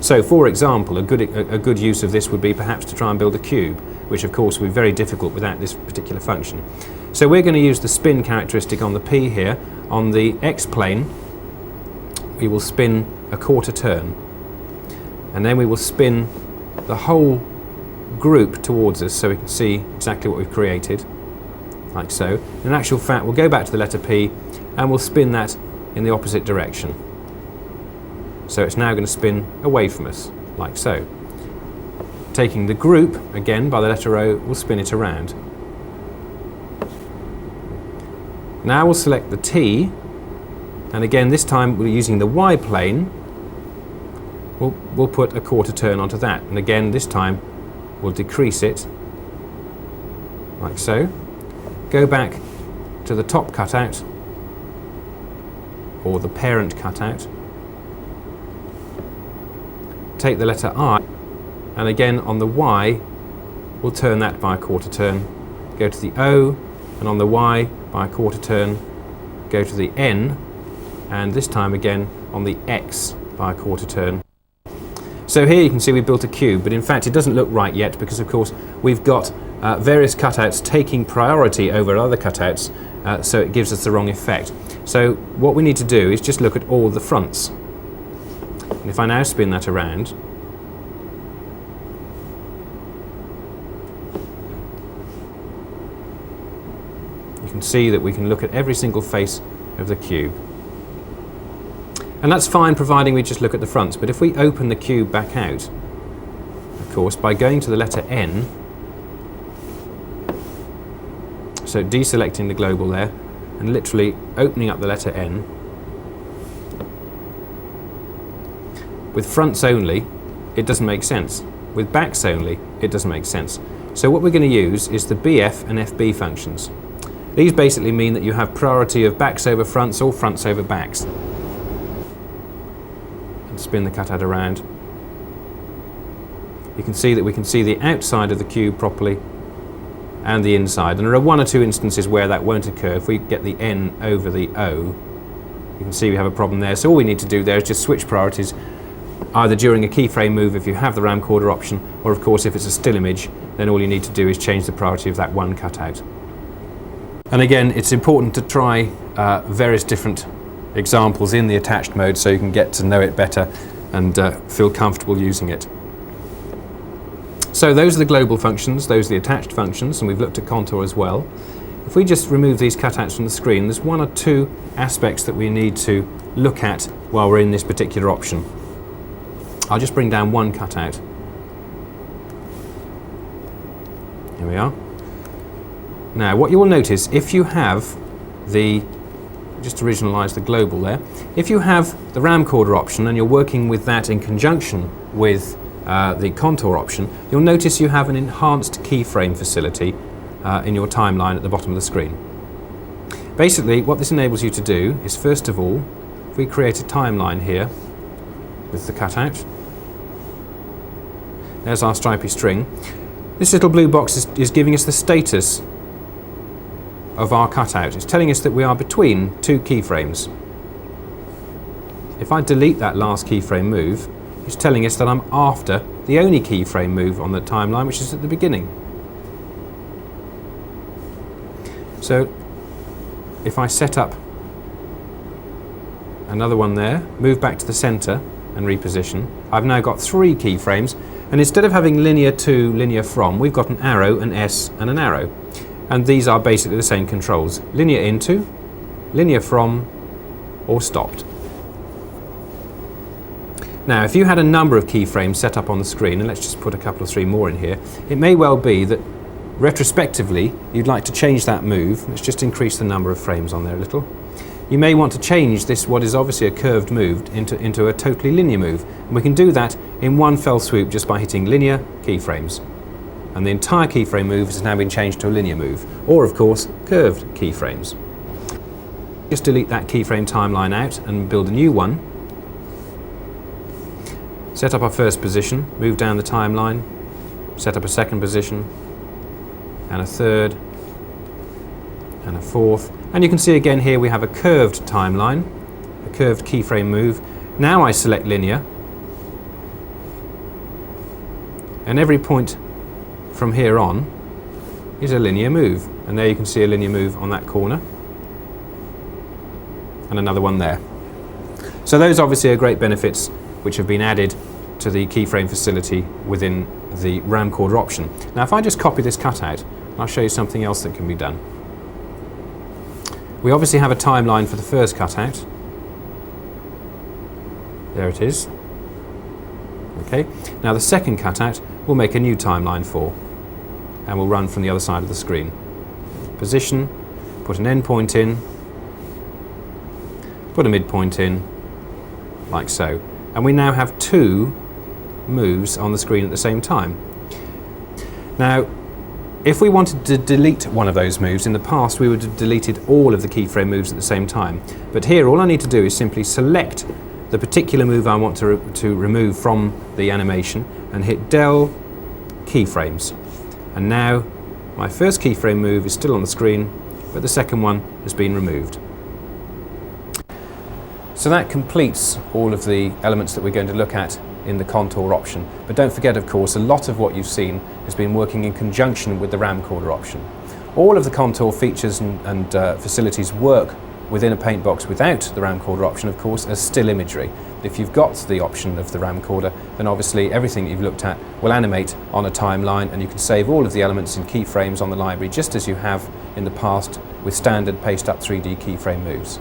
So for example, a good use of this would be perhaps to try and build a cube, which of course would be very difficult without this particular function. So we're going to use the spin characteristic on the P here. On the X plane, we will spin a quarter turn, and then we will spin the whole group towards us so we can see exactly what we've created, like so. In actual fact, we'll go back to the letter P and we'll spin that in the opposite direction. So it's now going to spin away from us, like so. Taking the group, again by the letter O, we'll spin it around. Now we'll select the T, and again this time we're using the Y plane. We'll put a quarter turn onto that, and again this time we'll decrease it, like so. Go back to the top cutout, or the parent cutout. Take the letter I, and again on the Y, we'll turn that by a quarter turn. Go to the O, and on the Y, by a quarter turn, go to the N, and this time again on the X by a quarter turn. So here you can see we built a cube, but in fact it doesn't look right yet because of course we've got various cutouts taking priority over other cutouts, so it gives us the wrong effect. So what we need to do is just look at all the fronts. And if I now spin that around, you can see that we can look at every single face of the cube. And that's fine providing we just look at the fronts, but if we open the cube back out, of course, by going to the letter N, so deselecting the global there, and literally opening up the letter N, with fronts only, it doesn't make sense. With backs only, it doesn't make sense. So what we're going to use is the BF and FB functions. These basically mean that you have priority of backs over fronts or fronts over backs. Spin the cutout around. You can see that we can see the outside of the cube properly and the inside, and there are one or two instances where that won't occur. If we get the N over the O, you can see we have a problem there. So all we need to do there is just switch priorities, either during a keyframe move if you have the camcorder option, or of course if it's a still image, then all you need to do is change the priority of that one cutout. And again, it's important to try various different examples in the attached mode so you can get to know it better and feel comfortable using it. So those are the global functions, those are the attached functions, and we've looked at contour as well. If we just remove these cutouts from the screen, there's one or two aspects that we need to look at while we're in this particular option. I'll just bring down one cutout. Here we are. Now what you will notice, if you have the just to regionalize the global there. If you have the camcorder option and you're working with that in conjunction with the contour option, you'll notice you have an enhanced keyframe facility in your timeline at the bottom of the screen. Basically, what this enables you to do is, first of all, if we create a timeline here with the cutout, there's our stripy string. This little blue box is giving us the status of our cutout. It's telling us that we are between two keyframes. If I delete that last keyframe move, it's telling us that I'm after the only keyframe move on the timeline, which is at the beginning. So if I set up another one there, move back to the center and reposition, I've now got three keyframes, and instead of having linear to, linear from, we've got an arrow, an S and an arrow. And these are basically the same controls: linear into, linear from, or stopped. Now, if you had a number of keyframes set up on the screen, and let's just put a couple of three more in here, it may well be that retrospectively you'd like to change that move. Let's just increase the number of frames on there a little. You may want to change this, what is obviously a curved move, into a totally linear move. And we can do that in one fell swoop just by hitting linear keyframes. And the entire keyframe move has now been changed to a linear move, or of course curved keyframes. Just delete that keyframe timeline out and build a new one. Set up our first position, move down the timeline, set up a second position, and a third, and a fourth. And you can see again here we have a curved timeline, a curved keyframe move. Now I select linear, and every point from here on is a linear move. And there you can see a linear move on that corner, and another one there. So those obviously are great benefits which have been added to the keyframe facility within the camcorder option. Now if I just copy this cutout, I'll show you something else that can be done. We obviously have a timeline for the first cutout. There it is. Okay. Now the second cutout we'll make a new timeline for, and we'll run from the other side of the screen. Position, put an endpoint in, put a midpoint in, like so. And we now have two moves on the screen at the same time. Now, if we wanted to delete one of those moves, in the past we would have deleted all of the keyframe moves at the same time. But here all I need to do is simply select the particular move I want to remove from the animation and hit Del Keyframes. And now my first keyframe move is still on the screen, but the second one has been removed. So that completes all of the elements that we're going to look at in the contour option. But don't forget, of course, a lot of what you've seen has been working in conjunction with the camcorder option. All of the contour features and facilities work within a paintbox without the camcorder option, of course, as still imagery. But if you've got the option of the camcorder, then obviously everything that you've looked at will animate on a timeline, and you can save all of the elements in keyframes on the library, just as you have in the past with standard paste-up 3D keyframe moves.